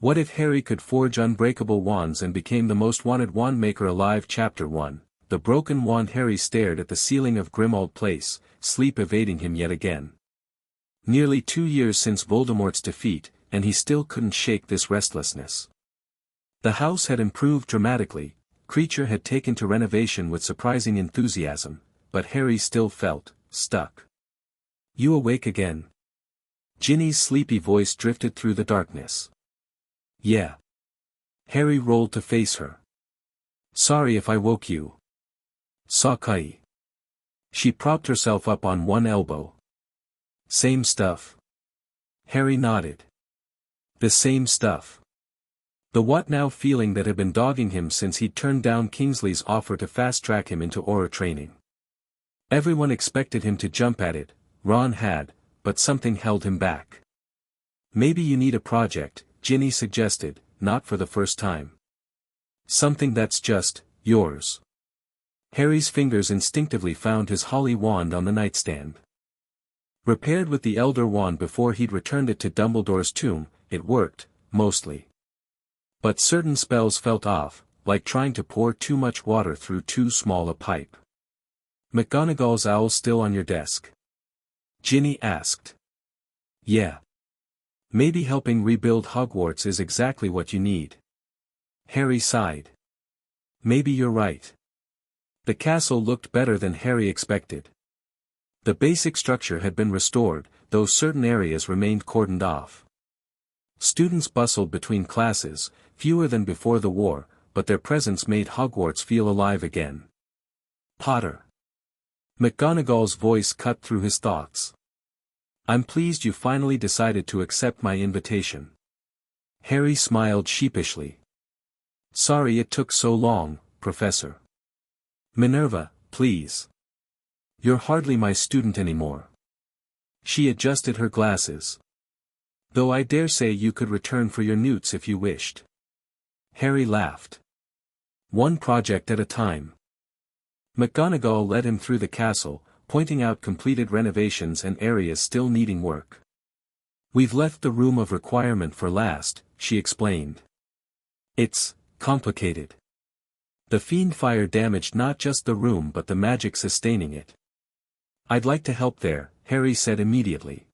What if Harry could forge unbreakable wands and became the most wanted Wandmaker alive? Chapter 1. The broken wand. Harry stared at the ceiling of Grimmauld Place, sleep evading him yet again. Nearly 2 years since Voldemort's defeat, and he still couldn't shake this restlessness. The house had improved dramatically, Creature had taken to renovation with surprising enthusiasm, but Harry still felt stuck. "You awake again?" Ginny's sleepy voice drifted through the darkness. "Yeah." Harry rolled to face her. "Sorry if I woke you." "Sakai." She propped herself up on one elbow. "Same stuff?" Harry nodded. "The same stuff." The what now feeling that had been dogging him since he'd turned down Kingsley's offer to fast-track him into Auror training. Everyone expected him to jump at it, Ron had, but something held him back. "Maybe you need a project," Ginny suggested, "not for the first time. Something that's just yours." Harry's fingers instinctively found his holly wand on the nightstand. Repaired with the Elder Wand before he'd returned it to Dumbledore's tomb, it worked, mostly. But certain spells felt off, like trying to pour too much water through too small a pipe. "McGonagall's owl still on your desk?" Ginny asked. "Yeah. Maybe helping rebuild Hogwarts is exactly what you need." Harry sighed. "Maybe you're right." The castle looked better than Harry expected. The basic structure had been restored, though certain areas remained cordoned off. Students bustled between classes, fewer than before the war, but their presence made Hogwarts feel alive again. "Potter." McGonagall's voice cut through his thoughts. "I'm pleased you finally decided to accept my invitation." Harry smiled sheepishly. "Sorry it took so long, Professor." "Minerva, please. You're hardly my student anymore." She adjusted her glasses. "Though I dare say you could return for your newts if you wished." Harry laughed. "One project at a time." McGonagall led him through the castle, pointing out completed renovations and areas still needing work. "We've left the room of requirement for last," she explained. "It's complicated. The fiend fire damaged not just the room but the magic sustaining it." "I'd like to help there," Harry said immediately.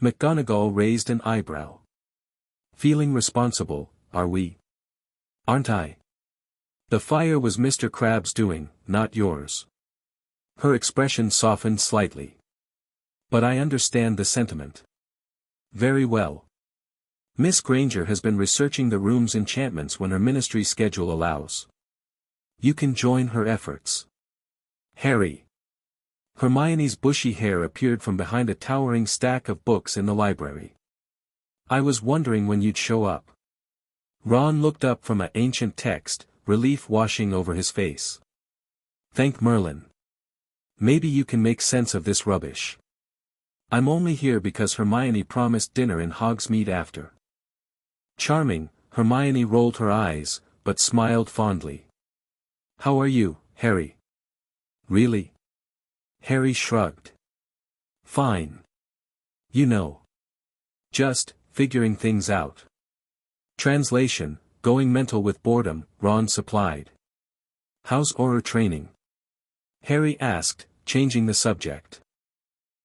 McGonagall raised an eyebrow. "Feeling responsible, are we?" "Aren't I?" "The fire was Mr. Crabbe's doing, not yours." Her expression softened slightly. "But I understand the sentiment." "Very well. Miss Granger has been researching the room's enchantments when her ministry schedule allows. You can join her efforts." "Harry." Hermione's bushy hair appeared from behind a towering stack of books in the library. "I was wondering when you'd show up." Ron looked up from an ancient text, relief washing over his face. "Thank Merlin. Maybe you can make sense of this rubbish. I'm only here because Hermione promised dinner in Hogsmeade after." "Charming," Hermione rolled her eyes, but smiled fondly. "How are you, Harry?" "Really?" Harry shrugged. "Fine. You know. Just, figuring things out." Translation, "Going mental with boredom," Ron supplied. "How's Auror training?" Harry asked, changing the subject.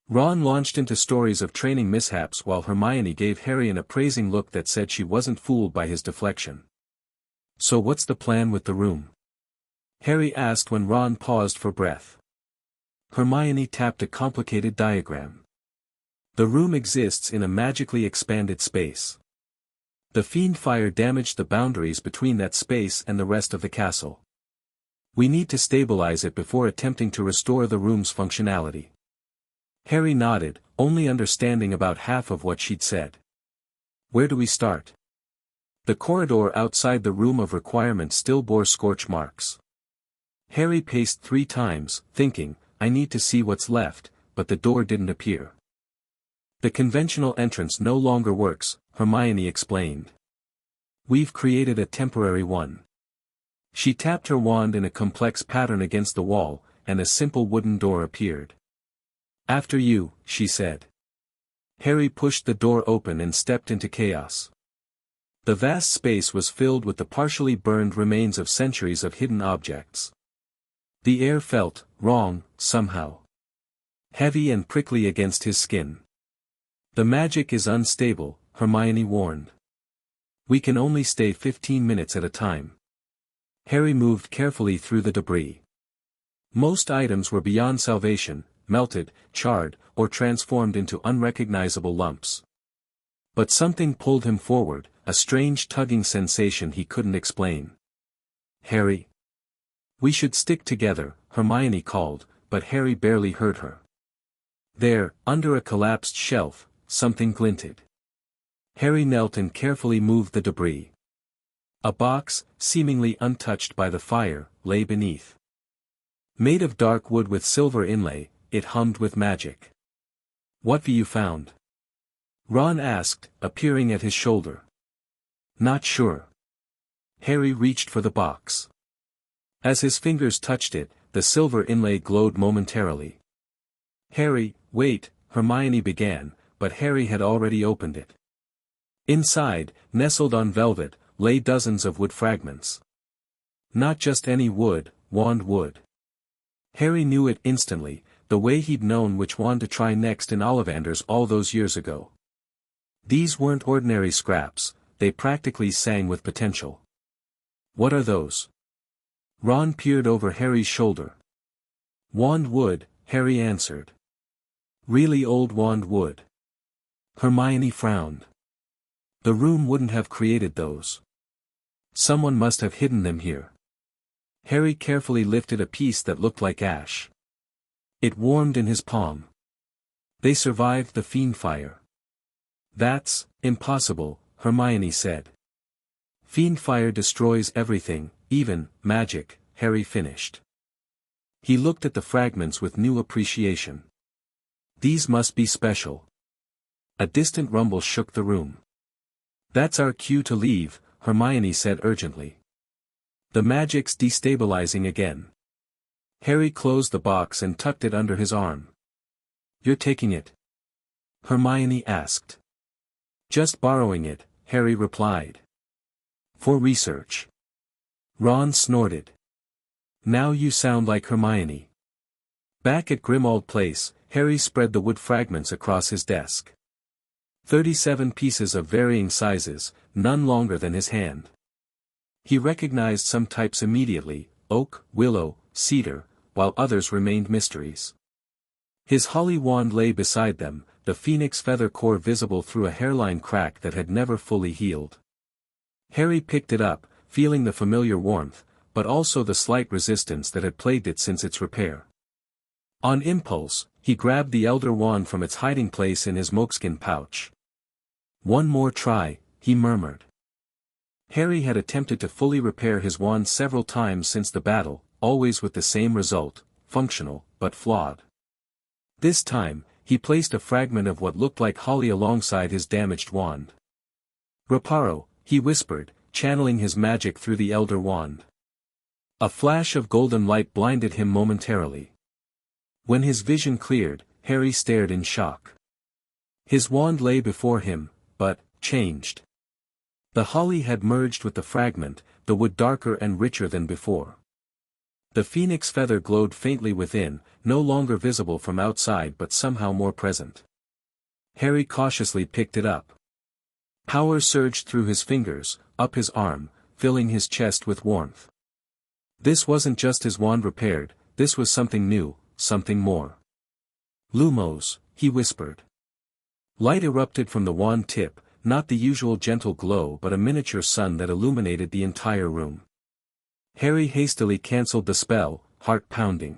Ron launched into stories of training mishaps while Hermione gave Harry an appraising look that said she wasn't fooled by his deflection. "So what's the plan with the room?" Harry asked when Ron paused for breath. Hermione tapped a complicated diagram. "The room exists in a magically expanded space. The fiend fire damaged the boundaries between that space and the rest of the castle. We need to stabilize it before attempting to restore the room's functionality." Harry nodded, only understanding about half of what she'd said. "Where do we start?" The corridor outside the room of requirement still bore scorch marks. Harry paced 3 times, thinking, "I need to see what's left," but the door didn't appear. "The conventional entrance no longer works," Hermione explained. "We've created a temporary one." She tapped her wand in a complex pattern against the wall, and a simple wooden door appeared. "After you," she said. Harry pushed the door open and stepped into chaos. The vast space was filled with the partially burned remains of centuries of hidden objects. The air felt wrong, somehow. Heavy and prickly against his skin. The magic is unstable, Hermione warned. We can only stay 15 minutes at a time. Harry moved carefully through the debris. Most items were beyond salvation, melted, charred, or transformed into unrecognizable lumps. But something pulled him forward, a strange tugging sensation he couldn't explain. Harry. We should stick together, Hermione called, but Harry barely heard her. There, under a collapsed shelf, something glinted. Harry knelt and carefully moved the debris. A box, seemingly untouched by the fire, lay beneath. Made of dark wood with silver inlay, it hummed with magic. What have you found? Ron asked, appearing at his shoulder. Not sure. Harry reached for the box. As his fingers touched it, the silver inlay glowed momentarily. Harry, wait, Hermione began, but Harry had already opened it. Inside, nestled on velvet, lay dozens of wood fragments. Not just any wood, wand wood. Harry knew it instantly, the way he'd known which wand to try next in Ollivanders all those years ago. These weren't ordinary scraps, they practically sang with potential. What are those? Ron peered over Harry's shoulder. Wand wood, Harry answered. Really old wand wood. Hermione frowned. The room wouldn't have created those. Someone must have hidden them here. Harry carefully lifted a piece that looked like ash. It warmed in his palm. They survived the fiend fire. That's impossible, Hermione said. Fiend fire destroys everything, even magic, Harry finished. He looked at the fragments with new appreciation. These must be special. A distant rumble shook the room. That's our cue to leave, Hermione said urgently. The magic's destabilizing again. Harry closed the box and tucked it under his arm. You're taking it? Hermione asked. Just borrowing it, Harry replied. For research. Ron snorted. Now you sound like Hermione. Back at Grimmauld Place, Harry spread the wood fragments across his desk. 37 pieces of varying sizes, none longer than his hand. He recognized some types immediately, oak, willow, cedar, while others remained mysteries. His holly wand lay beside them, the phoenix feather core visible through a hairline crack that had never fully healed. Harry picked it up, feeling the familiar warmth, but also the slight resistance that had plagued it since its repair. On impulse, he grabbed the elder wand from its hiding place in his moleskin pouch. One more try, he murmured. Harry had attempted to fully repair his wand several times since the battle, always with the same result, functional, but flawed. This time, he placed a fragment of what looked like holly alongside his damaged wand. Reparo, he whispered, channeling his magic through the elder wand. A flash of golden light blinded him momentarily. When his vision cleared, Harry stared in shock. His wand lay before him, but changed. The holly had merged with the fragment, the wood darker and richer than before. The phoenix feather glowed faintly within, no longer visible from outside but somehow more present. Harry cautiously picked it up. Power surged through his fingers, up his arm, filling his chest with warmth. This wasn't just his wand repaired, this was something new, something more. Lumos, he whispered. Light erupted from the wand tip, not the usual gentle glow but a miniature sun that illuminated the entire room. Harry hastily cancelled the spell, heart pounding.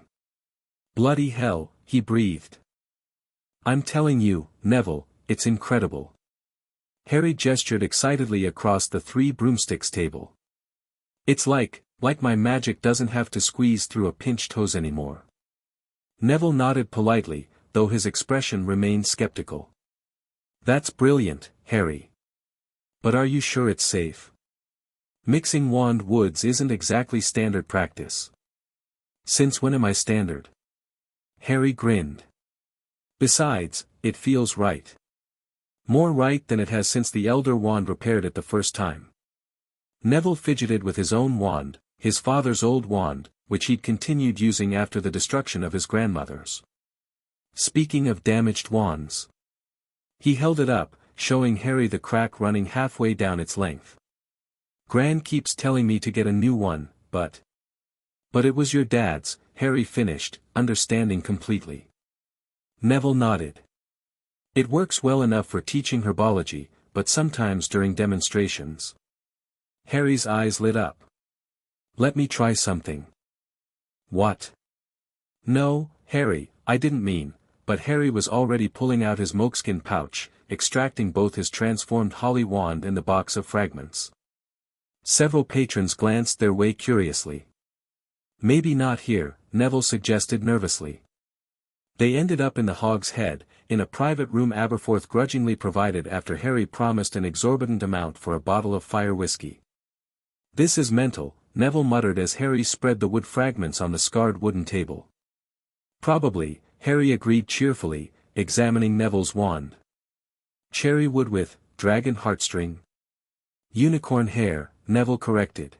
Bloody hell, he breathed. I'm telling you, Neville, it's incredible. Harry gestured excitedly across the 3 broomsticks table. It's like my magic doesn't have to squeeze through a pinched hose anymore. Neville nodded politely, though his expression remained skeptical. That's brilliant, Harry. But are you sure it's safe? Mixing wand woods isn't exactly standard practice. Since when am I standard? Harry grinned. Besides, it feels right. More right than it has since the elder wand repaired it the first time. Neville fidgeted with his own wand, his father's old wand, which he'd continued using after the destruction of his grandmother's. Speaking of damaged wands. He held it up, showing Harry the crack running halfway down its length. Gran keeps telling me to get a new one, but it was your dad's, Harry finished, understanding completely. Neville nodded. It works well enough for teaching herbology, but sometimes during demonstrations. Harry's eyes lit up. Let me try something. What? No, Harry, I didn't mean, but Harry was already pulling out his moleskin pouch, extracting both his transformed holly wand and the box of fragments. Several patrons glanced their way curiously. Maybe not here, Neville suggested nervously. They ended up in the Hog's Head, in a private room Aberforth grudgingly provided after Harry promised an exorbitant amount for a bottle of fire whiskey. This is mental, Neville muttered as Harry spread the wood fragments on the scarred wooden table. Probably, Harry agreed cheerfully, examining Neville's wand. Cherry wood with dragon heartstring. Unicorn hair, Neville corrected.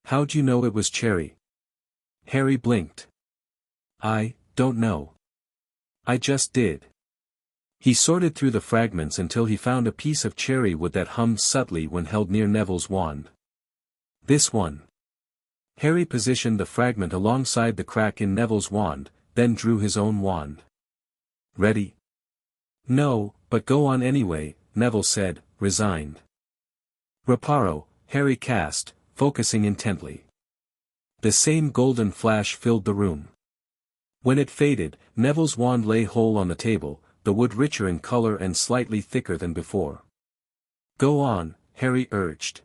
How'd you know it was cherry? Harry blinked. I don't know. I just did. He sorted through the fragments until he found a piece of cherry wood that hummed subtly when held near Neville's wand. This one. Harry positioned the fragment alongside the crack in Neville's wand, then drew his own wand. Ready? No, but go on anyway, Neville said, resigned. Reparo, Harry cast, focusing intently. The same golden flash filled the room. When it faded, Neville's wand lay whole on the table, the wood richer in color and slightly thicker than before. Go on, Harry urged.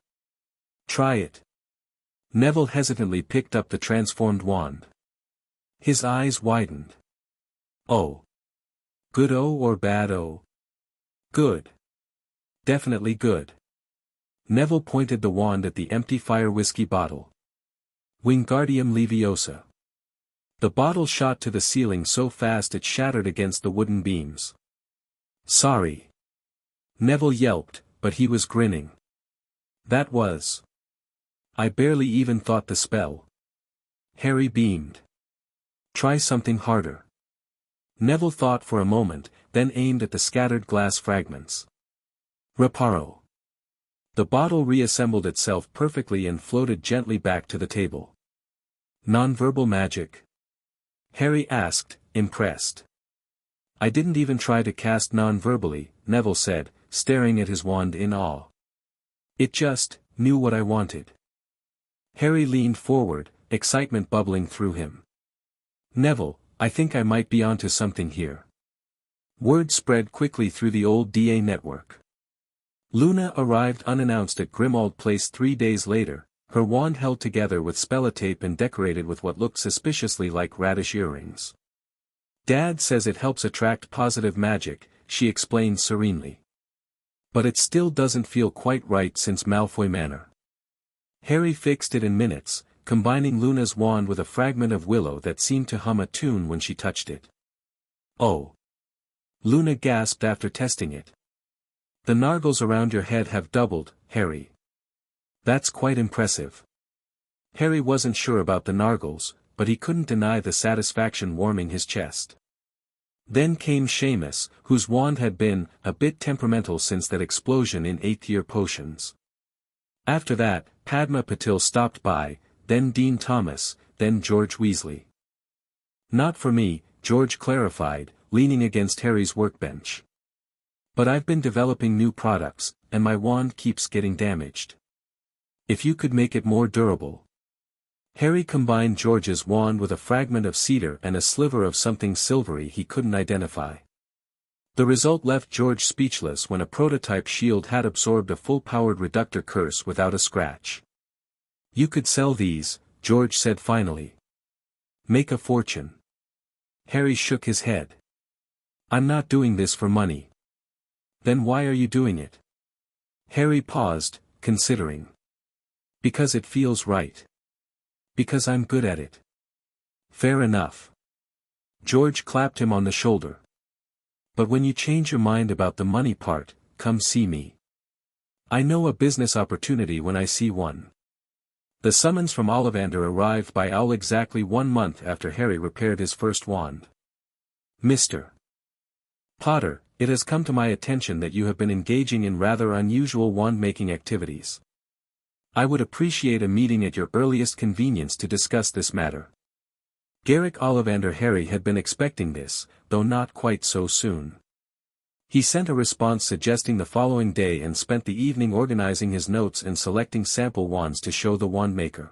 Try it. Neville hesitantly picked up the transformed wand. His eyes widened. Oh. Good or bad Good. Definitely good. Neville pointed the wand at the empty fire whiskey bottle. Wingardium Leviosa. The bottle shot to the ceiling so fast it shattered against the wooden beams. Sorry. Neville yelped, but he was grinning. That was. I barely even thought the spell. Harry beamed. Try something harder. Neville thought for a moment, then aimed at the scattered glass fragments. Reparo. The bottle reassembled itself perfectly and floated gently back to the table. Nonverbal magic? Harry asked, impressed. I didn't even try to cast non-verbally, Neville said, staring at his wand in awe. It just knew what I wanted. Harry leaned forward, excitement bubbling through him. Neville, I think I might be onto something here. Word spread quickly through the old DA network. Luna arrived unannounced at Grimmauld Place 3 days later, her wand held together with spellotape and decorated with what looked suspiciously like radish earrings. Dad says it helps attract positive magic, she explained serenely. But it still doesn't feel quite right since Malfoy Manor. Harry fixed it in minutes, combining Luna's wand with a fragment of willow that seemed to hum a tune when she touched it. Oh! Luna gasped after testing it. The nargles around your head have doubled, Harry. That's quite impressive. Harry wasn't sure about the nargles, but he couldn't deny the satisfaction warming his chest. Then came Seamus, whose wand had been a bit temperamental since that explosion in 8th year potions. After that, Padma Patil stopped by, then Dean Thomas, then George Weasley. Not for me, George clarified, leaning against Harry's workbench. But I've been developing new products, and my wand keeps getting damaged. If you could make it more durable. Harry combined George's wand with a fragment of cedar and a sliver of something silvery he couldn't identify. The result left George speechless when a prototype shield had absorbed a full-powered reductor curse without a scratch. You could sell these, George said finally. Make a fortune. Harry shook his head. I'm not doing this for money. Then why are you doing it? Harry paused, considering. Because it feels right. Because I'm good at it. Fair enough. George clapped him on the shoulder. But when you change your mind about the money part, come see me. I know a business opportunity when I see one. The summons from Ollivander arrived by owl exactly 1 month after Harry repaired his first wand. Mr. Potter, it has come to my attention that you have been engaging in rather unusual wand-making activities. I would appreciate a meeting at your earliest convenience to discuss this matter. Garrick Ollivander. Harry had been expecting this, though not quite so soon. He sent a response suggesting the following day and spent the evening organizing his notes and selecting sample wands to show the wandmaker.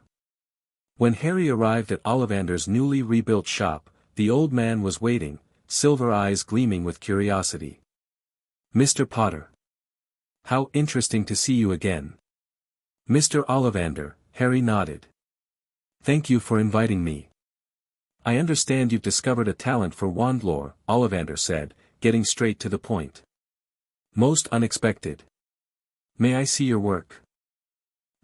When Harry arrived at Ollivander's newly rebuilt shop, the old man was waiting, silver eyes gleaming with curiosity. Mr. Potter. How interesting to see you again. Mr. Ollivander, Harry nodded. Thank you for inviting me. I understand you've discovered a talent for wand lore, Ollivander said, getting straight to the point. Most unexpected. May I see your work?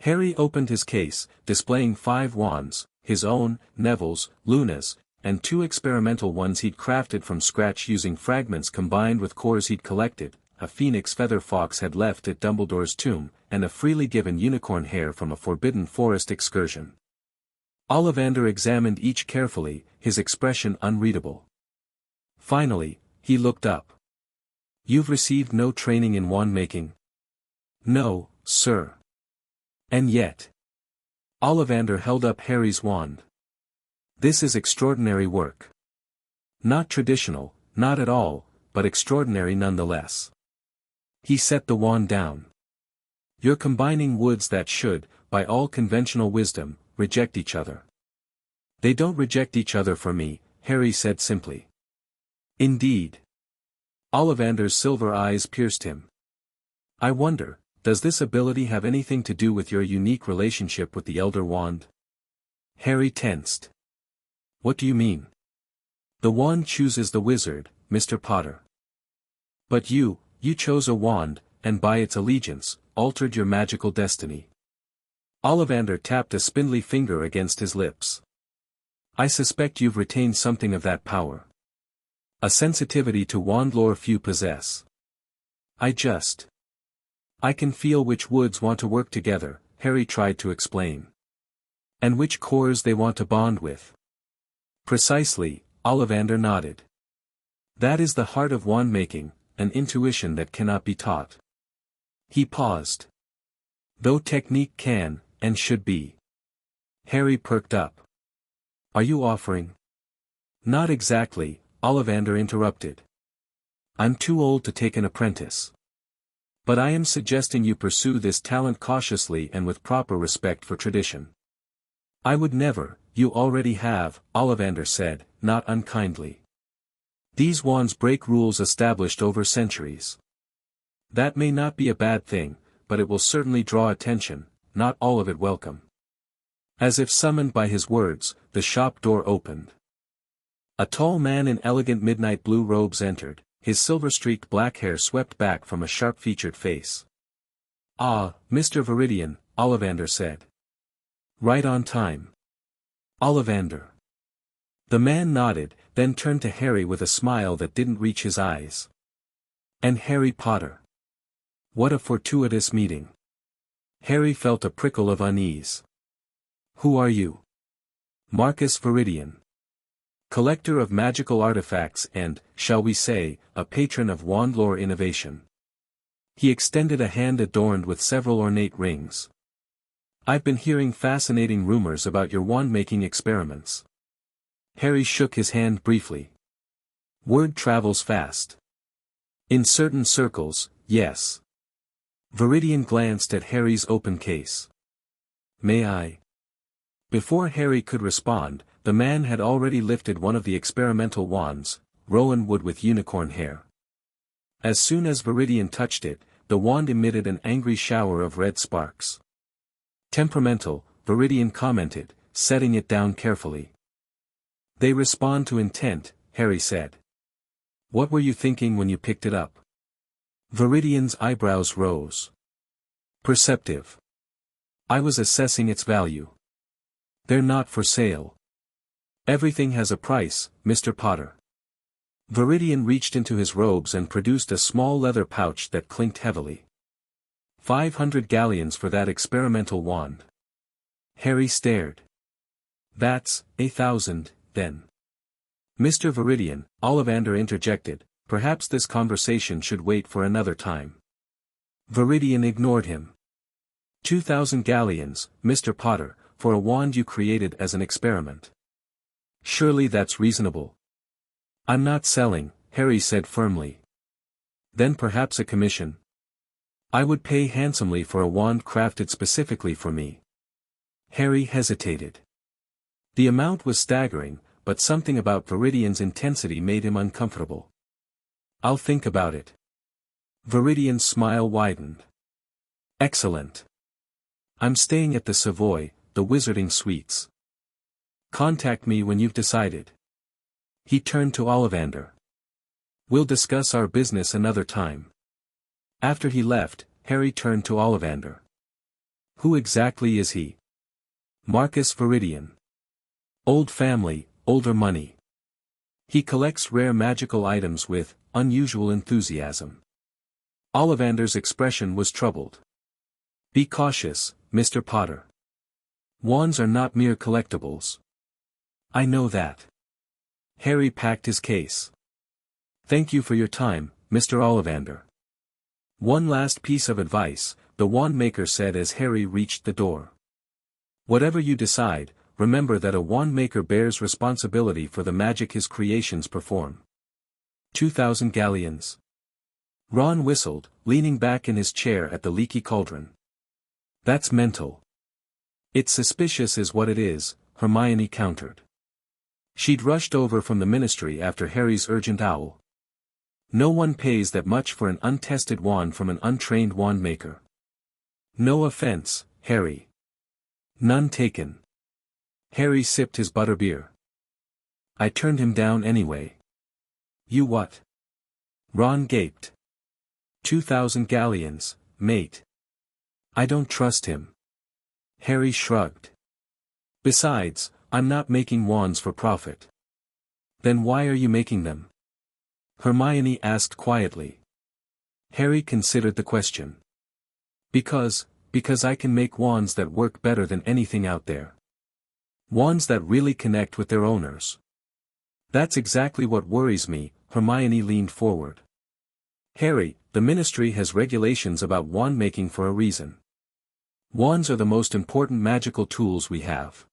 Harry opened his case, displaying 5 wands, his own, Neville's, Luna's, and 2 experimental ones he'd crafted from scratch using fragments combined with cores he'd collected, a phoenix feather fox had left at Dumbledore's tomb, and a freely given unicorn hair from a forbidden forest excursion. Ollivander examined each carefully, his expression unreadable. Finally, he looked up. You've received no training in wand-making? No, sir. And yet. Ollivander held up Harry's wand. This is extraordinary work. Not traditional, not at all, but extraordinary nonetheless. He set the wand down. You're combining woods that should, by all conventional wisdom, reject each other. They don't reject each other for me, Harry said simply. Indeed. Ollivander's silver eyes pierced him. I wonder, does this ability have anything to do with your unique relationship with the Elder Wand? Harry tensed. What do you mean? The wand chooses the wizard, Mr. Potter. But you chose a wand, and by its allegiance, altered your magical destiny. Ollivander tapped a spindly finger against his lips. I suspect you've retained something of that power. A sensitivity to wand lore few possess. I can feel which woods want to work together, Harry tried to explain. And which cores they want to bond with. Precisely, Ollivander nodded. That is the heart of wand-making, an intuition that cannot be taught. He paused. Though technique can, and should be. Harry perked up. Are you offering? Not exactly, Ollivander interrupted. I'm too old to take an apprentice. But I am suggesting you pursue this talent cautiously and with proper respect for tradition. I would never, you already have, Ollivander said, not unkindly. These wands break rules established over centuries. That may not be a bad thing, but it will certainly draw attention, not all of it welcome. As if summoned by his words, the shop door opened. A tall man in elegant midnight blue robes entered, his silver-streaked black hair swept back from a sharp-featured face. Ah, Mr. Viridian, Ollivander said. Right on time. Ollivander. The man nodded, then turned to Harry with a smile that didn't reach his eyes. And Harry Potter. What a fortuitous meeting. Harry felt a prickle of unease. Who are you? Marcus Viridian. Collector of magical artifacts and, shall we say, a patron of wand lore innovation. He extended a hand adorned with several ornate rings. I've been hearing fascinating rumors about your wand-making experiments. Harry shook his hand briefly. Word travels fast. In certain circles, yes. Viridian glanced at Harry's open case. May I? Before Harry could respond, the man had already lifted one of the experimental wands, rowan wood with unicorn hair. As soon as Viridian touched it, the wand emitted an angry shower of red sparks. Temperamental, Viridian commented, setting it down carefully. They respond to intent, Harry said. What were you thinking when you picked it up? Viridian's eyebrows rose. Perceptive. I was assessing its value. They're not for sale. Everything has a price, Mr. Potter. Viridian reached into his robes and produced a small leather pouch that clinked heavily. 500 galleons for that experimental wand. Harry stared. That's 1,000, then. Mr. Viridian, Ollivander interjected, perhaps this conversation should wait for another time. Viridian ignored him. 2,000 galleons, Mr. Potter, for a wand you created as an experiment. Surely that's reasonable. I'm not selling, Harry said firmly. Then perhaps a commission. I would pay handsomely for a wand crafted specifically for me. Harry hesitated. The amount was staggering, but something about Viridian's intensity made him uncomfortable. I'll think about it. Viridian's smile widened. Excellent. I'm staying at the Savoy, the Wizarding Suites. Contact me when you've decided. He turned to Ollivander. We'll discuss our business another time. After he left, Harry turned to Ollivander. Who exactly is he? Marcus Viridian. Old family, older money. He collects rare magical items with unusual enthusiasm. Ollivander's expression was troubled. Be cautious, Mr. Potter. Wands are not mere collectibles. I know that. Harry packed his case. Thank you for your time, Mr. Ollivander. One last piece of advice, the Wandmaker said as Harry reached the door. Whatever you decide, remember that a Wandmaker bears responsibility for the magic his creations perform. 2,000 galleons. Ron whistled, leaning back in his chair at the leaky cauldron. That's mental. It's suspicious is what it is, Hermione countered. She'd rushed over from the ministry after Harry's urgent owl. No one pays that much for an untested wand from an untrained wandmaker. No offense, Harry. None taken. Harry sipped his butterbeer. I turned him down anyway. You what? Ron gaped. 2,000 galleons, mate. I don't trust him. Harry shrugged. Besides, I'm not making wands for profit. Then why are you making them? Hermione asked quietly. Harry considered the question. Because I can make wands that work better than anything out there. Wands that really connect with their owners. That's exactly what worries me, Hermione leaned forward. Harry, the ministry has regulations about wand making for a reason. Wands are the most important magical tools we have.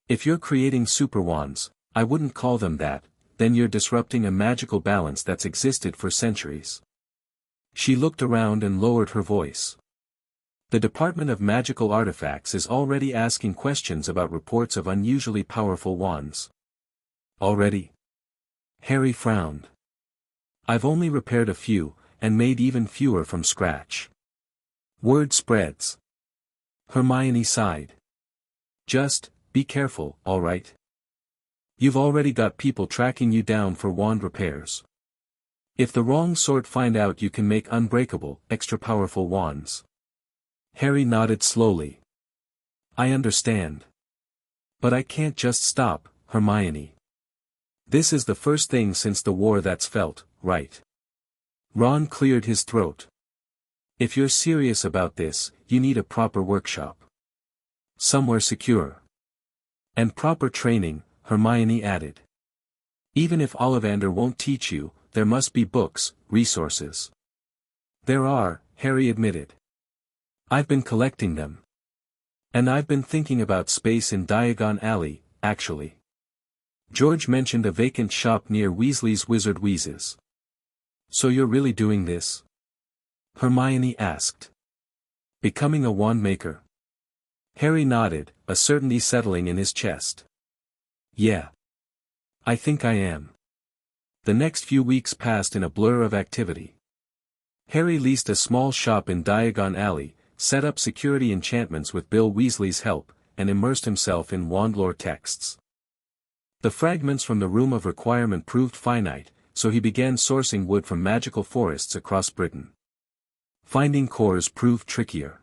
If you're creating super wands, I wouldn't call them that, then you're disrupting a magical balance that's existed for centuries. She looked around and lowered her voice. The Department of Magical Artifacts is already asking questions about reports of unusually powerful wands. Already? Harry frowned. I've only repaired a few, and made even fewer from scratch. Word spreads. Hermione sighed. Just, be careful, all right? You've already got people tracking you down for wand repairs. If the wrong sort find out you can make unbreakable, extra-powerful wands. Harry nodded slowly. I understand. But I can't just stop, Hermione. This is the first thing since the war that's felt, right? Ron cleared his throat. If you're serious about this, you need a proper workshop. Somewhere secure. And proper training, Hermione added. Even if Ollivander won't teach you, there must be books, resources. There are, Harry admitted. I've been collecting them. And I've been thinking about space in Diagon Alley, actually. George mentioned a vacant shop near Weasley's Wizard Wheezes. So you're really doing this? Hermione asked. Becoming a wandmaker? Harry nodded, a certainty settling in his chest. Yeah. I think I am. The next few weeks passed in a blur of activity. Harry leased a small shop in Diagon Alley, set up security enchantments with Bill Weasley's help, and immersed himself in wandlore texts. The fragments from the Room of Requirement proved finite, so he began sourcing wood from magical forests across Britain. Finding cores proved trickier.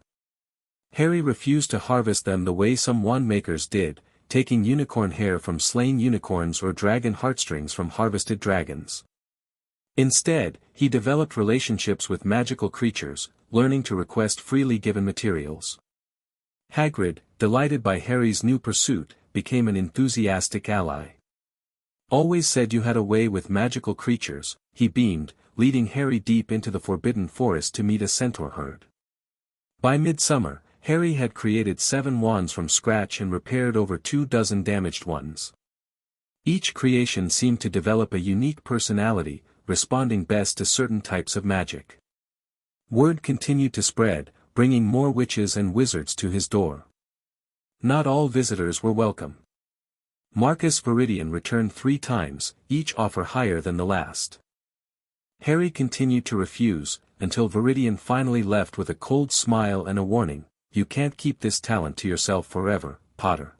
Harry refused to harvest them the way some wandmakers did, taking unicorn hair from slain unicorns or dragon heartstrings from harvested dragons. Instead, he developed relationships with magical creatures, learning to request freely given materials. Hagrid, delighted by Harry's new pursuit, became an enthusiastic ally. Always said you had a way with magical creatures, he beamed, leading Harry deep into the Forbidden Forest to meet a centaur herd. By midsummer, Harry had created 7 wands from scratch and repaired over 24 damaged ones. Each creation seemed to develop a unique personality, responding best to certain types of magic. Word continued to spread, bringing more witches and wizards to his door. Not all visitors were welcome. Marcus Viridian returned 3 times, each offer higher than the last. Harry continued to refuse, until Viridian finally left with a cold smile and a warning, "You can't keep this talent to yourself forever, Potter.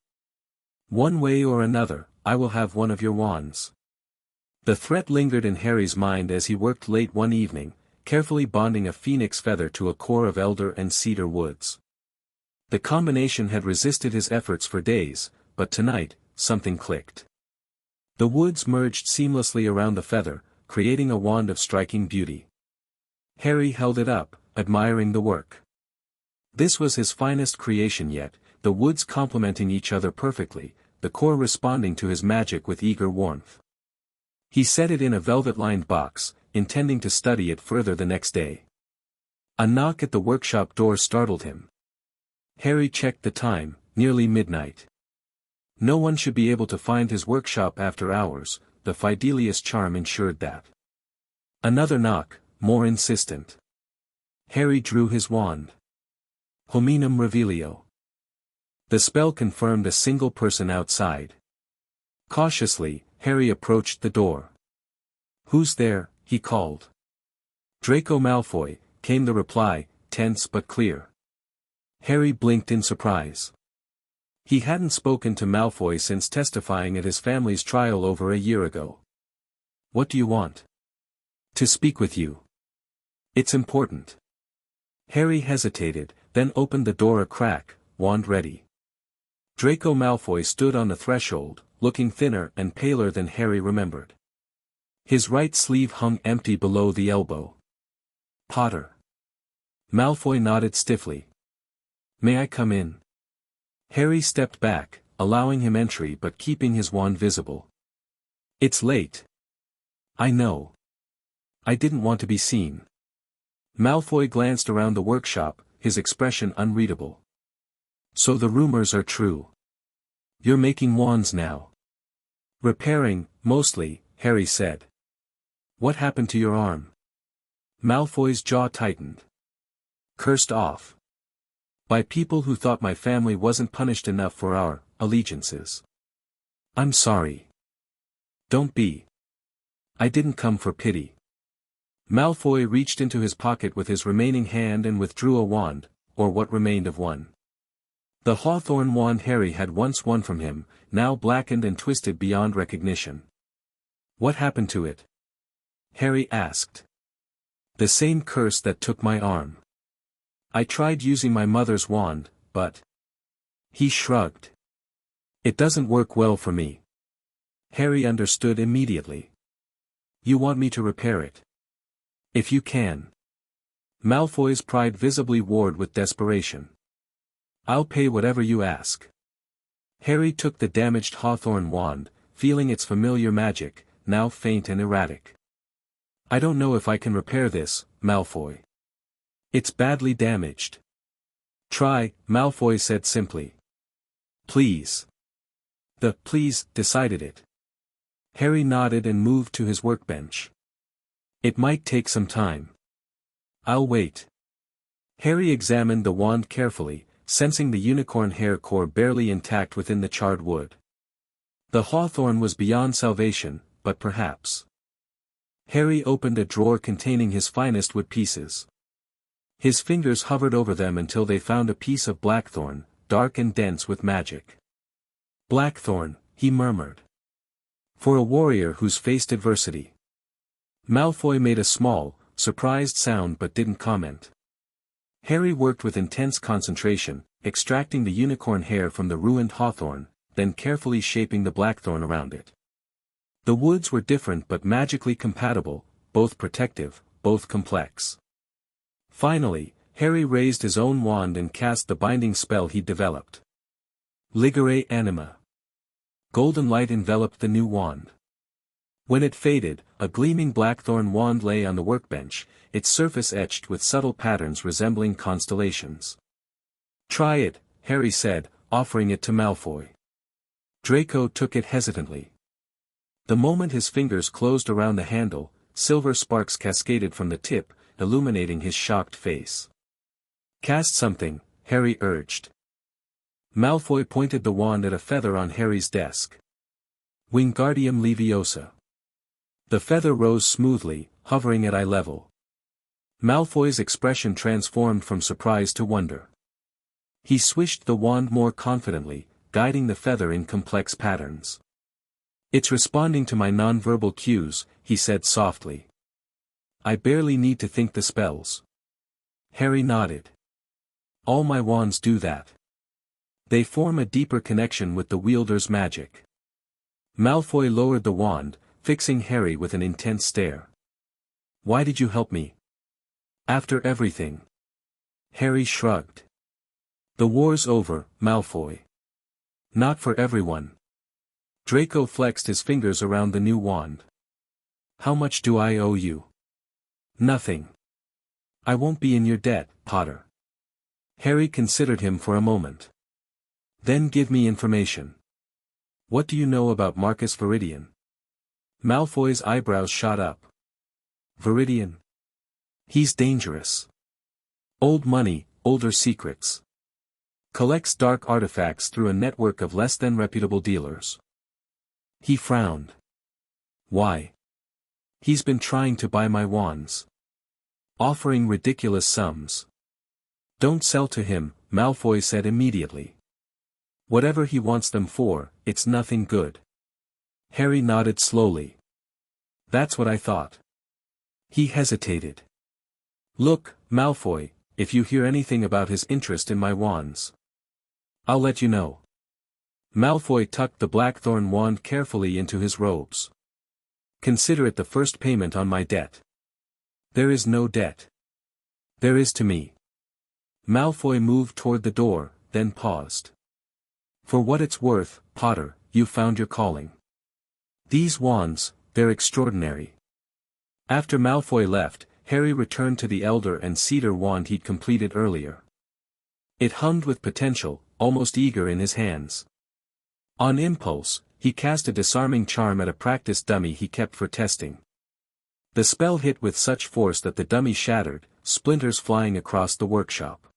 One way or another, I will have one of your wands." The threat lingered in Harry's mind as he worked late one evening, carefully bonding a phoenix feather to a core of elder and cedar woods. The combination had resisted his efforts for days, but tonight, something clicked. The woods merged seamlessly around the feather, creating a wand of striking beauty. Harry held it up, admiring the work. This was his finest creation yet, the woods complementing each other perfectly, the core responding to his magic with eager warmth. He set it in a velvet-lined box, intending to study it further the next day. A knock at the workshop door startled him. Harry checked the time, nearly midnight. No one should be able to find his workshop after hours, the Fidelius charm ensured that. Another knock, more insistent. Harry drew his wand. Hominum Revelio. The spell confirmed a single person outside. Cautiously, Harry approached the door. "Who's there?" he called. "Draco Malfoy," came the reply, tense but clear. Harry blinked in surprise. He hadn't spoken to Malfoy since testifying at his family's trial over a year ago. "What do you want?" "To speak with you. It's important." Harry hesitated, then opened the door a crack, wand ready. Draco Malfoy stood on the threshold, looking thinner and paler than Harry remembered. His right sleeve hung empty below the elbow. "Potter." Malfoy nodded stiffly. "May I come in?" Harry stepped back, allowing him entry but keeping his wand visible. "It's late." "I know. I didn't want to be seen." Malfoy glanced around the workshop, his expression unreadable. "So the rumors are true. You're making wands now." "Repairing, mostly," Harry said. "What happened to your arm?" Malfoy's jaw tightened. "Cursed off. By people who thought my family wasn't punished enough for our allegiances." "I'm sorry." "Don't be. I didn't come for pity." Malfoy reached into his pocket with his remaining hand and withdrew a wand, or what remained of one. The hawthorn wand Harry had once won from him, now blackened and twisted beyond recognition. "What happened to it?" Harry asked. "The same curse that took my arm. I tried using my mother's wand, but..." He shrugged. "It doesn't work well for me." Harry understood immediately. "You want me to repair it?" "If you can." Malfoy's pride visibly warred with desperation. "I'll pay whatever you ask." Harry took the damaged hawthorn wand, feeling its familiar magic, now faint and erratic. "I don't know if I can repair this, Malfoy. It's badly damaged." "Try," Malfoy said simply. "Please." The "please" decided it. Harry nodded and moved to his workbench. "It might take some time." "I'll wait." Harry examined the wand carefully, sensing the unicorn hair core barely intact within the charred wood. The hawthorn was beyond salvation, but perhaps. Harry opened a drawer containing his finest wood pieces. His fingers hovered over them until they found a piece of blackthorn, dark and dense with magic. "Blackthorn," he murmured. "For a warrior who's faced adversity." Malfoy made a small, surprised sound but didn't comment. Harry worked with intense concentration, extracting the unicorn hair from the ruined hawthorn, then carefully shaping the blackthorn around it. The woods were different but magically compatible, both protective, both complex. Finally, Harry raised his own wand and cast the binding spell he'd developed. Ligere Anima. Golden light enveloped the new wand. When it faded, a gleaming blackthorn wand lay on the workbench, its surface etched with subtle patterns resembling constellations. "Try it," Harry said, offering it to Malfoy. Draco took it hesitantly. The moment his fingers closed around the handle, silver sparks cascaded from the tip, illuminating his shocked face. "Cast something," Harry urged. Malfoy pointed the wand at a feather on Harry's desk. "Wingardium Leviosa." The feather rose smoothly, hovering at eye level. Malfoy's expression transformed from surprise to wonder. He swished the wand more confidently, guiding the feather in complex patterns. "It's responding to my non-verbal cues," he said softly. "I barely need to think the spells." Harry nodded. "All my wands do that. They form a deeper connection with the wielder's magic." Malfoy lowered the wand, fixing Harry with an intense stare. "Why did you help me? After everything?" Harry shrugged. "The war's over, Malfoy. Not for everyone." Draco flexed his fingers around the new wand. "How much do I owe you?" "Nothing. I won't be in your debt, Potter." Harry considered him for a moment. "Then give me information. What do you know about Marcus Viridian?" Malfoy's eyebrows shot up. "Viridian? He's dangerous. Old money, older secrets. Collects dark artifacts through a network of less than reputable dealers." He frowned. "Why?" "He's been trying to buy my wands. Offering ridiculous sums." "Don't sell to him," Malfoy said immediately. "Whatever he wants them for, it's nothing good." Harry nodded slowly. "That's what I thought." He hesitated. "Look, Malfoy, if you hear anything about his interest in my wands, I'll let you know." Malfoy tucked the blackthorn wand carefully into his robes. "Consider it the first payment on my debt." "There is no debt. There is to me." Malfoy moved toward the door, then paused. "For what it's worth, Potter, you found your calling. These wands, they're extraordinary." After Malfoy left, Harry returned to the elder and cedar wand he'd completed earlier. It hummed with potential, almost eager in his hands. On impulse, he cast a disarming charm at a practice dummy he kept for testing. The spell hit with such force that the dummy shattered, splinters flying across the workshop.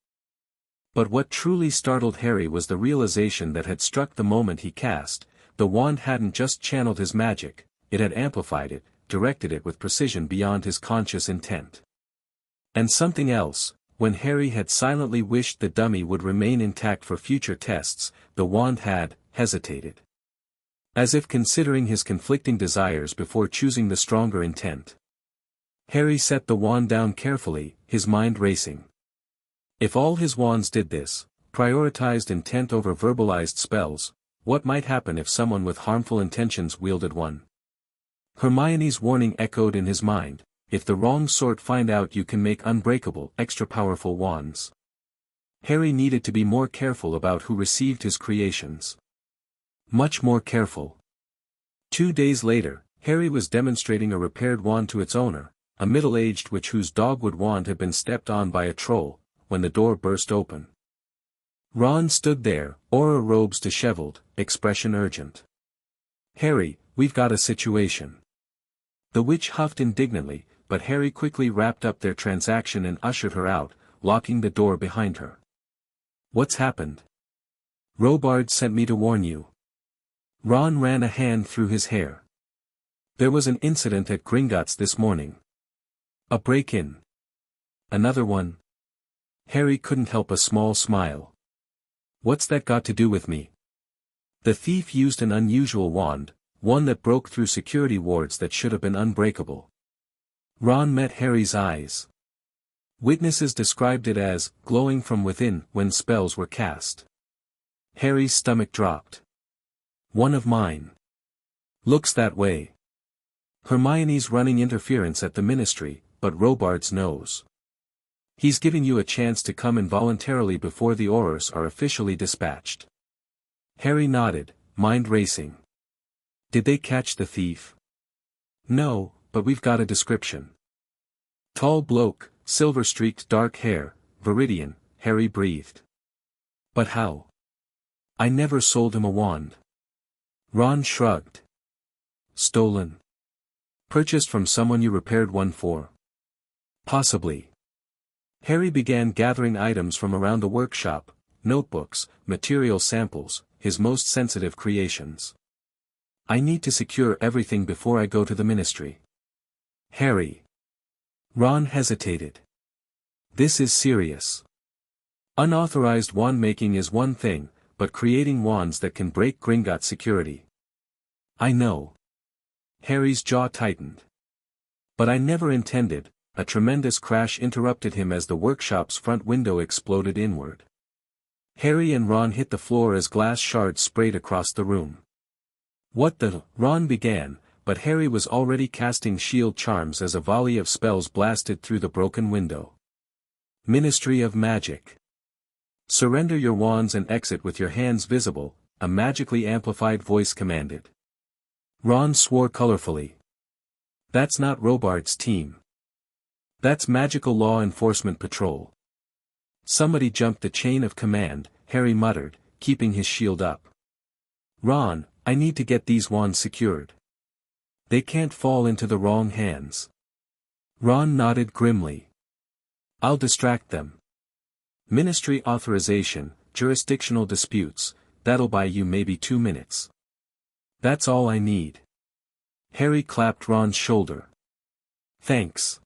But what truly startled Harry was the realization that had struck the moment he cast: the wand hadn't just channeled his magic, it had amplified it, directed it with precision beyond his conscious intent. And something else, when Harry had silently wished the dummy would remain intact for future tests, the wand had hesitated. As if considering his conflicting desires before choosing the stronger intent. Harry set the wand down carefully, his mind racing. If all his wands did this, prioritized intent over verbalized spells, what might happen if someone with harmful intentions wielded one? Hermione's warning echoed in his mind: if the wrong sort find out, you can make unbreakable, extra-powerful wands. Harry needed to be more careful about who received his creations. Much more careful. 2 days later, Harry was demonstrating a repaired wand to its owner, a middle-aged witch whose dogwood wand had been stepped on by a troll, when the door burst open. Ron stood there, aura robes disheveled, expression urgent. "Harry, we've got a situation." The witch huffed indignantly, but Harry quickly wrapped up their transaction and ushered her out, locking the door behind her. "What's happened?" "Robard sent me to warn you." Ron ran a hand through his hair. "There was an incident at Gringotts this morning. A break-in." "Another one?" Harry couldn't help a small smile. "What's that got to do with me?" "The thief used an unusual wand, one that broke through security wards that should have been unbreakable." Ron met Harry's eyes. Witnesses described it as glowing from within when spells were cast. Harry's stomach dropped. One of mine. Looks that way. Hermione's running interference at the ministry, but Robards knows. He's giving you a chance to come in voluntarily before the Aurors are officially dispatched. Harry nodded, mind racing. Did they catch the thief? No, but we've got a description. Tall bloke, silver-streaked dark hair, Viridian, Harry breathed. But how? I never sold him a wand. Ron shrugged. Stolen. Purchased from someone you repaired one for. Possibly. Harry began gathering items from around the workshop, notebooks, material samples, his most sensitive creations. I need to secure everything before I go to the ministry. Harry. Ron hesitated. This is serious. Unauthorized wand making is one thing, but creating wands that can break Gringotts security. I know. Harry's jaw tightened. But I never intended. A tremendous crash interrupted him as the workshop's front window exploded inward. Harry and Ron hit the floor as glass shards sprayed across the room. What the? Ron began, but Harry was already casting shield charms as a volley of spells blasted through the broken window. Ministry of Magic. Surrender your wands and exit with your hands visible, a magically amplified voice commanded. Ron swore colorfully. That's not Robards' team. That's Magical Law Enforcement Patrol. Somebody jumped the chain of command, Harry muttered, keeping his shield up. Ron, I need to get these wands secured. They can't fall into the wrong hands. Ron nodded grimly. I'll distract them. Ministry authorization, jurisdictional disputes, that'll buy you maybe 2 minutes. That's all I need. Harry clapped Ron's shoulder. Thanks.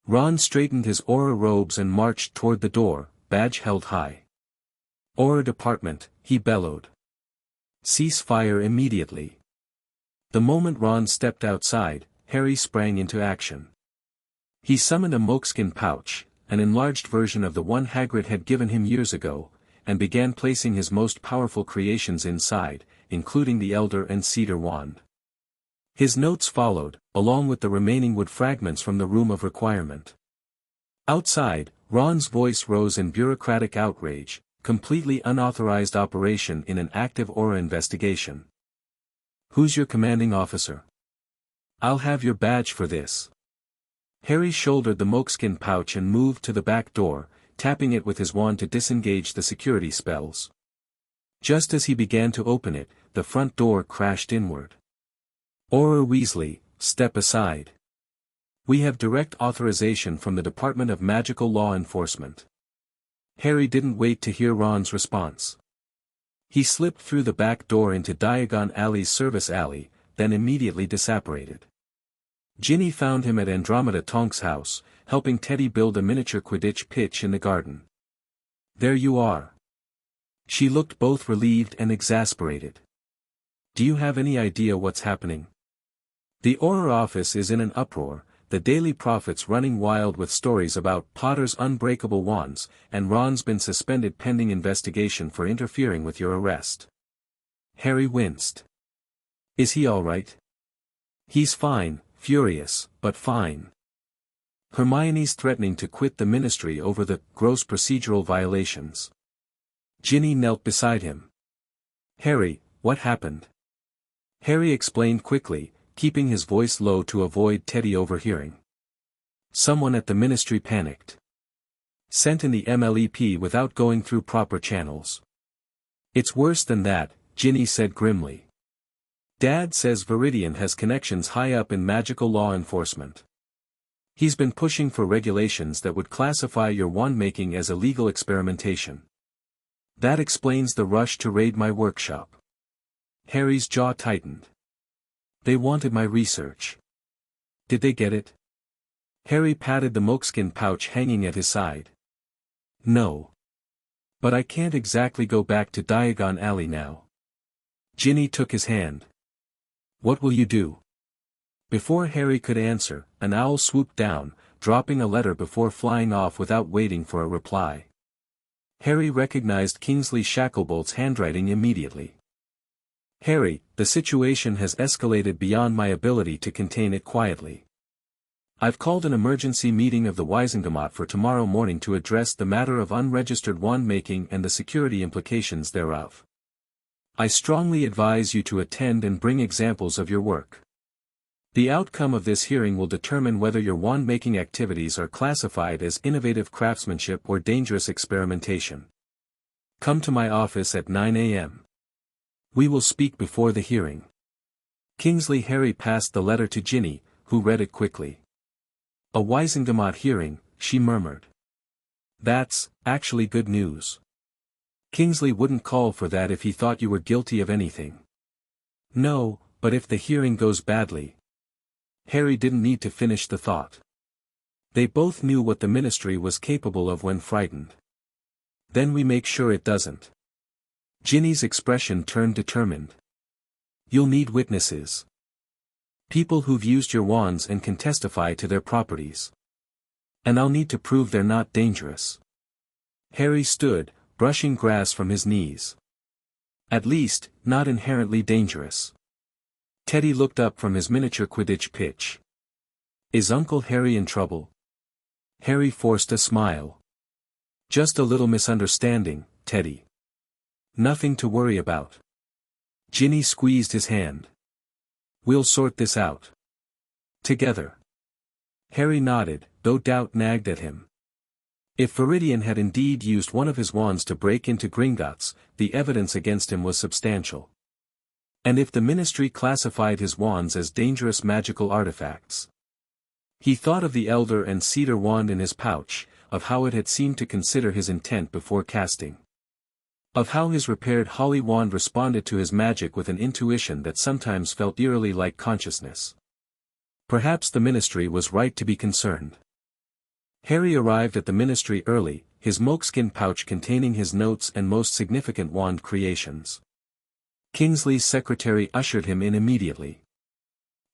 Ron straightened his aura robes and marched toward the door, badge held high. Aura department, he bellowed. Cease fire immediately. The moment Ron stepped outside, Harry sprang into action. He summoned a moleskin pouch, an enlarged version of the one Hagrid had given him years ago, and began placing his most powerful creations inside, including the Elder and Cedar wand. His notes followed, along with the remaining wood fragments from the Room of Requirement. Outside, Ron's voice rose in bureaucratic outrage, completely unauthorized operation in an active Aura investigation. Who's your commanding officer? I'll have your badge for this. Harry shouldered the moleskin pouch and moved to the back door, tapping it with his wand to disengage the security spells. Just as he began to open it, the front door crashed inward. Auror Weasley, step aside. We have direct authorization from the Department of Magical Law Enforcement. Harry didn't wait to hear Ron's response. He slipped through the back door into Diagon Alley's service alley, then immediately disapparated. Ginny found him at Andromeda Tonk's house, helping Teddy build a miniature Quidditch pitch in the garden. There you are. She looked both relieved and exasperated. Do you have any idea what's happening? The Auror office is in an uproar, the Daily Prophet's running wild with stories about Potter's unbreakable wands, and Ron's been suspended pending investigation for interfering with your arrest. Harry winced. Is he all right? He's fine, furious, but fine. Hermione's threatening to quit the ministry over the gross procedural violations. Ginny knelt beside him. Harry, what happened? Harry explained quickly, keeping his voice low to avoid Teddy overhearing. Someone at the ministry panicked. Sent in the MLEP without going through proper channels. It's worse than that, Ginny said grimly. Dad says Viridian has connections high up in magical law enforcement. He's been pushing for regulations that would classify your wand-making as illegal experimentation. That explains the rush to raid my workshop. Harry's jaw tightened. They wanted my research. Did they get it? Harry patted the moleskin pouch hanging at his side. No. But I can't exactly go back to Diagon Alley now. Ginny took his hand. What will you do? Before Harry could answer, an owl swooped down, dropping a letter before flying off without waiting for a reply. Harry recognized Kingsley Shacklebolt's handwriting immediately. Harry, the situation has escalated beyond my ability to contain it quietly. I've called an emergency meeting of the Wisengamot for tomorrow morning to address the matter of unregistered wand making and the security implications thereof. I strongly advise you to attend and bring examples of your work. The outcome of this hearing will determine whether your wand-making activities are classified as innovative craftsmanship or dangerous experimentation. Come to my office at 9 a.m. We will speak before the hearing. Kingsley. Harry passed the letter to Ginny, who read it quickly. A Wisengamot hearing, she murmured. That's actually good news. Kingsley wouldn't call for that if he thought you were guilty of anything. No, but if the hearing goes badly. Harry didn't need to finish the thought. They both knew what the ministry was capable of when frightened. Then we make sure it doesn't. Ginny's expression turned determined. You'll need witnesses. People who've used your wands and can testify to their properties. And I'll need to prove they're not dangerous. Harry stood, brushing grass from his knees. At least, not inherently dangerous. Teddy looked up from his miniature Quidditch pitch. Is Uncle Harry in trouble? Harry forced a smile. Just a little misunderstanding, Teddy. Nothing to worry about. Ginny squeezed his hand. We'll sort this out. Together. Harry nodded, though doubt nagged at him. If Viridian had indeed used one of his wands to break into Gringotts, the evidence against him was substantial. And if the ministry classified his wands as dangerous magical artifacts. He thought of the elder and cedar wand in his pouch, of how it had seemed to consider his intent before casting. Of how his repaired holly wand responded to his magic with an intuition that sometimes felt eerily like consciousness. Perhaps the ministry was right to be concerned. Harry arrived at the ministry early, his moleskin pouch containing his notes and most significant wand creations. Kingsley's secretary ushered him in immediately.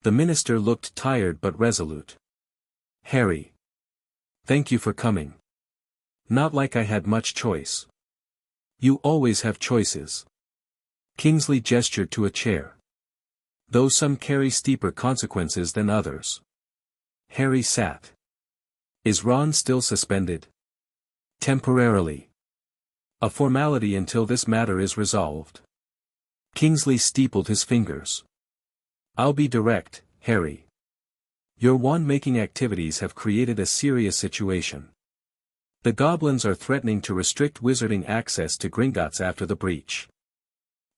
The minister looked tired but resolute. Harry. Thank you for coming. Not like I had much choice. You always have choices. Kingsley gestured to a chair. Though some carry steeper consequences than others. Harry sat. Is Ron still suspended? Temporarily. A formality until this matter is resolved. Kingsley steepled his fingers. I'll be direct, Harry. Your wand-making activities have created a serious situation. The goblins are threatening to restrict wizarding access to Gringotts after the breach.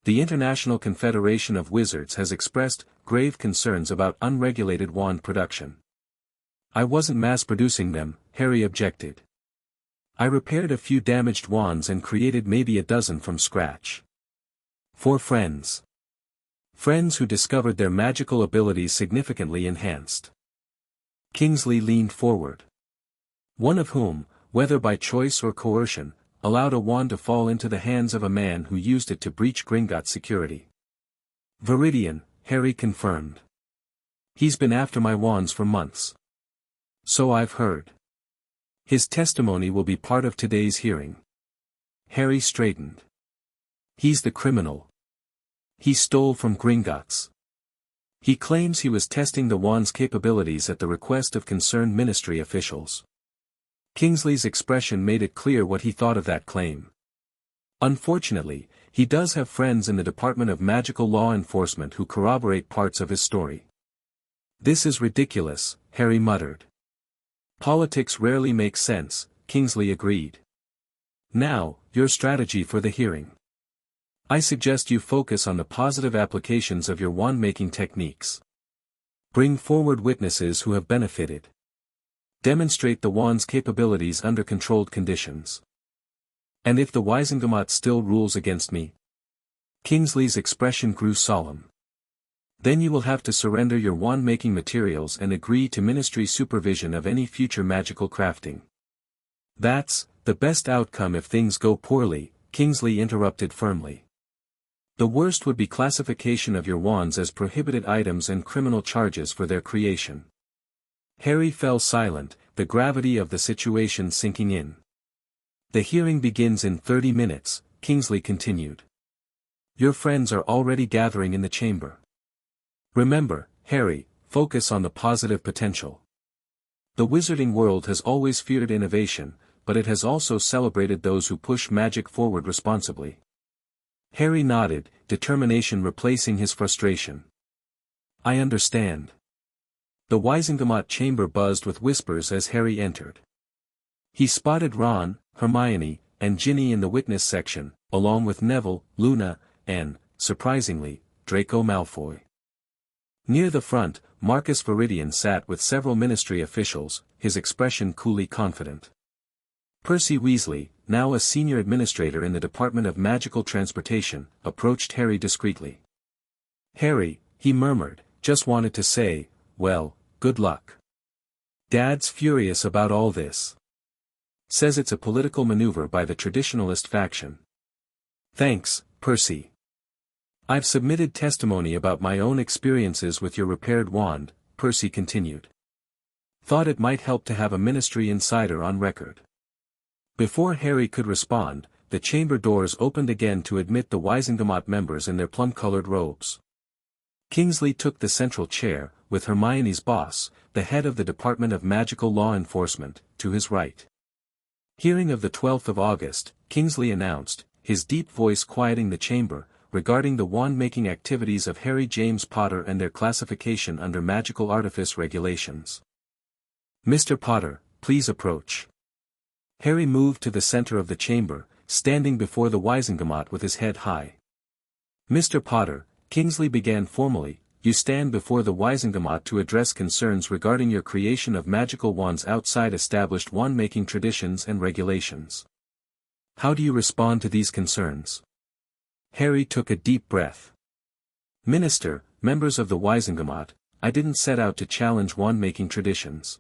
The International Confederation of Wizards has expressed grave concerns about unregulated wand production. I wasn't mass-producing them, Harry objected. I repaired a few damaged wands and created maybe a dozen from scratch. For friends. Friends who discovered their magical abilities significantly enhanced. Kingsley leaned forward. One of whom, whether by choice or coercion, allowed a wand to fall into the hands of a man who used it to breach Gringotts security. Viridian, Harry confirmed. He's been after my wands for months. So I've heard. His testimony will be part of today's hearing. Harry straightened. He's the criminal. He stole from Gringotts. He claims he was testing the wand's capabilities at the request of concerned ministry officials. Kingsley's expression made it clear what he thought of that claim. Unfortunately, he does have friends in the Department of Magical Law Enforcement who corroborate parts of his story. This is ridiculous, Harry muttered. Politics rarely make sense, Kingsley agreed. Now, your strategy for the hearing. I suggest you focus on the positive applications of your wand-making techniques. Bring forward witnesses who have benefited. Demonstrate the wand's capabilities under controlled conditions. And if the Wisengamot still rules against me? Kingsley's expression grew solemn. Then you will have to surrender your wand-making materials and agree to ministry supervision of any future magical crafting. That's the best outcome if things go poorly, Kingsley interrupted firmly. The worst would be classification of your wands as prohibited items and criminal charges for their creation. Harry fell silent, the gravity of the situation sinking in. The hearing begins in 30 minutes, Kingsley continued. Your friends are already gathering in the chamber. Remember, Harry, focus on the positive potential. The wizarding world has always feared innovation, but it has also celebrated those who push magic forward responsibly. Harry nodded, determination replacing his frustration. I understand. The Wizengamot chamber buzzed with whispers as Harry entered. He spotted Ron, Hermione, and Ginny in the witness section, along with Neville, Luna, and, surprisingly, Draco Malfoy. Near the front, Marcus Viridian sat with several ministry officials, his expression coolly confident. Percy Weasley, now a senior administrator in the Department of Magical Transportation, approached Harry discreetly. Harry, he murmured, just wanted to say, well, good luck. Dad's furious about all this. Says it's a political maneuver by the traditionalist faction. Thanks, Percy. I've submitted testimony about my own experiences with your repaired wand, Percy continued. Thought it might help to have a ministry insider on record. Before Harry could respond, the chamber doors opened again to admit the Wizengamot members in their plum-colored robes. Kingsley took the central chair, with Hermione's boss, the head of the Department of Magical Law Enforcement, to his right. Hearing of the 12th of August, Kingsley announced, his deep voice quieting the chamber, regarding the wand-making activities of Harry James Potter and their classification under magical artifice regulations. Mr. Potter, please approach. Harry moved to the center of the chamber, standing before the Wizengamot with his head high. Mr. Potter, Kingsley began formally, you stand before the Wizengamot to address concerns regarding your creation of magical wands outside established wand-making traditions and regulations. How do you respond to these concerns? Harry took a deep breath. Minister, members of the Wizengamot, I didn't set out to challenge wand-making traditions.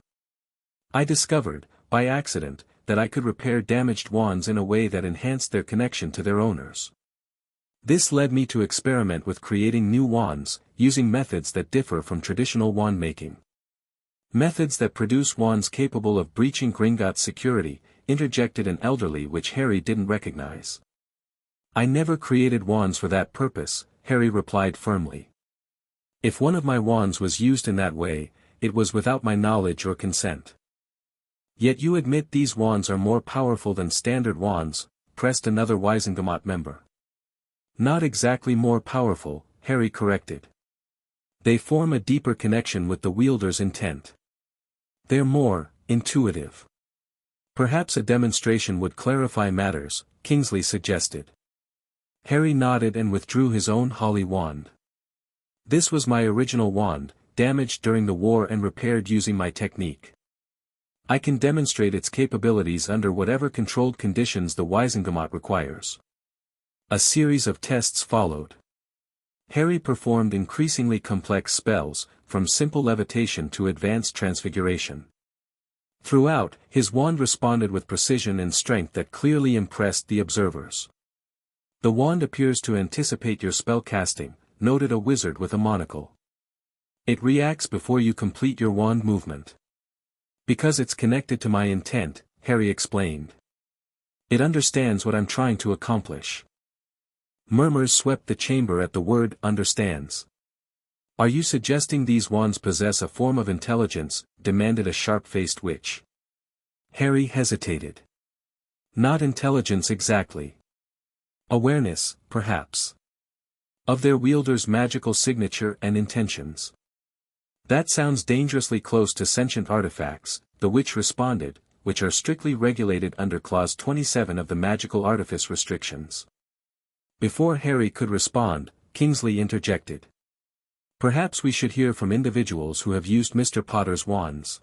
I discovered, by accident, that I could repair damaged wands in a way that enhanced their connection to their owners. This led me to experiment with creating new wands, using methods that differ from traditional wand making. Methods that produce wands capable of breaching Gringotts security, interjected an elderly which Harry didn't recognize. I never created wands for that purpose, Harry replied firmly. If one of my wands was used in that way, it was without my knowledge or consent. Yet you admit these wands are more powerful than standard wands, pressed another Wizengamot member. Not exactly more powerful, Harry corrected. They form a deeper connection with the wielder's intent. They're more intuitive. Perhaps a demonstration would clarify matters, Kingsley suggested. Harry nodded and withdrew his own holly wand. This was my original wand, damaged during the war and repaired using my technique. I can demonstrate its capabilities under whatever controlled conditions the Wizengamot requires. A series of tests followed. Harry performed increasingly complex spells, from simple levitation to advanced transfiguration. Throughout, his wand responded with precision and strength that clearly impressed the observers. The wand appears to anticipate your spell casting, noted a wizard with a monocle. It reacts before you complete your wand movement. Because it's connected to my intent, Harry explained. It understands what I'm trying to accomplish. Murmurs swept the chamber at the word understands. Are you suggesting these wands possess a form of intelligence? Demanded a sharp-faced witch. Harry hesitated. Not intelligence exactly. Awareness, perhaps. Of their wielder's magical signature and intentions. That sounds dangerously close to sentient artifacts, the witch responded, which are strictly regulated under Clause 27 of the Magical Artifice Restrictions. Before Harry could respond, Kingsley interjected. Perhaps we should hear from individuals who have used Mr. Potter's wands.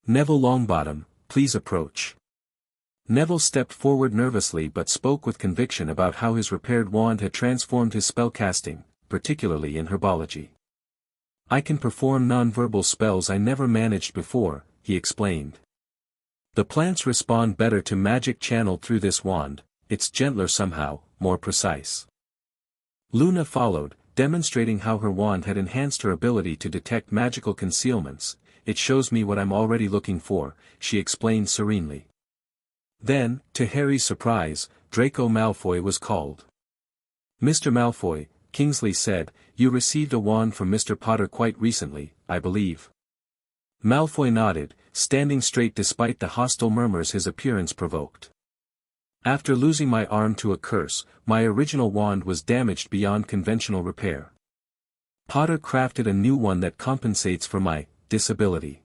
Neville Longbottom, please approach. Neville stepped forward nervously but spoke with conviction about how his repaired wand had transformed his spellcasting, particularly in herbology. I can perform non-verbal spells I never managed before, he explained. The plants respond better to magic channeled through this wand, it's gentler somehow, more precise. Luna followed, demonstrating how her wand had enhanced her ability to detect magical concealments. It shows me what I'm already looking for, she explained serenely. Then, to Harry's surprise, Draco Malfoy was called. Mr. Malfoy, Kingsley said, you received a wand from Mr. Potter quite recently, I believe. Malfoy nodded, standing straight despite the hostile murmurs his appearance provoked. After losing my arm to a curse, my original wand was damaged beyond conventional repair. Potter crafted a new one that compensates for my disability.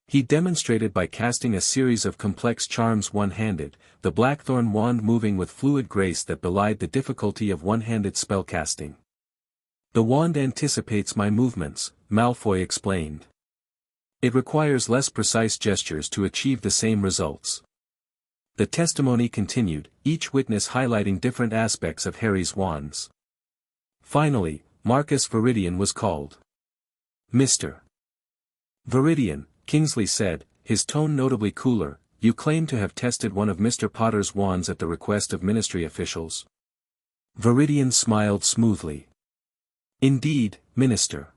He demonstrated by casting a series of complex charms one-handed, the Blackthorn wand moving with fluid grace that belied the difficulty of one-handed spellcasting. The wand anticipates my movements, Malfoy explained. It requires less precise gestures to achieve the same results. The testimony continued, each witness highlighting different aspects of Harry's wands. Finally, Marcus Viridian was called. Mr. Viridian, Kingsley said, his tone notably cooler, you claim to have tested one of Mr. Potter's wands at the request of ministry officials. Viridian smiled smoothly. Indeed, Minister.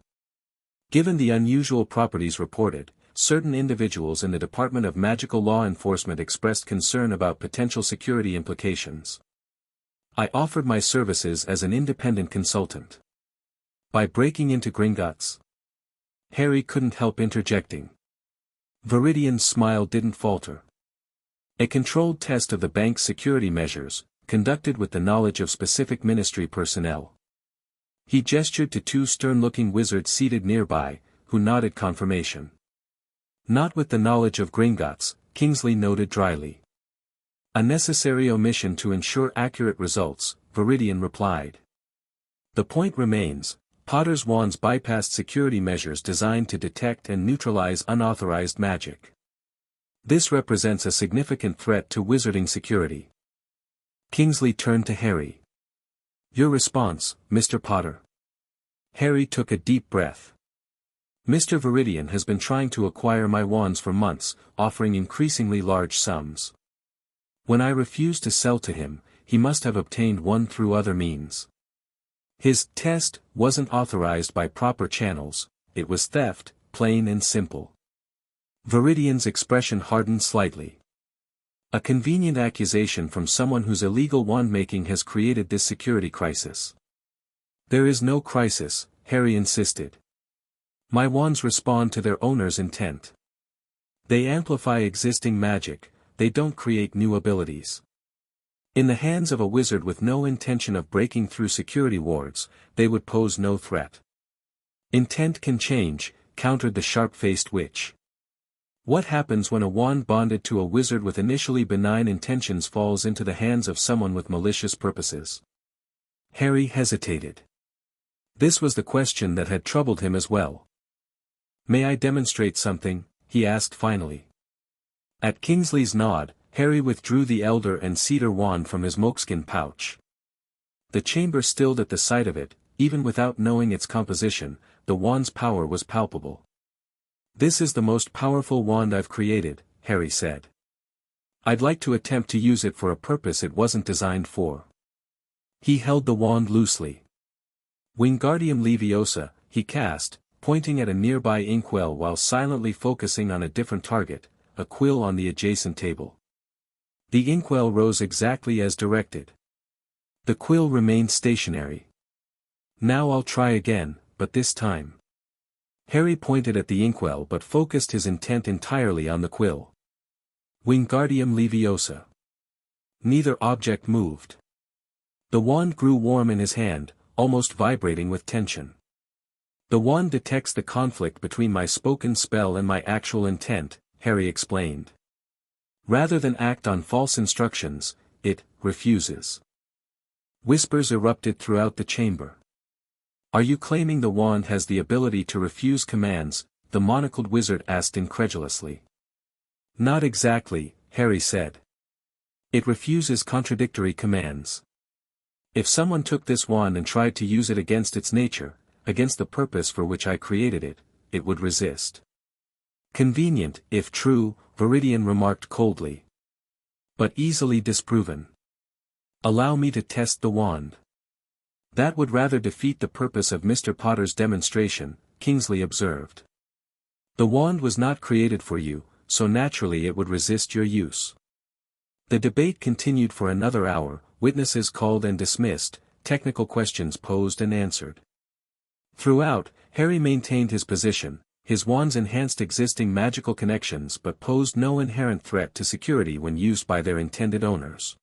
Given the unusual properties reported, certain individuals in the Department of Magical Law Enforcement expressed concern about potential security implications. I offered my services as an independent consultant. By breaking into Gringotts. Harry couldn't help interjecting. Viridian's smile didn't falter. A controlled test of the bank's security measures, conducted with the knowledge of specific ministry personnel. He gestured to two stern-looking wizards seated nearby, who nodded confirmation. Not with the knowledge of Gringotts, Kingsley noted dryly. A necessary omission to ensure accurate results, Viridian replied. The point remains, Potter's wands bypassed security measures designed to detect and neutralize unauthorized magic. This represents a significant threat to wizarding security. Kingsley turned to Harry. Your response, Mr. Potter. Harry took a deep breath. Mr. Viridian has been trying to acquire my wands for months, offering increasingly large sums. When I refused to sell to him, he must have obtained one through other means. His test wasn't authorized by proper channels, it was theft, plain and simple. Viridian's expression hardened slightly. A convenient accusation from someone whose illegal wand-making has created this security crisis. There is no crisis, Harry insisted. My wands respond to their owner's intent. They amplify existing magic, they don't create new abilities. In the hands of a wizard with no intention of breaking through security wards, they would pose no threat. Intent can change, countered the sharp-faced witch. What happens when a wand bonded to a wizard with initially benign intentions falls into the hands of someone with malicious purposes? Harry hesitated. This was the question that had troubled him as well. May I demonstrate something? He asked finally. At Kingsley's nod, Harry withdrew the Elder and Cedar wand from his moleskin pouch. The chamber stilled at the sight of it, even without knowing its composition, the wand's power was palpable. This is the most powerful wand I've created, Harry said. I'd like to attempt to use it for a purpose it wasn't designed for. He held the wand loosely. Wingardium Leviosa, he cast, pointing at a nearby inkwell while silently focusing on a different target, a quill on the adjacent table. The inkwell rose exactly as directed. The quill remained stationary. Now I'll try again, but this time. Harry pointed at the inkwell but focused his intent entirely on the quill. Wingardium Leviosa. Neither object moved. The wand grew warm in his hand, almost vibrating with tension. The wand detects the conflict between my spoken spell and my actual intent, Harry explained. Rather than act on false instructions, it refuses. Whispers erupted throughout the chamber. Are you claiming the wand has the ability to refuse commands? The monocled wizard asked incredulously. Not exactly, Harry said. It refuses contradictory commands. If someone took this wand and tried to use it against its nature, against the purpose for which I created it, it would resist. Convenient, if true, Viridian remarked coldly. But easily disproven. Allow me to test the wand. That would rather defeat the purpose of Mr. Potter's demonstration, Kingsley observed. The wand was not created for you, so naturally it would resist your use. The debate continued for another hour, witnesses called and dismissed, technical questions posed and answered. Throughout, Harry maintained his position. His wands enhanced existing magical connections but posed no inherent threat to security when used by their intended owners.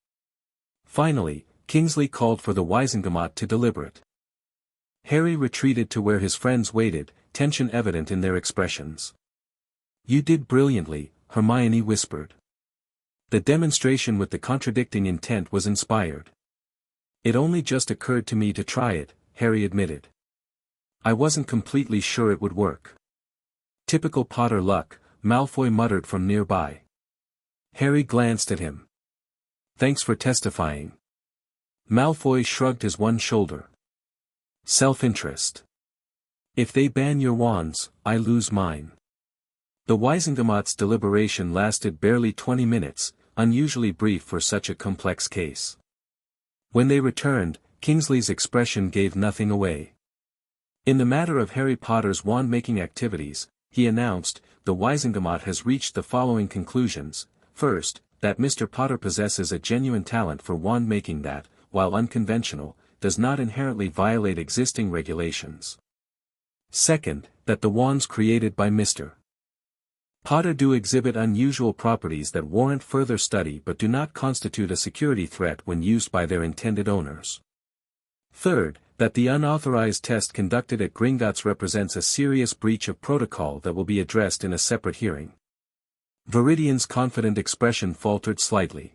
Finally, Kingsley called for the Wizengamot to deliberate. Harry retreated to where his friends waited, tension evident in their expressions. "You did brilliantly," Hermione whispered. "The demonstration with the contradicting intent was inspired." "It only just occurred to me to try it," Harry admitted. "I wasn't completely sure it would work." "Typical Potter luck," Malfoy muttered from nearby. Harry glanced at him. "Thanks for testifying." Malfoy shrugged his one shoulder. "Self-interest. If they ban your wands, I lose mine." The Wizengamot's deliberation lasted barely 20 minutes, unusually brief for such a complex case. When they returned, Kingsley's expression gave nothing away. In the matter of Harry Potter's wand-making activities, he announced, the Wizengamot has reached the following conclusions. First, that Mr. Potter possesses a genuine talent for wand-making that, while unconventional, does not inherently violate existing regulations. Second, that the wands created by Mr. Potter do exhibit unusual properties that warrant further study but do not constitute a security threat when used by their intended owners. Third, that the unauthorized test conducted at Gringotts represents a serious breach of protocol that will be addressed in a separate hearing. Viridian's confident expression faltered slightly.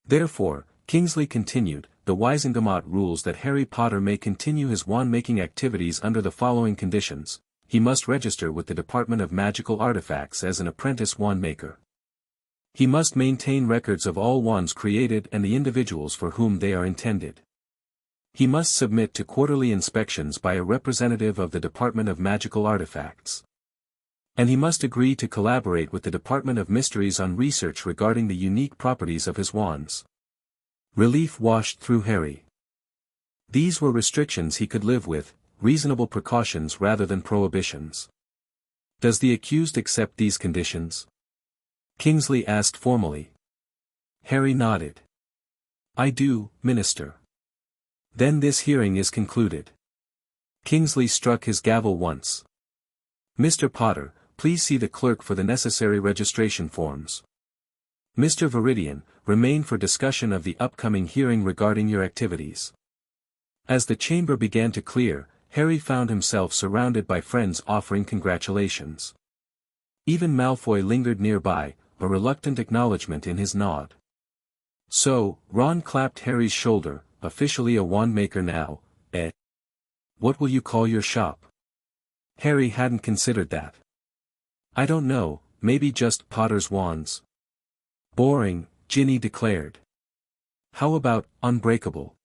Therefore, Kingsley continued, the Wizengamot rules that Harry Potter may continue his wand-making activities under the following conditions. He must register with the Department of Magical Artifacts as an apprentice wandmaker. He must maintain records of all wands created and the individuals for whom they are intended. He must submit to quarterly inspections by a representative of the Department of Magical Artifacts. And he must agree to collaborate with the Department of Mysteries on research regarding the unique properties of his wands. Relief washed through Harry. These were restrictions he could live with, reasonable precautions rather than prohibitions. "Does the accused accept these conditions?" Kingsley asked formally. Harry nodded. "I do, Minister." "Then this hearing is concluded." Kingsley struck his gavel once. "Mr. Potter, please see the clerk for the necessary registration forms. Mr. Viridian, remain for discussion of the upcoming hearing regarding your activities." As the chamber began to clear, Harry found himself surrounded by friends offering congratulations. Even Malfoy lingered nearby, a reluctant acknowledgement in his nod. "So," Ron clapped Harry's shoulder, "officially a wandmaker now, eh? What will you call your shop?" Harry hadn't considered that. "I don't know, maybe just Potter's Wands." "Boring," Ginny declared. "How about Unbreakable?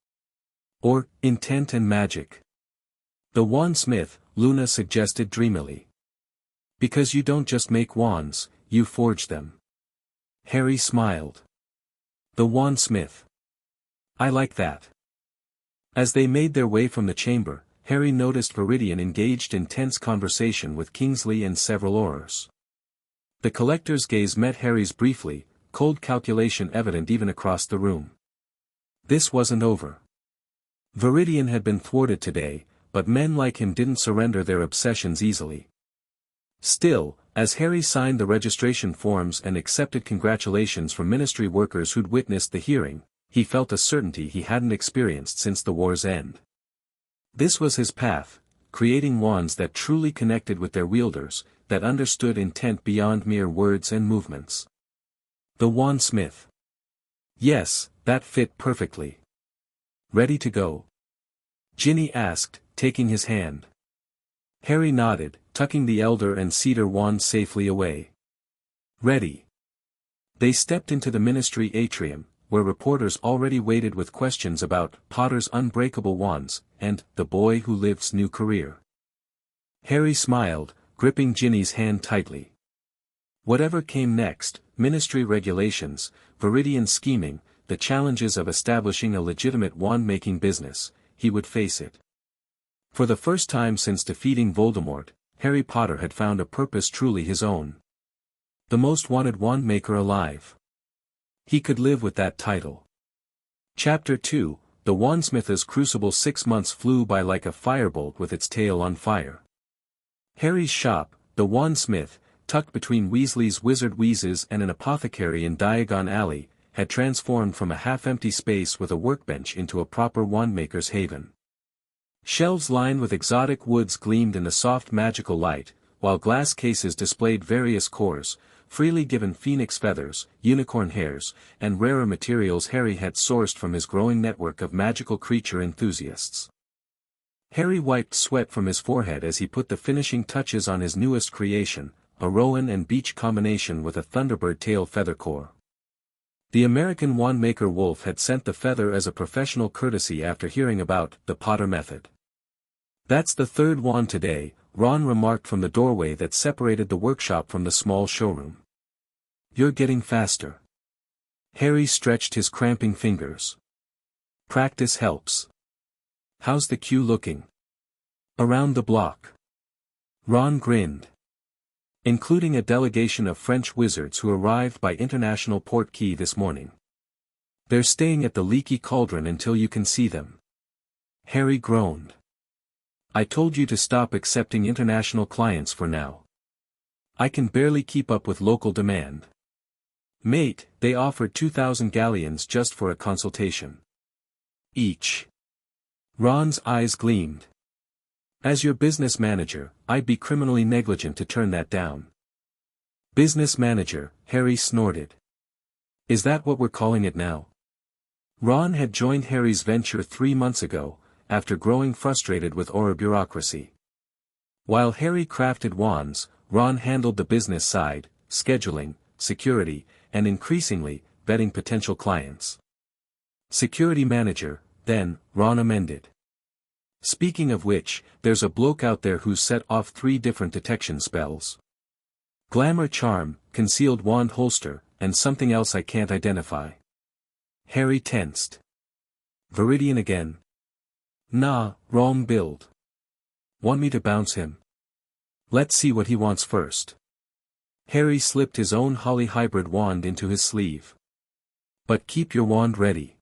Or Intent and Magic?" "The Wandsmith," Luna suggested dreamily. "Because you don't just make wands, you forge them." Harry smiled. "The Wandsmith. I like that." As they made their way from the chamber, Harry noticed Viridian engaged in tense conversation with Kingsley and several Aurors. The collector's gaze met Harry's briefly, cold calculation evident even across the room. This wasn't over. Viridian had been thwarted today, but men like him didn't surrender their obsessions easily. Still, as Harry signed the registration forms and accepted congratulations from ministry workers who'd witnessed the hearing, he felt a certainty he hadn't experienced since the war's end. This was his path, creating wands that truly connected with their wielders, that understood intent beyond mere words and movements. The Wandsmith. Yes, that fit perfectly. "Ready to go?" Ginny asked, taking his hand. Harry nodded, tucking the Elder and Cedar wands safely away. "Ready." They stepped into the ministry atrium, where reporters already waited with questions about Potter's unbreakable wands, and the boy who lived's new career. Harry smiled, gripping Ginny's hand tightly. Whatever came next, ministry regulations, Viridian scheming, the challenges of establishing a legitimate wand-making business, he would face it. For the first time since defeating Voldemort, Harry Potter had found a purpose truly his own. The most wanted wand-maker alive. He could live with that title. Chapter 2, the Wandsmith's crucible 6 months flew by like a firebolt with its tail on fire. Harry's shop, the Wandsmith, tucked between Weasley's Wizard Wheezes and an apothecary in Diagon Alley, had transformed from a half-empty space with a workbench into a proper wandmaker's haven. Shelves lined with exotic woods gleamed in the soft magical light, while glass cases displayed various cores, freely given phoenix feathers, unicorn hairs, and rarer materials Harry had sourced from his growing network of magical creature enthusiasts. Harry wiped sweat from his forehead as he put the finishing touches on his newest creation, a rowan and beech combination with a thunderbird tail feather core. The American Wandmaker Wolf had sent the feather as a professional courtesy after hearing about the Potter method. "That's the third wand today," Ron remarked from the doorway that separated the workshop from the small showroom. "You're getting faster." Harry stretched his cramping fingers. "Practice helps. How's the queue looking?" "Around the block." Ron grinned. "Including a delegation of French wizards who arrived by international port key this morning. They're staying at the Leaky Cauldron until you can see them." Harry groaned. "I told you to stop accepting international clients for now. I can barely keep up with local demand." "Mate, they offered 2,000 galleons just for a consultation. Each." Ron's eyes gleamed. "As your business manager, I'd be criminally negligent to turn that down." "Business manager," Harry snorted. "Is that what we're calling it now?" Ron had joined Harry's venture 3 months ago, after growing frustrated with Auror bureaucracy. While Harry crafted wands, Ron handled the business side, scheduling, security, and increasingly, vetting potential clients. "Security manager," then, Ron amended. "Speaking of which, there's a bloke out there who's set off 3 different detection spells. Glamour charm, concealed wand holster, and something else I can't identify." Harry tensed. "Viridian again?" "Nah, wrong build. Want me to bounce him?" "Let's see what he wants first." Harry slipped his own Holly hybrid wand into his sleeve. "But keep your wand ready."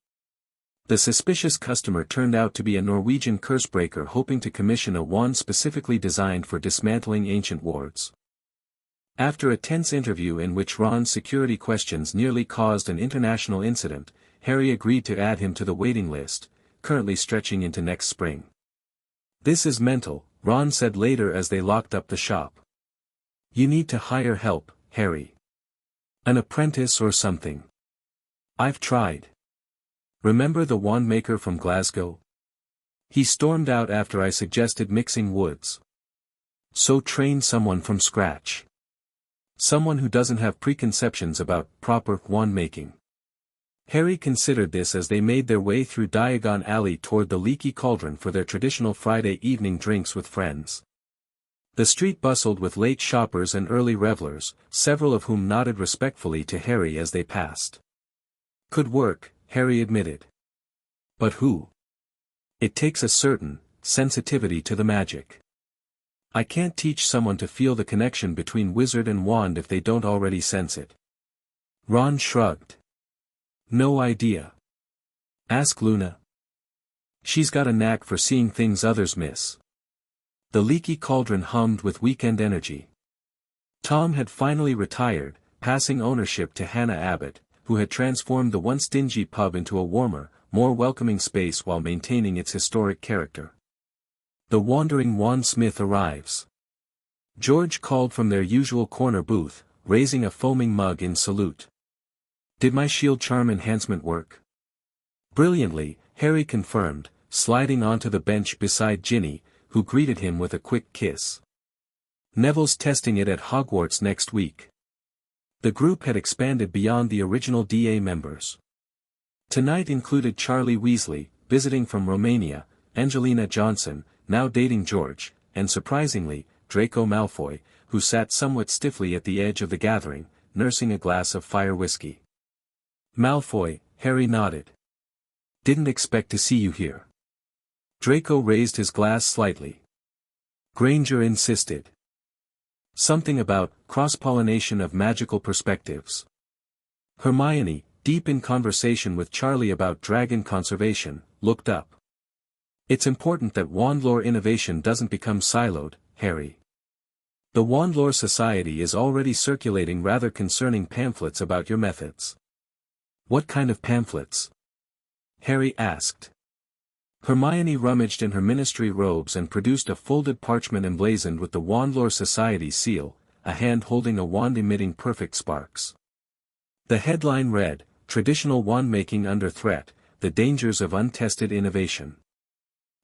The suspicious customer turned out to be a Norwegian cursebreaker hoping to commission a wand specifically designed for dismantling ancient wards. After a tense interview in which Ron's security questions nearly caused an international incident, Harry agreed to add him to the waiting list, currently stretching into next spring. "This is mental," Ron said later as they locked up the shop. "You need to hire help, Harry. An apprentice or something. I've tried. Remember the Wandmaker from Glasgow? He stormed out after I suggested mixing woods. So train someone from scratch. Someone who doesn't have preconceptions about proper wand making." Harry considered this as they made their way through Diagon Alley toward the Leaky Cauldron for their traditional Friday evening drinks with friends. The street bustled with late shoppers and early revelers, several of whom nodded respectfully to Harry as they passed. "Could work," Harry admitted. "But who? It takes a certain sensitivity to the magic. I can't teach someone to feel the connection between wizard and wand if they don't already sense it." Ron shrugged. "No idea. Ask Luna. She's got a knack for seeing things others miss." The Leaky Cauldron hummed with weekend energy. Tom had finally retired, passing ownership to Hannah Abbott, who had transformed the once dingy pub into a warmer, more welcoming space while maintaining its historic character. The wandering Wandsmith arrives. George called from their usual corner booth, raising a foaming mug in salute. "Did my shield charm enhancement work?" "Brilliantly," Harry confirmed, sliding onto the bench beside Ginny, who greeted him with a quick kiss. "Neville's testing it at Hogwarts next week." The group had expanded beyond the original DA members. Tonight included Charlie Weasley, visiting from Romania, Angelina Johnson, now dating George, and surprisingly, Draco Malfoy, who sat somewhat stiffly at the edge of the gathering, nursing a glass of fire whiskey. "Malfoy," Harry nodded. "Didn't expect to see you here." Draco raised his glass slightly. Granger insisted. "Something about cross-pollination of magical perspectives." Hermione, deep in conversation with Charlie about dragon conservation, looked up. It's important that wandlore innovation doesn't become siloed, Harry. The Wandlore Society is already circulating rather concerning pamphlets about your methods. What kind of pamphlets? Harry asked. Hermione rummaged in her ministry robes and produced a folded parchment emblazoned with the Wandlore Society's seal, a hand holding a wand emitting perfect sparks. The headline read, Traditional Wand-Making Under Threat, The Dangers of Untested Innovation.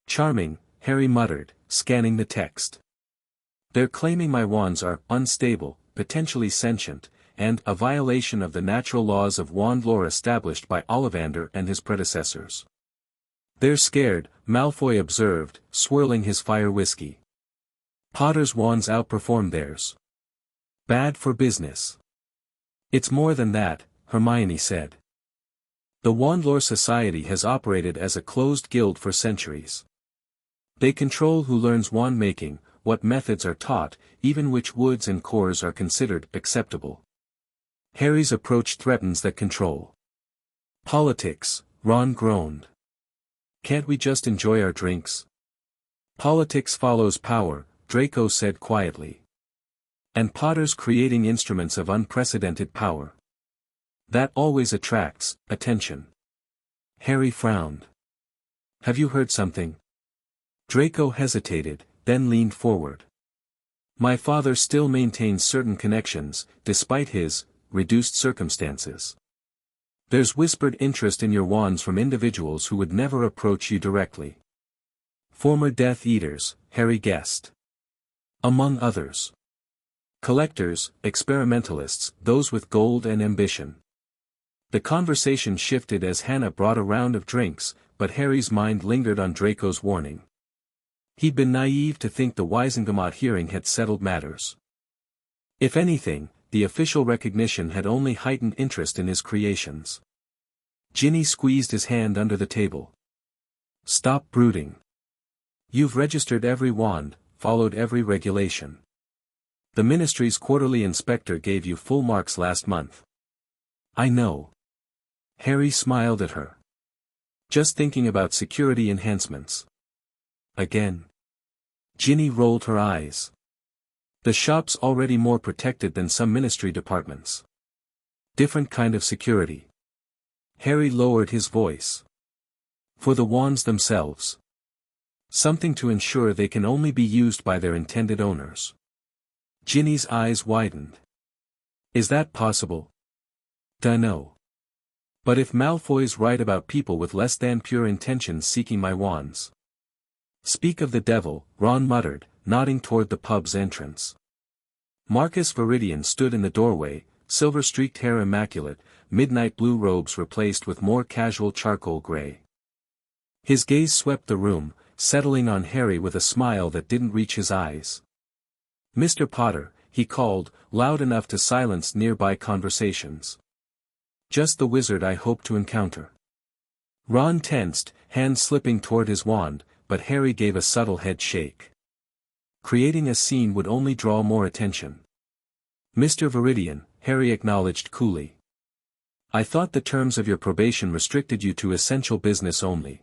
Charming, Harry muttered, scanning the text. They're claiming my wands are unstable, potentially sentient, and a violation of the natural laws of wand lore established by Ollivander and his predecessors. They're scared, Malfoy observed, swirling his fire whiskey. Potter's wands outperform theirs. Bad for business. It's more than that, Hermione said. The Wandlore Society has operated as a closed guild for centuries. They control who learns wand making, what methods are taught, even which woods and cores are considered acceptable. Harry's approach threatens that control. Politics, Ron groaned. Can't we just enjoy our drinks? Politics follows power, Draco said quietly. And Potter's creating instruments of unprecedented power. That always attracts attention. Harry frowned. Have you heard something? Draco hesitated, then leaned forward. My father still maintains certain connections, despite his reduced circumstances. There's whispered interest in your wands from individuals who would never approach you directly. Former Death Eaters, Harry guessed. Among others. Collectors, experimentalists, those with gold and ambition. The conversation shifted as Hannah brought a round of drinks, but Harry's mind lingered on Draco's warning. He'd been naive to think the Wisengamot hearing had settled matters. If anything, the official recognition had only heightened interest in his creations. Ginny squeezed his hand under the table. Stop brooding. You've registered every wand, followed every regulation. The ministry's quarterly inspector gave you full marks last month. I know. Harry smiled at her. Just thinking about security enhancements. Again. Ginny rolled her eyes. The shop's already more protected than some ministry departments. Different kind of security. Harry lowered his voice. For the wands themselves. Something to ensure they can only be used by their intended owners. Ginny's eyes widened. Is that possible? Dunno. But if Malfoy's right about people with less than pure intentions seeking my wands. Speak of the devil, Ron muttered, nodding toward the pub's entrance. Marcus Viridian stood in the doorway, silver-streaked hair immaculate, midnight blue robes replaced with more casual charcoal gray. His gaze swept the room, settling on Harry with a smile that didn't reach his eyes. Mr. Potter, he called, loud enough to silence nearby conversations. Just the wizard I hope to encounter. Ron tensed, hand slipping toward his wand, but Harry gave a subtle head shake. Creating a scene would only draw more attention. Mr. Viridian, Harry acknowledged coolly. I thought the terms of your probation restricted you to essential business only.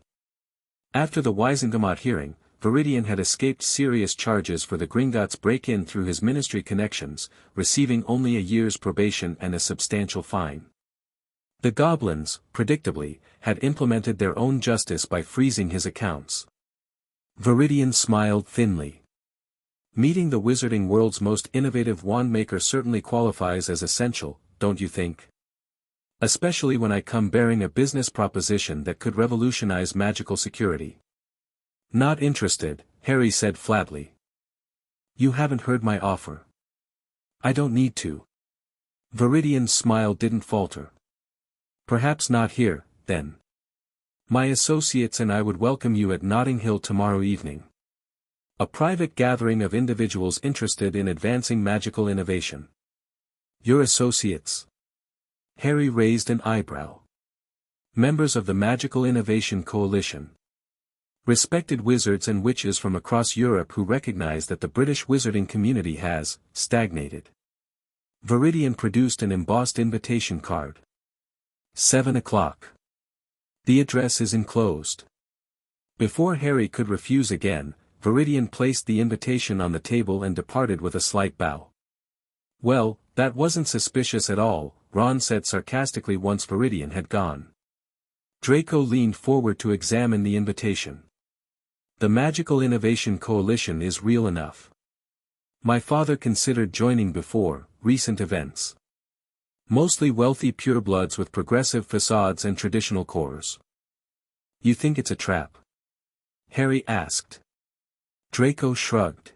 After the Wisengamot hearing, Viridian had escaped serious charges for the Gringotts break-in through his ministry connections, receiving only a year's probation and a substantial fine. The goblins, predictably, had implemented their own justice by freezing his accounts. Viridian smiled thinly. Meeting the wizarding world's most innovative wandmaker certainly qualifies as essential, don't you think? Especially when I come bearing a business proposition that could revolutionize magical security. Not interested, Harry said flatly. You haven't heard my offer. I don't need to. Viridian's smile didn't falter. Perhaps not here, then. My associates and I would welcome you at Notting Hill tomorrow evening. A private gathering of individuals interested in advancing magical innovation. Your associates? Harry raised an eyebrow. Members of the Magical Innovation Coalition. Respected wizards and witches from across Europe who recognize that the British wizarding community has stagnated. Viridian produced an embossed invitation card. 7 o'clock. The address is enclosed. Before Harry could refuse again, Viridian placed the invitation on the table and departed with a slight bow. "Well, that wasn't suspicious at all," Ron said sarcastically once Viridian had gone. Draco leaned forward to examine the invitation. "The Magical Innovation Coalition is real enough. My father considered joining before recent events. Mostly wealthy purebloods with progressive facades and traditional cores." "You think it's a trap?" Harry asked. Draco shrugged.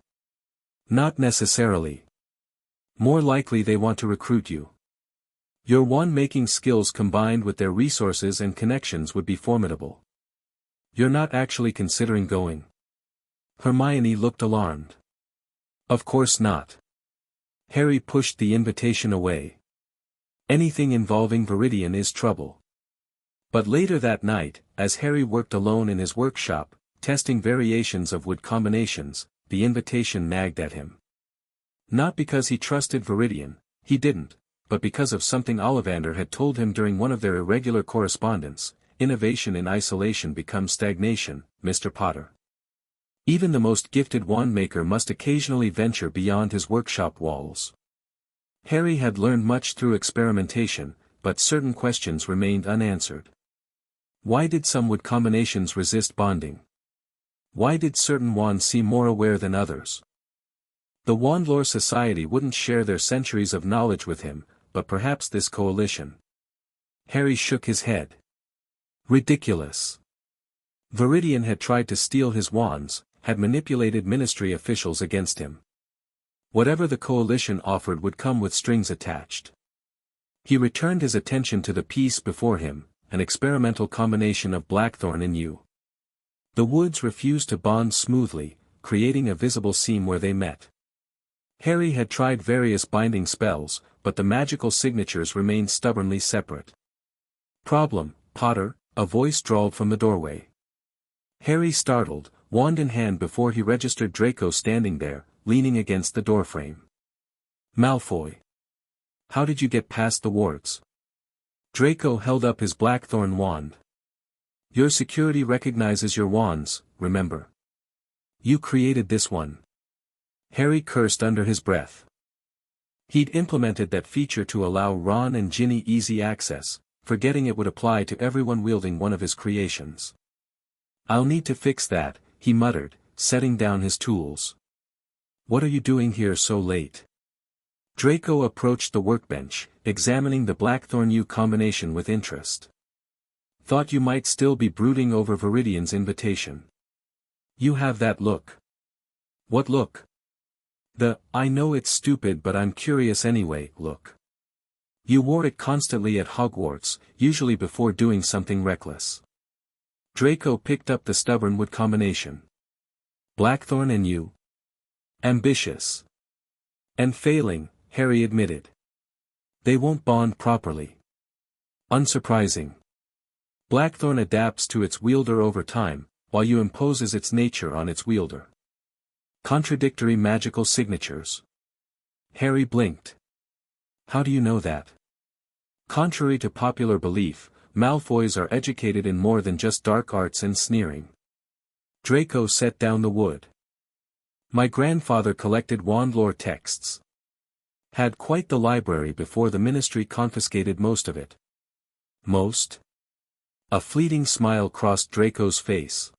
"Not necessarily. More likely they want to recruit you. Your wand-making skills combined with their resources and connections would be formidable. You're not actually considering going?" Hermione looked alarmed. "Of course not." Harry pushed the invitation away. Anything involving Viridian is trouble. But later that night, as Harry worked alone in his workshop, testing variations of wood combinations, the invitation nagged at him. Not because he trusted Viridian, he didn't, but because of something Ollivander had told him during one of their irregular correspondence: "Innovation in isolation becomes stagnation, Mr. Potter. Even the most gifted wandmaker must occasionally venture beyond his workshop walls." Harry had learned much through experimentation, but certain questions remained unanswered. Why did some wood combinations resist bonding? Why did certain wands seem more aware than others? The Wandlore Society wouldn't share their centuries of knowledge with him, but perhaps this coalition. Harry shook his head. Ridiculous. Viridian had tried to steal his wands, had manipulated ministry officials against him. Whatever the coalition offered would come with strings attached. He returned his attention to the piece before him, an experimental combination of blackthorn and yew. The woods refused to bond smoothly, creating a visible seam where they met. Harry had tried various binding spells, but the magical signatures remained stubbornly separate. "Problem, Potter," a voice drawled from the doorway. Harry startled, wand in hand before he registered Draco standing there, leaning against the doorframe. "Malfoy. How did you get past the wards?" Draco held up his blackthorn wand. "Your security recognizes your wands, remember? You created this one." Harry cursed under his breath. He'd implemented that feature to allow Ron and Ginny easy access, forgetting it would apply to everyone wielding one of his creations. "I'll need to fix that," he muttered, setting down his tools. "What are you doing here so late?" Draco approached the workbench, examining the blackthorn yew combination with interest. "Thought you might still be brooding over Viridian's invitation. You have that look." "What look?" "I know it's stupid but I'm curious anyway, look. You wore it constantly at Hogwarts, usually before doing something reckless." Draco picked up the stubborn wood combination. "Blackthorn and yew. Ambitious. And failing," Harry admitted. "They won't bond properly." "Unsurprising. Blackthorn adapts to its wielder over time, while yew imposes its nature on its wielder. Contradictory magical signatures." Harry blinked. "How do you know that?" "Contrary to popular belief, Malfoys are educated in more than just dark arts and sneering." Draco set down the wood. "My grandfather collected wandlore texts. Had quite the library before the ministry confiscated most of it." "Most?" A fleeting smile crossed Draco's face.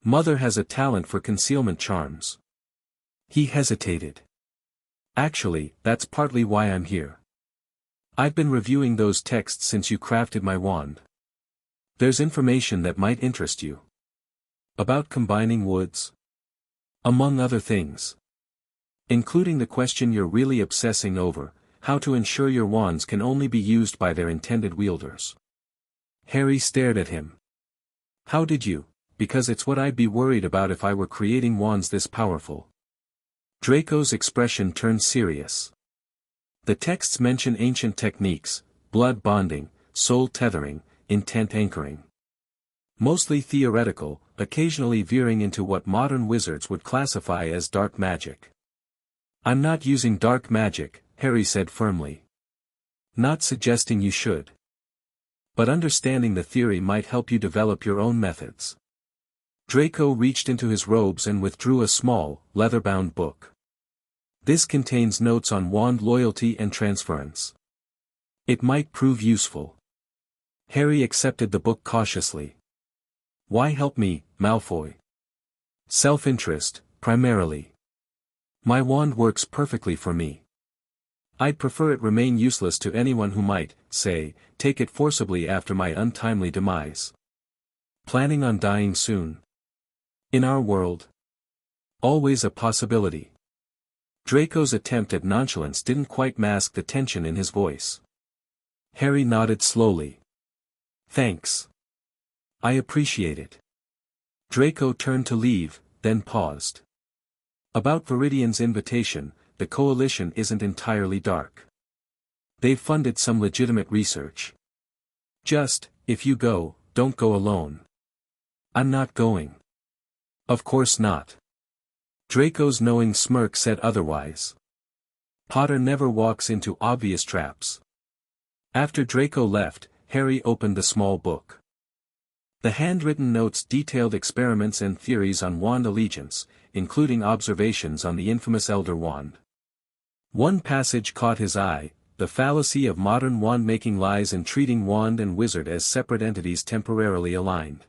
"Mother has a talent for concealment charms." He hesitated. "Actually, that's partly why I'm here. I've been reviewing those texts since you crafted my wand. There's information that might interest you. About combining woods. Among other things. Including the question you're really obsessing over, how to ensure your wands can only be used by their intended wielders." Harry stared at him. "How did you? Because it's what I'd be worried about if I were creating wands this powerful." Draco's expression turned serious. "The texts mention ancient techniques, blood bonding, soul tethering, intent anchoring. Mostly theoretical, occasionally veering into what modern wizards would classify as dark magic." "I'm not using dark magic," Harry said firmly. "Not suggesting you should. But understanding the theory might help you develop your own methods." Draco reached into his robes and withdrew a small, leather-bound book. This contains notes on wand loyalty and transference. It might prove useful. Harry accepted the book cautiously. Why help me, Malfoy? Self-interest, primarily. My wand works perfectly for me. I'd prefer it remain useless to anyone who might, say, take it forcibly after my untimely demise. Planning on dying soon? In our world? Always a possibility. Draco's attempt at nonchalance didn't quite mask the tension in his voice. Harry nodded slowly. Thanks. I appreciate it. Draco turned to leave, then paused. About Viridian's invitation, the coalition isn't entirely dark. They've funded some legitimate research. Just, if you go, don't go alone. I'm not going. Of course not. Draco's knowing smirk said otherwise. Potter never walks into obvious traps. After Draco left, Harry opened the small book. The handwritten notes detailed experiments and theories on wand allegiance, including observations on the infamous Elder Wand. One passage caught his eye: the fallacy of modern wand-making lies in treating wand and wizard as separate entities temporarily aligned.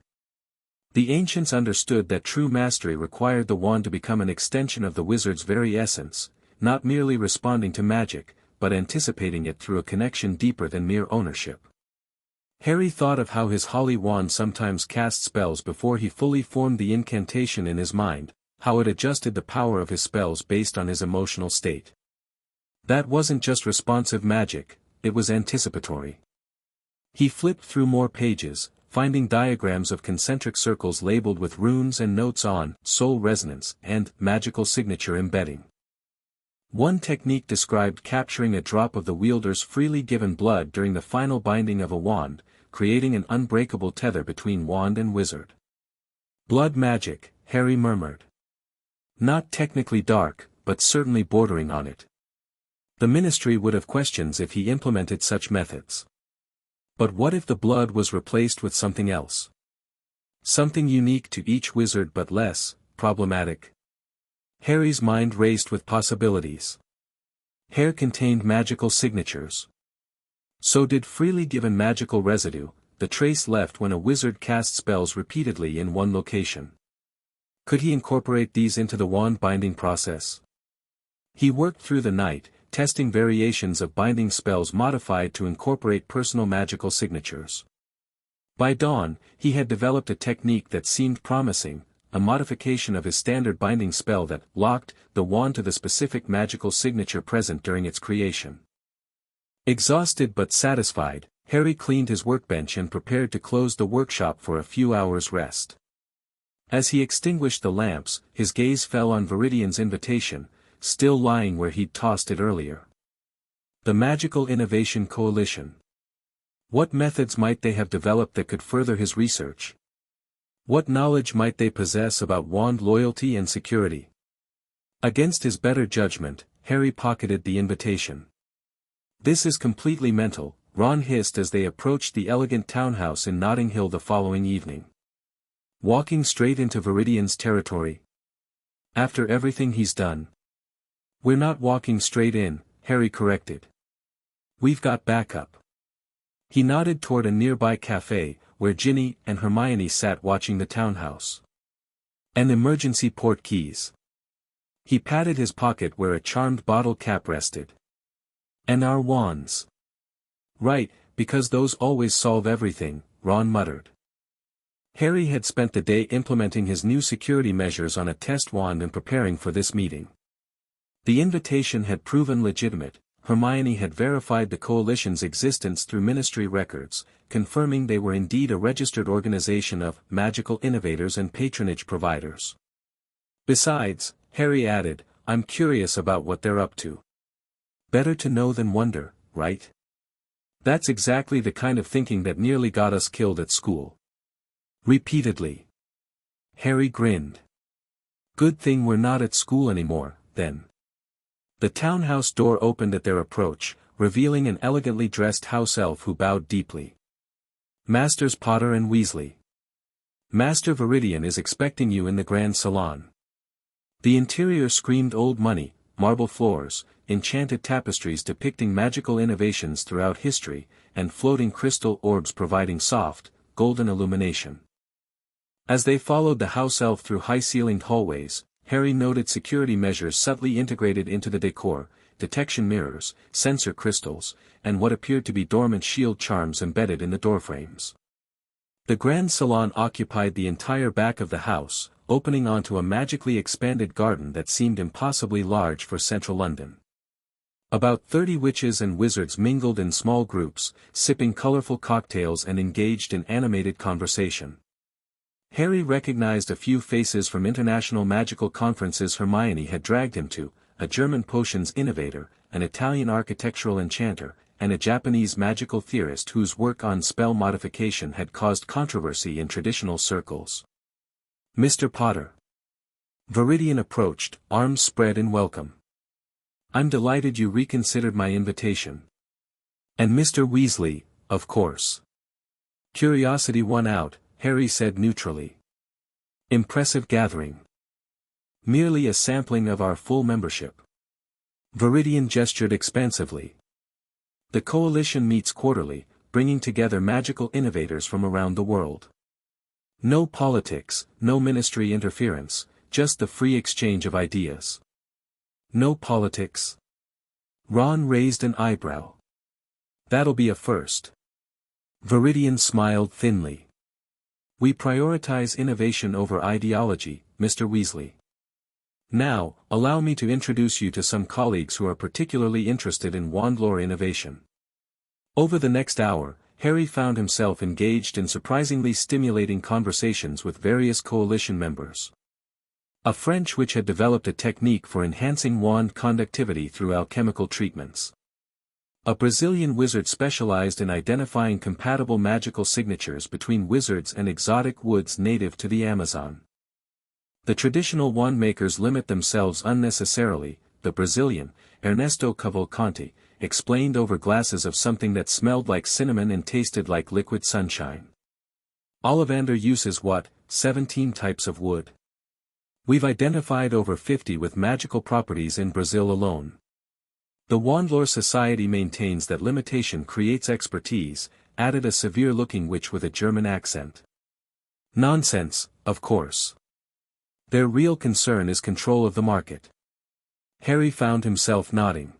The ancients understood that true mastery required the wand to become an extension of the wizard's very essence, not merely responding to magic, but anticipating it through a connection deeper than mere ownership. Harry thought of how his holy wand sometimes cast spells before he fully formed the incantation in his mind, how it adjusted the power of his spells based on his emotional state. That wasn't just responsive magic, it was anticipatory. He flipped through more pages, finding diagrams of concentric circles labeled with runes and notes on soul resonance and magical signature embedding. One technique described capturing a drop of the wielder's freely given blood during the final binding of a wand, creating an unbreakable tether between wand and wizard. Blood magic, Harry murmured. Not technically dark, but certainly bordering on it. The Ministry would have questions if he implemented such methods. But what if the blood was replaced with something else? Something unique to each wizard but less problematic. Harry's mind raced with possibilities. Hair contained magical signatures. So did freely given magical residue, the trace left when a wizard cast spells repeatedly in one location. Could he incorporate these into the wand binding process? He worked through the night, testing variations of binding spells modified to incorporate personal magical signatures. By dawn, he had developed a technique that seemed promising, a modification of his standard binding spell that locked the wand to the specific magical signature present during its creation. Exhausted but satisfied, Harry cleaned his workbench and prepared to close the workshop for a few hours' rest. As he extinguished the lamps, his gaze fell on Viridian's invitation, still lying where he'd tossed it earlier. The Magical Innovation Coalition. What methods might they have developed that could further his research? What knowledge might they possess about wand loyalty and security? Against his better judgment, Harry pocketed the invitation. This is completely mental, Ron hissed as they approached the elegant townhouse in Notting Hill the following evening. Walking straight into Viridian's territory. After everything he's done. We're not walking straight in, Harry corrected. We've got backup. He nodded toward a nearby cafe, where Ginny and Hermione sat watching the townhouse. And emergency port keys. He patted his pocket where a charmed bottle cap rested. And our wands. Right, because those always solve everything, Ron muttered. Harry had spent the day implementing his new security measures on a test wand and preparing for this meeting. The invitation had proven legitimate. Hermione had verified the coalition's existence through Ministry records, confirming they were indeed a registered organization of magical innovators and patronage providers. Besides, Harry added, I'm curious about what they're up to. Better to know than wonder, right? That's exactly the kind of thinking that nearly got us killed at school. Repeatedly. Harry grinned. Good thing we're not at school anymore, then. The townhouse door opened at their approach, revealing an elegantly dressed house elf who bowed deeply. Masters Potter and Weasley. Master Viridian is expecting you in the grand salon. The interior screamed old money, marble floors, enchanted tapestries depicting magical innovations throughout history, and floating crystal orbs providing soft, golden illumination. As they followed the house elf through high-ceilinged hallways, Harry noted security measures subtly integrated into the decor, detection mirrors, sensor crystals, and what appeared to be dormant shield charms embedded in the doorframes. The grand salon occupied the entire back of the house, opening onto a magically expanded garden that seemed impossibly large for central London. About 30 witches and wizards mingled in small groups, sipping colorful cocktails and engaged in animated conversation. Harry recognized a few faces from international magical conferences Hermione had dragged him to, a German potions innovator, an Italian architectural enchanter, and a Japanese magical theorist whose work on spell modification had caused controversy in traditional circles. Mr. Potter. Viridian approached, arms spread in welcome. I'm delighted you reconsidered my invitation. And Mr. Weasley, of course. Curiosity won out, Harry said neutrally. Impressive gathering. Merely a sampling of our full membership. Viridian gestured expansively. The coalition meets quarterly, bringing together magical innovators from around the world. No politics, no ministry interference, just the free exchange of ideas. No politics? Ron raised an eyebrow. That'll be a first. Viridian smiled thinly. We prioritize innovation over ideology, Mr. Weasley. Now, allow me to introduce you to some colleagues who are particularly interested in wand lore innovation. Over the next hour, Harry found himself engaged in surprisingly stimulating conversations with various coalition members. A French witch had developed a technique for enhancing wand conductivity through alchemical treatments. A Brazilian wizard specialized in identifying compatible magical signatures between wizards and exotic woods native to the Amazon. The traditional wand makers limit themselves unnecessarily, the Brazilian, Ernesto Cavalcanti, explained over glasses of something that smelled like cinnamon and tasted like liquid sunshine. Ollivander uses what, 17 types of wood. We've identified over 50 with magical properties in Brazil alone. The Wandlore Society maintains that limitation creates expertise, added a severe-looking witch with a German accent. Nonsense, of course. Their real concern is control of the market. Harry found himself nodding.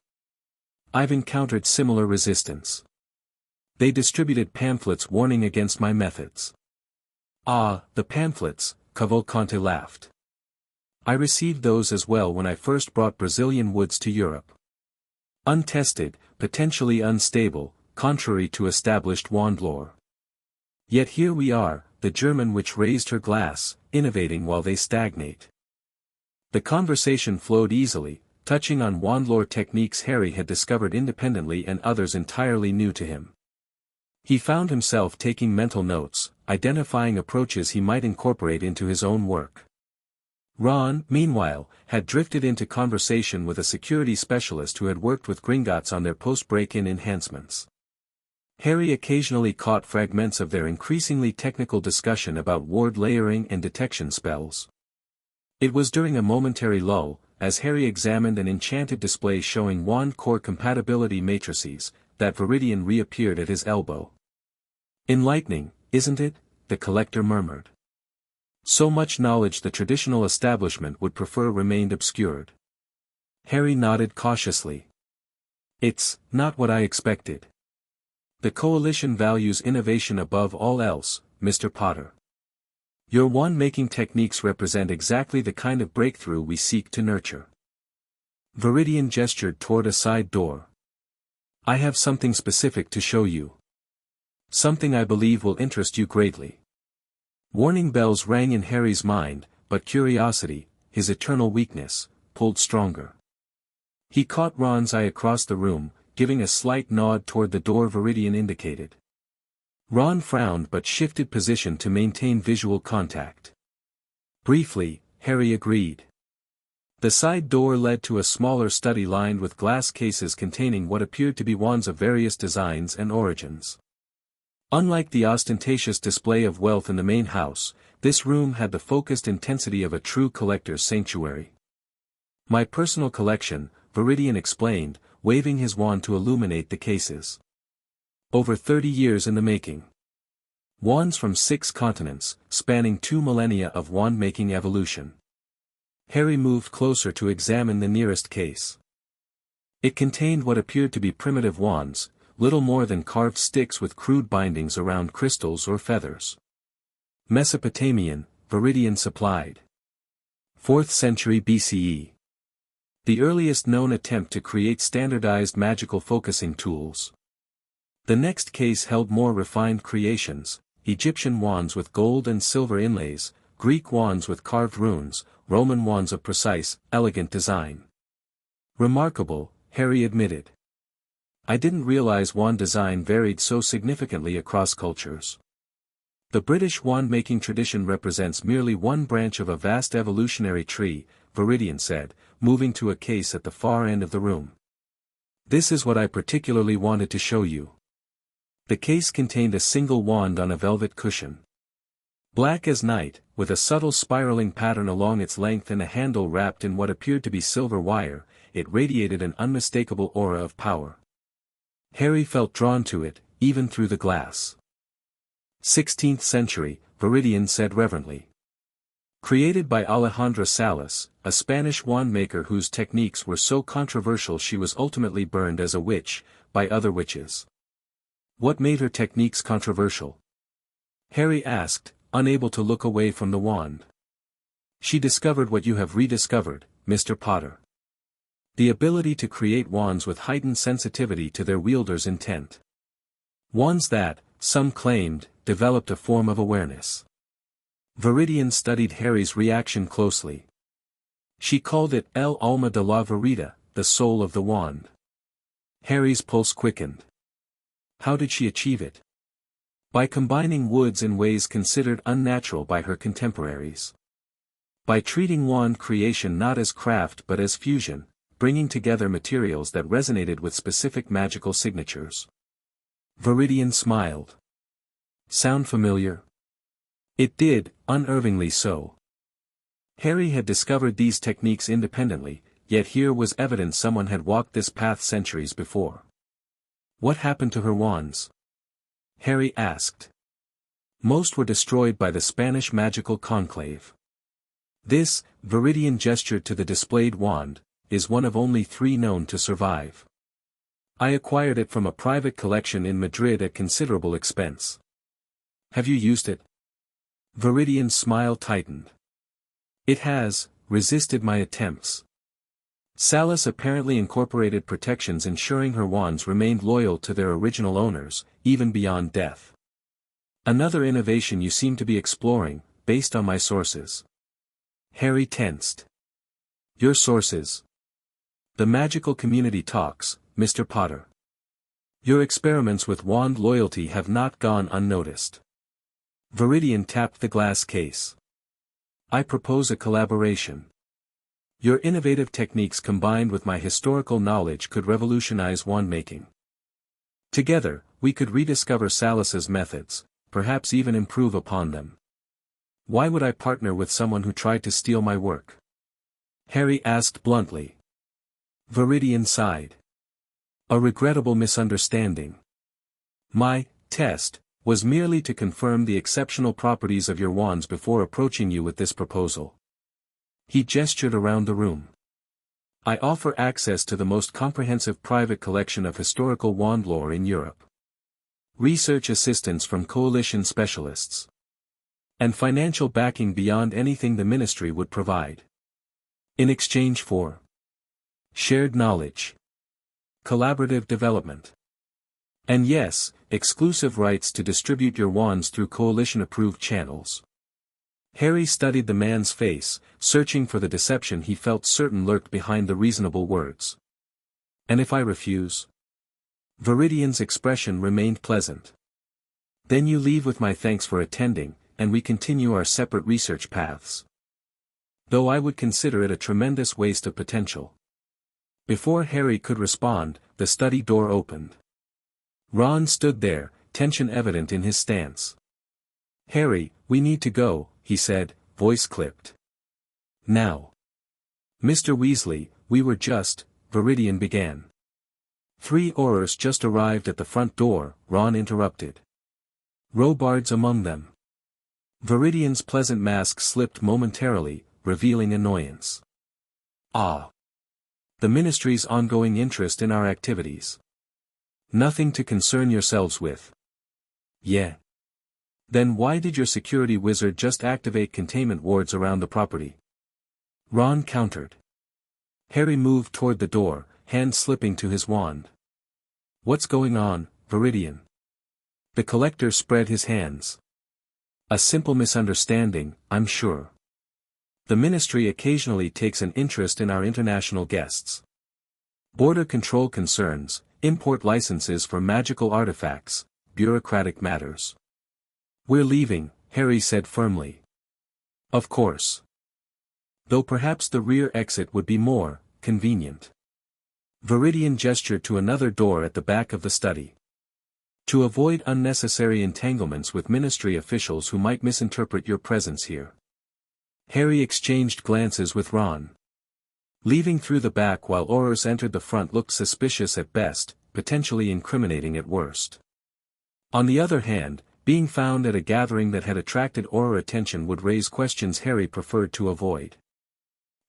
I've encountered similar resistance. They distributed pamphlets warning against my methods. Ah, the pamphlets, Cavalcanti laughed. I received those as well when I first brought Brazilian woods to Europe. Untested, potentially unstable, contrary to established wand lore. Yet here we are, the German witch raised her glass, innovating while they stagnate. The conversation flowed easily, touching on wand lore techniques Harry had discovered independently and others entirely new to him. He found himself taking mental notes, identifying approaches he might incorporate into his own work. Ron, meanwhile, had drifted into conversation with a security specialist who had worked with Gringotts on their post-break-in enhancements. Harry occasionally caught fragments of their increasingly technical discussion about ward layering and detection spells. It was during a momentary lull, as Harry examined an enchanted display showing wand core compatibility matrices, that Viridian reappeared at his elbow. Enlightening, isn't it? The collector murmured. So much knowledge the traditional establishment would prefer remained obscured. Harry nodded cautiously. It's not what I expected. The coalition values innovation above all else, Mr. Potter. Your wand-making techniques represent exactly the kind of breakthrough we seek to nurture. Viridian gestured toward a side door. I have something specific to show you. Something I believe will interest you greatly. Warning bells rang in Harry's mind, but curiosity, his eternal weakness, pulled stronger. He caught Ron's eye across the room, giving a slight nod toward the door Viridian indicated. Ron frowned but shifted position to maintain visual contact. Briefly, Harry agreed. The side door led to a smaller study lined with glass cases containing what appeared to be wands of various designs and origins. Unlike the ostentatious display of wealth in the main house, This room had the focused intensity of a true collector's sanctuary. My personal collection, Viridian explained, waving his wand to illuminate the cases. Over 30 years in the making. Wands from 6 continents, spanning 2 millennia of wand-making evolution. Harry moved closer to examine the nearest case. It contained what appeared to be primitive wands, little more than carved sticks with crude bindings around crystals or feathers. Mesopotamian, Viridian supplied. 4th century BCE. The earliest known attempt to create standardized magical focusing tools. The next case held more refined creations, Egyptian wands with gold and silver inlays, Greek wands with carved runes, Roman wands of precise, elegant design. Remarkable, Harry admitted. I didn't realize wand design varied so significantly across cultures. The British wand-making tradition represents merely one branch of a vast evolutionary tree, Viridian said, moving to a case at the far end of the room. This is what I particularly wanted to show you. The case contained a single wand on a velvet cushion. Black as night, with a subtle spiraling pattern along its length and a handle wrapped in what appeared to be silver wire, it radiated an unmistakable aura of power. Harry felt drawn to it, even through the glass. 16th century, Viridian said reverently. Created by Alejandra Salas, a Spanish wandmaker whose techniques were so controversial she was ultimately burned as a witch, by other witches. What made her techniques controversial? Harry asked, unable to look away from the wand. She discovered what you have rediscovered, Mr. Potter. The ability to create wands with heightened sensitivity to their wielder's intent. Wands that, some claimed, developed a form of awareness. Viridian studied Harry's reaction closely. She called it El Alma de la Verida, the soul of the wand. Harry's pulse quickened. How did she achieve it? By combining woods in ways considered unnatural by her contemporaries. By treating wand creation not as craft but as fusion, bringing together materials that resonated with specific magical signatures. Viridian smiled. Sound familiar? It did, unervingly so. Harry had discovered these techniques independently, yet here was evidence someone had walked this path centuries before. What happened to her wands? Harry asked. Most were destroyed by the Spanish magical conclave. This, Viridian gestured to the displayed wand, is one of only 3 known to survive. I acquired it from a private collection in Madrid at considerable expense. Have you used it? Viridian's smile tightened. It has, resisted my attempts. Salas apparently incorporated protections ensuring her wands remained loyal to their original owners, even beyond death. Another innovation you seem to be exploring, based on my sources. Harry tensed. Your sources? The magical community talks, Mr. Potter. Your experiments with wand loyalty have not gone unnoticed. Viridian tapped the glass case. I propose a collaboration. Your innovative techniques combined with my historical knowledge could revolutionize wand-making. Together, we could rediscover Salas's methods, perhaps even improve upon them. Why would I partner with someone who tried to steal my work? Harry asked bluntly. Viridian sighed. A regrettable misunderstanding. My test was merely to confirm the exceptional properties of your wands before approaching you with this proposal. He gestured around the room. I offer access to the most comprehensive private collection of historical wand lore in Europe. Research assistance from coalition specialists. And financial backing beyond anything the ministry would provide. In exchange for shared knowledge. Collaborative development. And yes, exclusive rights to distribute your wands through coalition-approved channels. Harry studied the man's face, searching for the deception he felt certain lurked behind the reasonable words. And if I refuse? Viridian's expression remained pleasant. Then you leave with my thanks for attending, and we continue our separate research paths. Though I would consider it a tremendous waste of potential. Before Harry could respond, the study door opened. Ron stood there, tension evident in his stance. Harry, we need to go, he said, voice clipped. Now. Mr. Weasley, we were just, Viridian began. 3 Aurors just arrived at the front door, Ron interrupted. Robards among them. Viridian's pleasant mask slipped momentarily, revealing annoyance. Ah. The Ministry's ongoing interest in our activities. Nothing to concern yourselves with. Yeah. Then why did your security wizard just activate containment wards around the property? Ron countered. Harry moved toward the door, hand slipping to his wand. What's going on, Viridian? The collector spread his hands. A simple misunderstanding, I'm sure. The Ministry occasionally takes an interest in our international guests. Border control concerns, import licenses for magical artifacts, bureaucratic matters. We're leaving, Harry said firmly. Of course. Though perhaps the rear exit would be more convenient. Viridian gestured to another door at the back of the study. To avoid unnecessary entanglements with Ministry officials who might misinterpret your presence here. Harry exchanged glances with Ron. Leaving through the back while Aurors entered the front looked suspicious at best, potentially incriminating at worst. On the other hand, being found at a gathering that had attracted Auror attention would raise questions Harry preferred to avoid.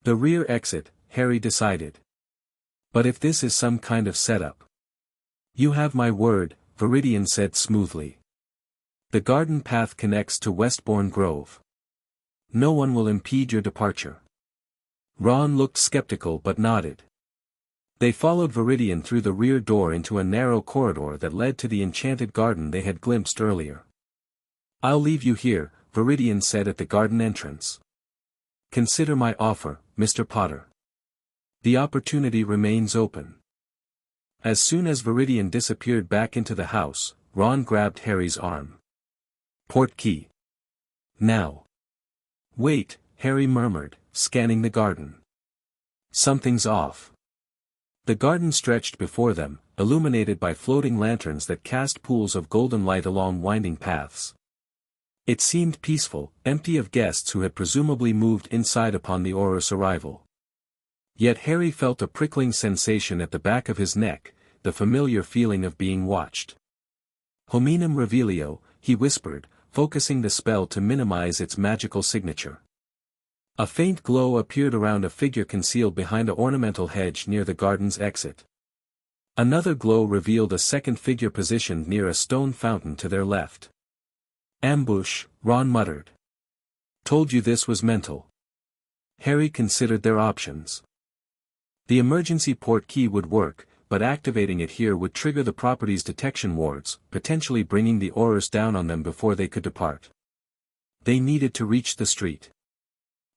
The rear exit, Harry decided. But if this is some kind of setup. You have my word, Viridian said smoothly. The garden path connects to Westbourne Grove. No one will impede your departure. Ron looked skeptical but nodded. They followed Viridian through the rear door into a narrow corridor that led to the enchanted garden they had glimpsed earlier. I'll leave you here, Viridian said at the garden entrance. Consider my offer, Mr. Potter. The opportunity remains open. As soon as Viridian disappeared back into the house, Ron grabbed Harry's arm. Portkey. Now. Wait, Harry murmured, scanning the garden. Something's off. The garden stretched before them, illuminated by floating lanterns that cast pools of golden light along winding paths. It seemed peaceful, empty of guests who had presumably moved inside upon the Aurors' arrival. Yet Harry felt a prickling sensation at the back of his neck, the familiar feeling of being watched. Hominum revelio, he whispered, focusing the spell to minimize its magical signature. A faint glow appeared around a figure concealed behind an ornamental hedge near the garden's exit. Another glow revealed a second figure positioned near a stone fountain to their left. Ambush, Ron muttered. Told you this was mental. Harry considered their options. The emergency port key would work, but activating it here would trigger the property's detection wards, potentially bringing the Aurors down on them before they could depart. They needed to reach the street.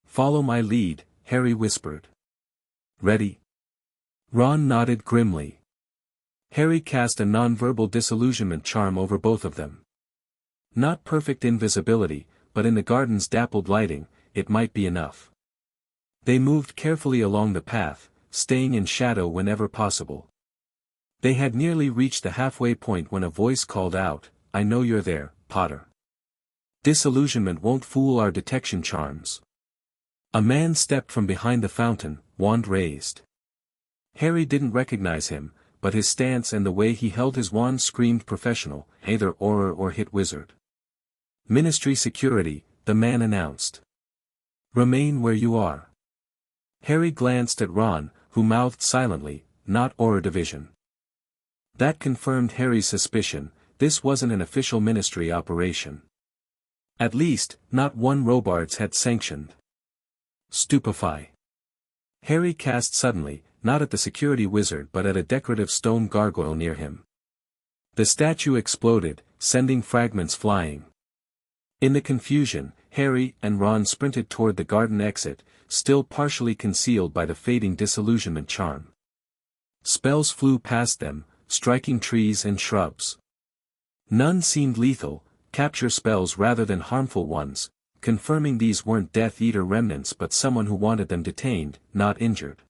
Follow my lead, Harry whispered. Ready? Ron nodded grimly. Harry cast a non-verbal disillusionment charm over both of them. Not perfect invisibility, but in the garden's dappled lighting, it might be enough. They moved carefully along the path, staying in shadow whenever possible. They had nearly reached the halfway point when a voice called out, I know you're there, Potter. Disillusionment won't fool our detection charms. A man stepped from behind the fountain, wand raised. Harry didn't recognize him, but his stance and the way he held his wand screamed professional, either Auror or hit wizard. Ministry security, the man announced. Remain where you are. Harry glanced at Ron, who mouthed silently, not Auror division. That confirmed Harry's suspicion, this wasn't an official ministry operation. At least, not one Robards had sanctioned. Stupefy. Harry cast suddenly, not at the security wizard but at a decorative stone gargoyle near him. The statue exploded, sending fragments flying. In the confusion, Harry and Ron sprinted toward the garden exit, still partially concealed by the fading disillusionment charm. Spells flew past them, striking trees and shrubs. None seemed lethal, capture spells rather than harmful ones, confirming these weren't Death Eater remnants but someone who wanted them detained, not injured.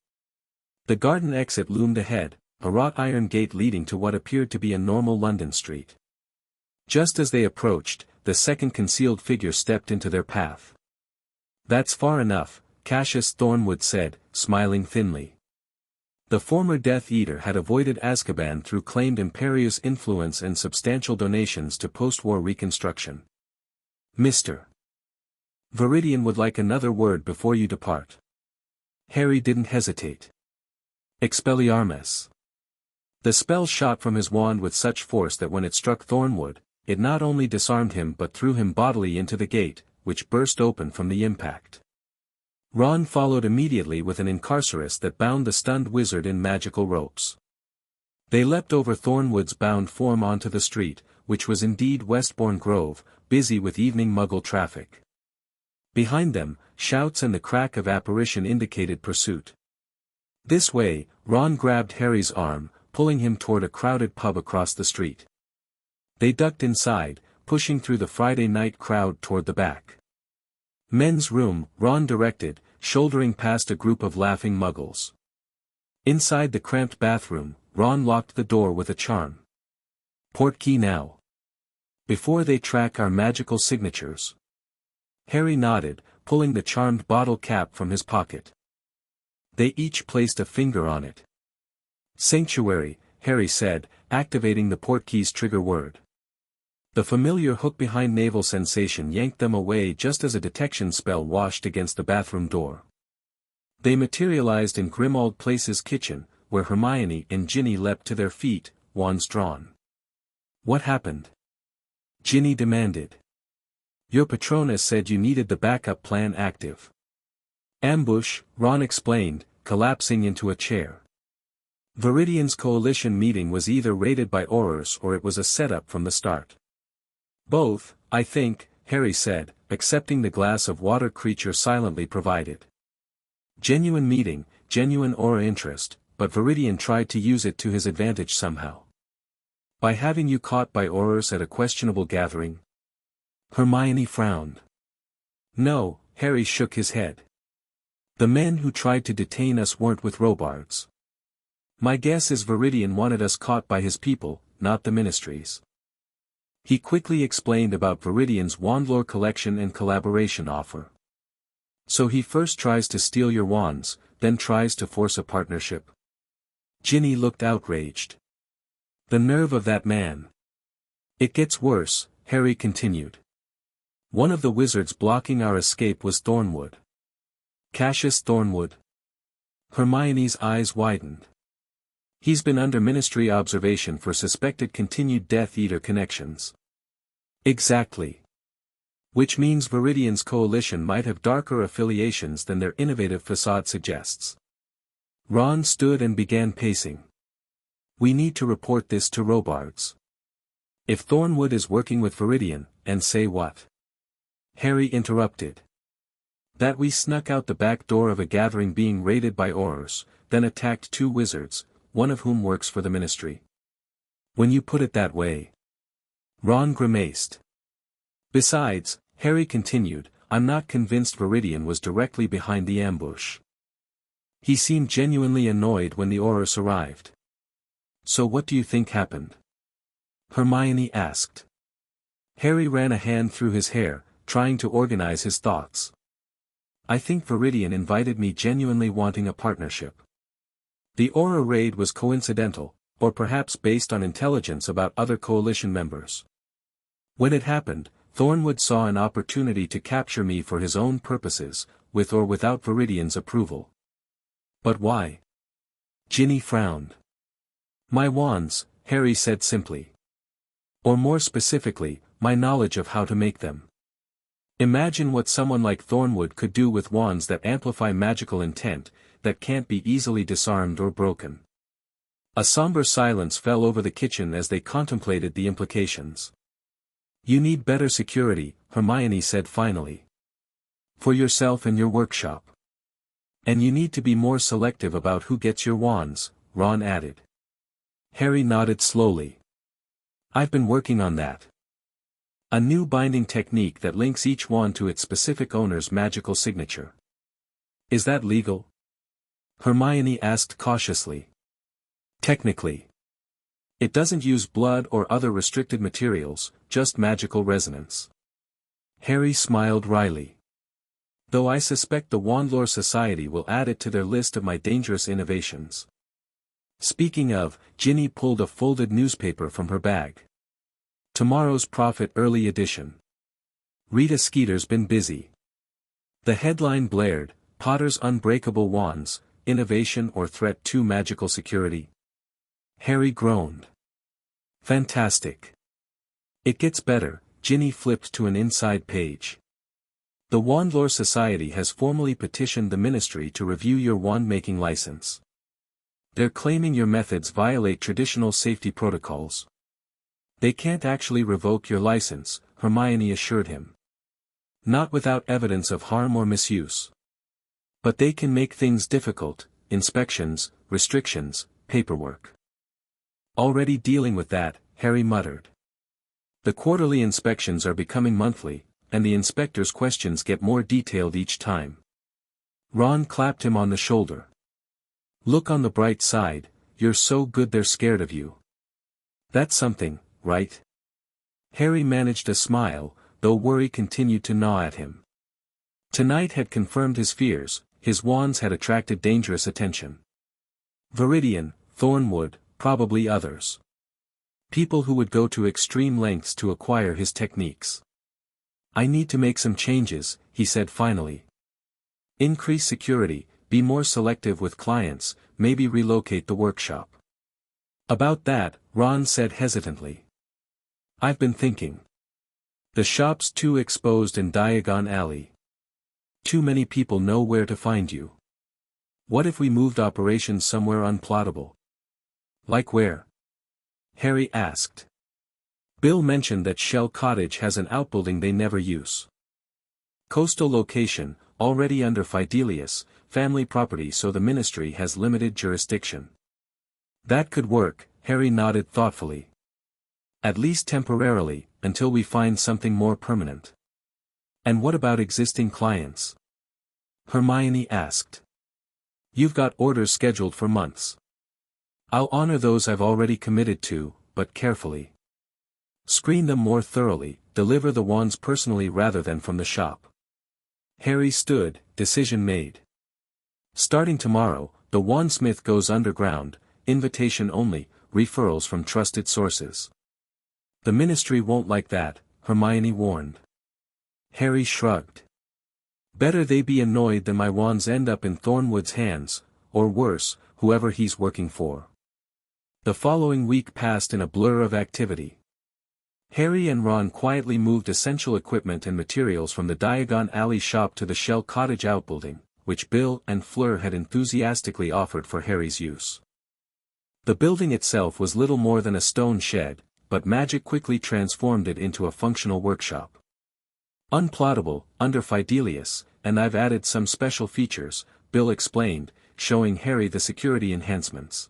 The garden exit loomed ahead, a wrought iron gate leading to what appeared to be a normal London street. Just as they approached, the second concealed figure stepped into their path. That's far enough, Cassius Thornwood said, smiling thinly. The former Death Eater had avoided Azkaban through claimed imperious influence and substantial donations to post-war reconstruction. Mr. Viridian would like another word before you depart. Harry didn't hesitate. Expelliarmus. The spell shot from his wand with such force that when it struck Thornwood, it not only disarmed him but threw him bodily into the gate, which burst open from the impact. Ron followed immediately with an incarcerus that bound the stunned wizard in magical ropes. They leapt over Thornwood's bound form onto the street, which was indeed Westbourne Grove, busy with evening Muggle traffic. Behind them, shouts and the crack of apparition indicated pursuit. This way, Ron grabbed Harry's arm, pulling him toward a crowded pub across the street. They ducked inside, pushing through the Friday night crowd toward the back. Men's room, Ron directed, shouldering past a group of laughing muggles. Inside the cramped bathroom, Ron locked the door with a charm. Portkey now. Before they track our magical signatures. Harry nodded, pulling the charmed bottle cap from his pocket. They each placed a finger on it. Sanctuary, Harry said, activating the portkey's trigger word. The familiar hook-behind navel sensation yanked them away just as a detection spell washed against the bathroom door. They materialized in Grimmauld Place's kitchen, where Hermione and Ginny leapt to their feet, wands drawn. What happened? Ginny demanded. Your Patronus said you needed the backup plan active. Ambush, Ron explained, collapsing into a chair. Viridian's coalition meeting was either raided by Aurors or it was a setup from the start. Both, I think, Harry said, accepting the glass of water creature silently provided. Genuine meeting, genuine aura interest, but Viridian tried to use it to his advantage somehow. By having you caught by Aurors at a questionable gathering? Hermione frowned. No, Harry shook his head. The men who tried to detain us weren't with Robards. My guess is Viridian wanted us caught by his people, not the Ministry's. He quickly explained about Viridian's Wandlore collection and collaboration offer. So he first tries to steal your wands, then tries to force a partnership. Ginny looked outraged. The nerve of that man. It gets worse, Harry continued. One of the wizards blocking our escape was Thornwood. Cassius Thornwood. Hermione's eyes widened. He's been under Ministry observation for suspected continued Death Eater connections. Exactly. Which means Viridian's coalition might have darker affiliations than their innovative facade suggests. Ron stood and began pacing. We need to report this to Robards. If Thornwood is working with Viridian, and say what? Harry interrupted. That we snuck out the back door of a gathering being raided by Aurors, then attacked 2 wizards, one of whom works for the Ministry. When you put it that way. Ron grimaced. Besides, Harry continued, I'm not convinced Viridian was directly behind the ambush. He seemed genuinely annoyed when the Aurors arrived. So what do you think happened? Hermione asked. Harry ran a hand through his hair, trying to organize his thoughts. I think Viridian invited me genuinely wanting a partnership. The Aura raid was coincidental, or perhaps based on intelligence about other coalition members. When it happened, Thornwood saw an opportunity to capture me for his own purposes, with or without Viridian's approval. But why? Ginny frowned. My wands, Harry said simply. Or more specifically, my knowledge of how to make them. Imagine what someone like Thornwood could do with wands that amplify magical intent, that can't be easily disarmed or broken. A somber silence fell over the kitchen as they contemplated the implications. You need better security, Hermione said finally. For yourself and your workshop. And you need to be more selective about who gets your wands, Ron added. Harry nodded slowly. I've been working on that. A new binding technique that links each wand to its specific owner's magical signature. Is that legal? Hermione asked cautiously. Technically. It doesn't use blood or other restricted materials, just magical resonance. Harry smiled wryly. Though I suspect the Wandlore Society will add it to their list of my dangerous innovations. Speaking of, Ginny pulled a folded newspaper from her bag. Tomorrow's Prophet Early Edition. Rita Skeeter's been busy. The headline blared, Potter's Unbreakable Wands, Innovation or Threat to Magical Security? Harry groaned. Fantastic. It gets better. Ginny flipped to an inside page. The Wandlore Society has formally petitioned the Ministry to review your wand-making license. They're claiming your methods violate traditional safety protocols. They can't actually revoke your license, Hermione assured him. Not without evidence of harm or misuse. But they can make things difficult, inspections, restrictions, paperwork. Already dealing with that, Harry muttered. The quarterly inspections are becoming monthly, and the inspectors' questions get more detailed each time. Ron clapped him on the shoulder. Look on the bright side, you're so good they're scared of you. That's something, right? Harry managed a smile, though worry continued to gnaw at him. Tonight had confirmed his fears, his wands had attracted dangerous attention. Viridian, Thornwood, probably others. People who would go to extreme lengths to acquire his techniques. I need to make some changes, he said finally. Increase security, be more selective with clients, maybe relocate the workshop. About that, Ron said hesitantly. I've been thinking. The shop's too exposed in Diagon Alley. Too many people know where to find you. What if we moved operations somewhere unplottable? Like where? Harry asked. Bill mentioned that Shell Cottage has an outbuilding they never use. Coastal location, already under Fidelius, family property, so the Ministry has limited jurisdiction. That could work, Harry nodded thoughtfully. At least temporarily, until we find something more permanent. And what about existing clients? Hermione asked. You've got orders scheduled for months. I'll honor those I've already committed to, but carefully. Screen them more thoroughly, deliver the wands personally rather than from the shop. Harry stood, decision made. Starting tomorrow, the Wandsmith goes underground, invitation only, referrals from trusted sources. The Ministry won't like that, Hermione warned. Harry shrugged. Better they be annoyed than my wands end up in Thornwood's hands, or worse, whoever he's working for. The following week passed in a blur of activity. Harry and Ron quietly moved essential equipment and materials from the Diagon Alley shop to the Shell Cottage outbuilding, which Bill and Fleur had enthusiastically offered for Harry's use. The building itself was little more than a stone shed, but magic quickly transformed it into a functional workshop. Unplottable, under Fidelius, and I've added some special features, Bill explained, showing Harry the security enhancements.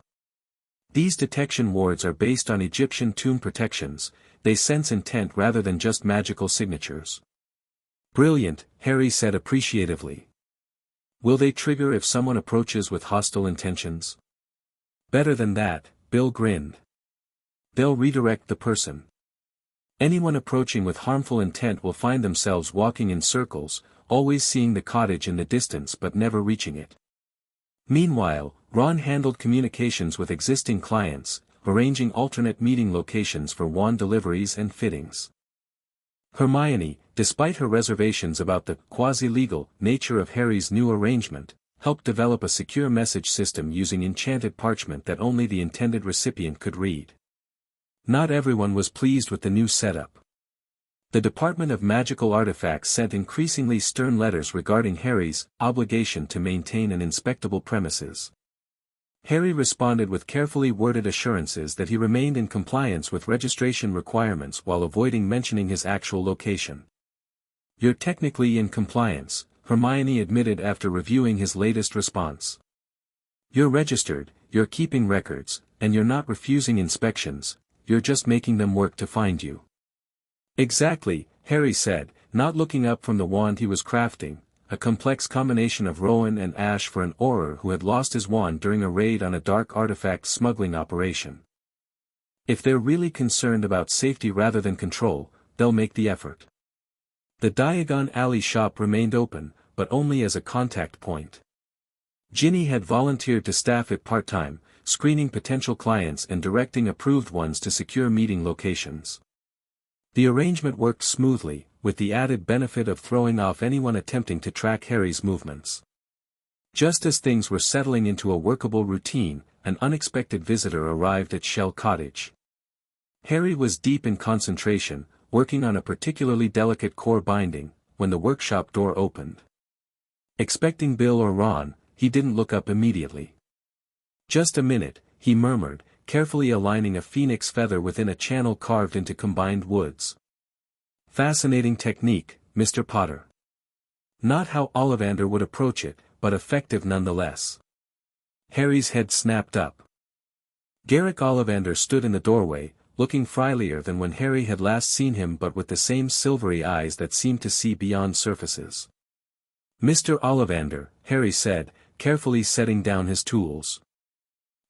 These detection wards are based on Egyptian tomb protections, they sense intent rather than just magical signatures. Brilliant, Harry said appreciatively. Will they trigger if someone approaches with hostile intentions? Better than that, Bill grinned. They'll redirect the person. Anyone approaching with harmful intent will find themselves walking in circles, always seeing the cottage in the distance but never reaching it. Meanwhile, Ron handled communications with existing clients, arranging alternate meeting locations for wand deliveries and fittings. Hermione, despite her reservations about the quasi-legal nature of Harry's new arrangement, helped develop a secure message system using enchanted parchment that only the intended recipient could read. Not everyone was pleased with the new setup. The Department of Magical Artifacts sent increasingly stern letters regarding Harry's obligation to maintain an inspectable premises. Harry responded with carefully worded assurances that he remained in compliance with registration requirements while avoiding mentioning his actual location. You're technically in compliance, Hermione admitted after reviewing his latest response. You're registered, you're keeping records, and you're not refusing inspections, you're just making them work to find you. Exactly, Harry said, not looking up from the wand he was crafting, a complex combination of rowan and ash for an Auror who had lost his wand during a raid on a dark artifact smuggling operation. If they're really concerned about safety rather than control, they'll make the effort. The Diagon Alley shop remained open, but only as a contact point. Ginny had volunteered to staff it part-time, screening potential clients and directing approved ones to secure meeting locations. The arrangement worked smoothly, with the added benefit of throwing off anyone attempting to track Harry's movements. Just as things were settling into a workable routine, an unexpected visitor arrived at Shell Cottage. Harry was deep in concentration, working on a particularly delicate core binding, when the workshop door opened. Expecting Bill or Ron, he didn't look up immediately. "Just a minute," he murmured, carefully aligning a phoenix feather within a channel carved into combined woods. "Fascinating technique, Mr. Potter." Not how Ollivander would approach it, but effective nonetheless. Harry's head snapped up. Garrick Ollivander stood in the doorway, looking friendlier than when Harry had last seen him, but with the same silvery eyes that seemed to see beyond surfaces. "Mr. Ollivander," Harry said, carefully setting down his tools.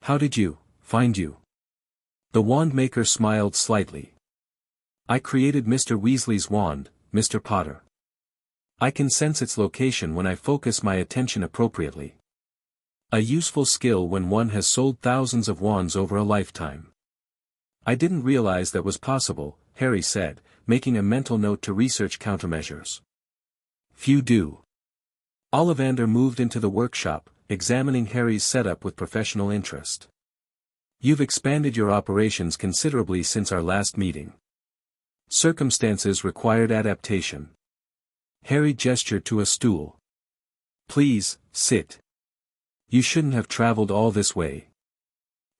"How did you find you?" The Wandmaker smiled slightly. "I created Mr. Weasley's wand, Mr. Potter. I can sense its location when I focus my attention appropriately. A useful skill when one has sold thousands of wands over a lifetime." "I didn't realize that was possible," Harry said, making a mental note to research countermeasures. "Few do." Ollivander moved into the workshop, examining Harry's setup with professional interest. "You've expanded your operations considerably since our last meeting. Circumstances required adaptation." Harry gestured to a stool. "Please, sit. You shouldn't have traveled all this way.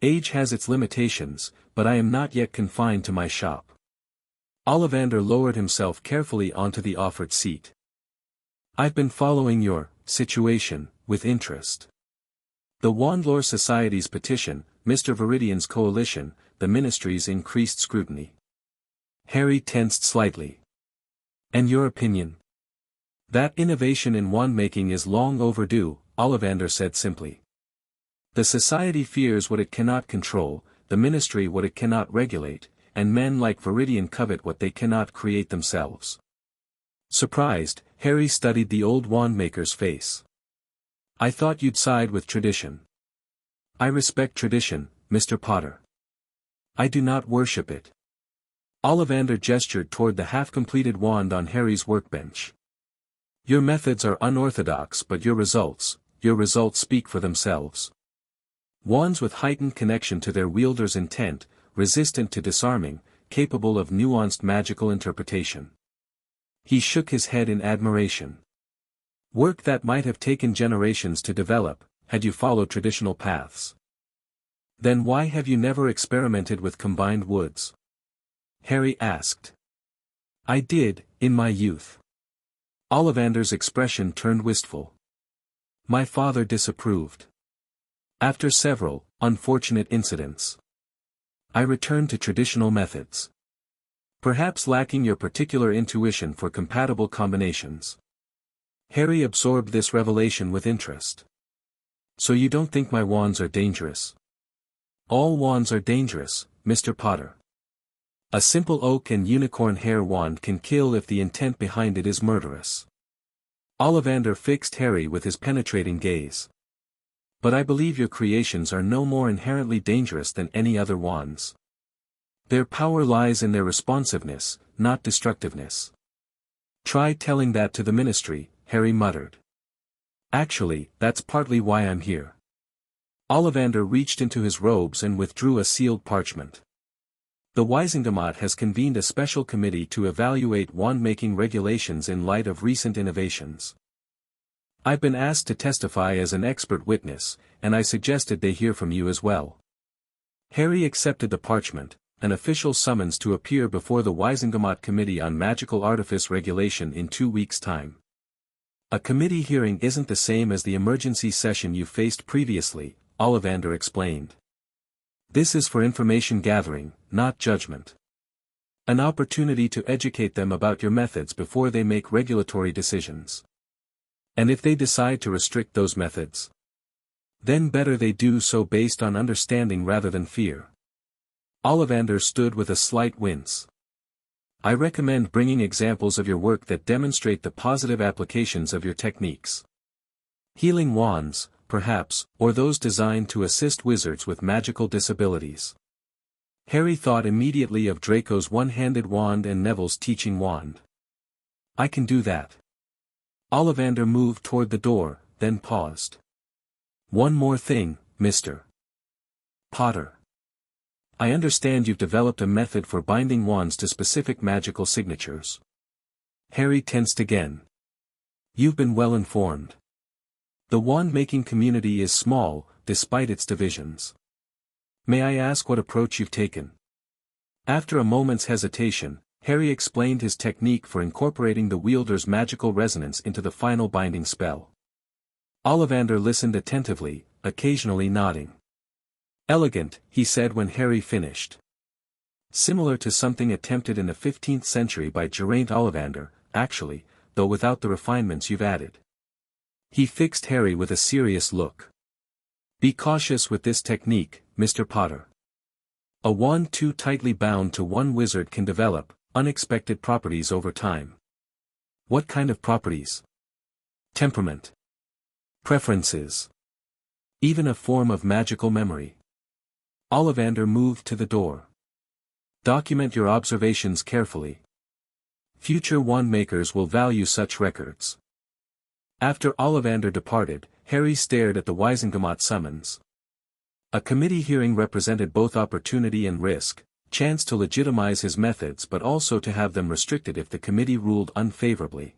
Age has its limitations, but I am not yet confined to my shop." Ollivander lowered himself carefully onto the offered seat. "I've been following your situation with interest. The Wandlore Society's petition, Mr. Viridian's coalition, the Ministry's increased scrutiny." Harry tensed slightly. "And your opinion?" "That innovation in wand-making is long overdue," Ollivander said simply. "The Society fears what it cannot control, the Ministry what it cannot regulate, and men like Viridian covet what they cannot create themselves." Surprised, Harry studied the old wandmaker's face. "I thought you'd side with tradition." "I respect tradition, Mr. Potter. I do not worship it." Ollivander gestured toward the half-completed wand on Harry's workbench. "Your methods are unorthodox, but your results speak for themselves. Wands with heightened connection to their wielder's intent, resistant to disarming, capable of nuanced magical interpretation." He shook his head in admiration. "Work that might have taken generations to develop, had you followed traditional paths. Then why have you never experimented with combined woods?" Harry asked. "I did, in my youth." Ollivander's expression turned wistful. "My father disapproved. After several unfortunate incidents, I returned to traditional methods. Perhaps lacking your particular intuition for compatible combinations." Harry absorbed this revelation with interest. "So you don't think my wands are dangerous?" "All wands are dangerous, Mr. Potter. A simple oak and unicorn hair wand can kill if the intent behind it is murderous." Ollivander fixed Harry with his penetrating gaze. "But I believe your creations are no more inherently dangerous than any other wands. Their power lies in their responsiveness, not destructiveness." "Try telling that to the Ministry," Harry muttered. "Actually, that's partly why I'm here." Ollivander reached into his robes and withdrew a sealed parchment. "The Wisingamat has convened a special committee to evaluate wand-making regulations in light of recent innovations. I've been asked to testify as an expert witness, and I suggested they hear from you as well." Harry accepted the parchment, an official summons to appear before the Wisingamat Committee on Magical Artifice Regulation in 2 weeks' time. "A committee hearing isn't the same as the emergency session you faced previously," Ollivander explained. "This is for information gathering, not judgment. An opportunity to educate them about your methods before they make regulatory decisions. And if they decide to restrict those methods, then better they do so based on understanding rather than fear." Ollivander stood with a slight wince. I recommend bringing examples of your work that demonstrate the positive applications of your techniques. Healing wands, perhaps, or those designed to assist wizards with magical disabilities. Harry thought immediately of Draco's one-handed wand and Neville's teaching wand. I can do that. Ollivander moved toward the door, then paused. One more thing, Mr. Potter. I understand you've developed a method for binding wands to specific magical signatures. Harry tensed again. You've been well informed. The wand-making community is small, despite its divisions. May I ask what approach you've taken? After a moment's hesitation, Harry explained his technique for incorporating the wielder's magical resonance into the final binding spell. Ollivander listened attentively, occasionally nodding. Elegant, he said when Harry finished. Similar to something attempted in the 15th century by Geraint Ollivander, actually, though without the refinements you've added. He fixed Harry with a serious look. Be cautious with this technique, Mr. Potter. A wand too tightly bound to one wizard can develop unexpected properties over time. What kind of properties? Temperament. Preferences. Even a form of magical memory. Ollivander moved to the door. Document your observations carefully. Future wandmakers will value such records. After Ollivander departed, Harry stared at the Wisengamot summons. A committee hearing represented both opportunity and risk, chance to legitimize his methods but also to have them restricted if the committee ruled unfavorably.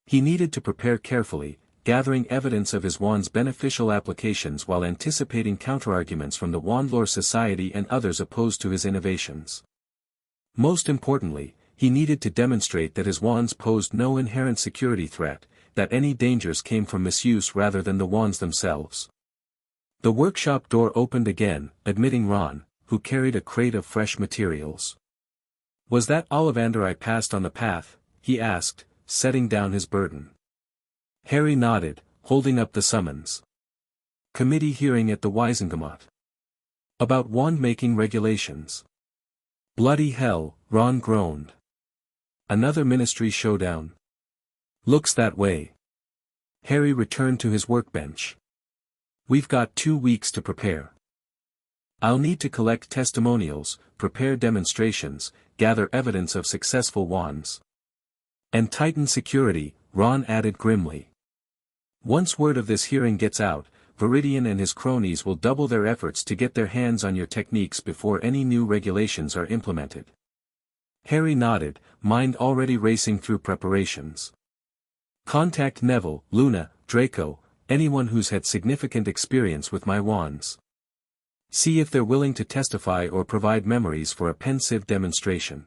He needed to prepare carefully, gathering evidence of his wand's beneficial applications while anticipating counterarguments from the Wandlore Society and others opposed to his innovations. Most importantly, he needed to demonstrate that his wands posed no inherent security threat, that any dangers came from misuse rather than the wands themselves. The workshop door opened again, admitting Ron, who carried a crate of fresh materials. Was that Ollivander I passed on the path? He asked, setting down his burden. Harry nodded, holding up the summons. Committee hearing at the Wisengamot. About wand-making regulations. Bloody hell, Ron groaned. Another ministry showdown. Looks that way. Harry returned to his workbench. We've got 2 weeks to prepare. I'll need to collect testimonials, prepare demonstrations, gather evidence of successful wands. And tighten security, Ron added grimly. Once word of this hearing gets out, Viridian and his cronies will double their efforts to get their hands on your techniques before any new regulations are implemented. Harry nodded, mind already racing through preparations. Contact Neville, Luna, Draco, anyone who's had significant experience with my wands. See if they're willing to testify or provide memories for a pensive demonstration.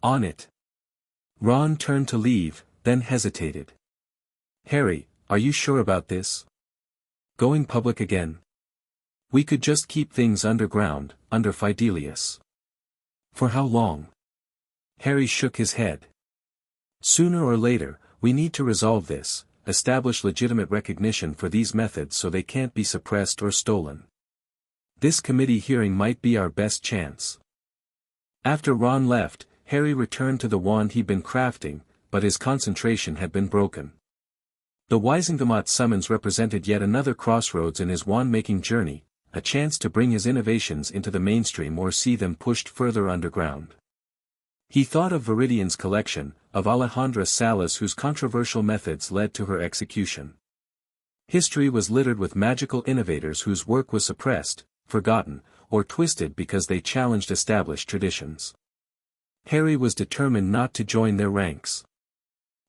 On it. Ron turned to leave, then hesitated. Harry, are you sure about this? Going public again? We could just keep things underground, under Fidelius. For how long? Harry shook his head. Sooner or later, we need to resolve this, establish legitimate recognition for these methods so they can't be suppressed or stolen. This committee hearing might be our best chance. After Ron left, Harry returned to the wand he'd been crafting, but his concentration had been broken. The Wisengamot summons represented yet another crossroads in his wand-making journey, a chance to bring his innovations into the mainstream or see them pushed further underground. He thought of Viridian's collection, of Alejandra Salas whose controversial methods led to her execution. History was littered with magical innovators whose work was suppressed, forgotten, or twisted because they challenged established traditions. Harry was determined not to join their ranks.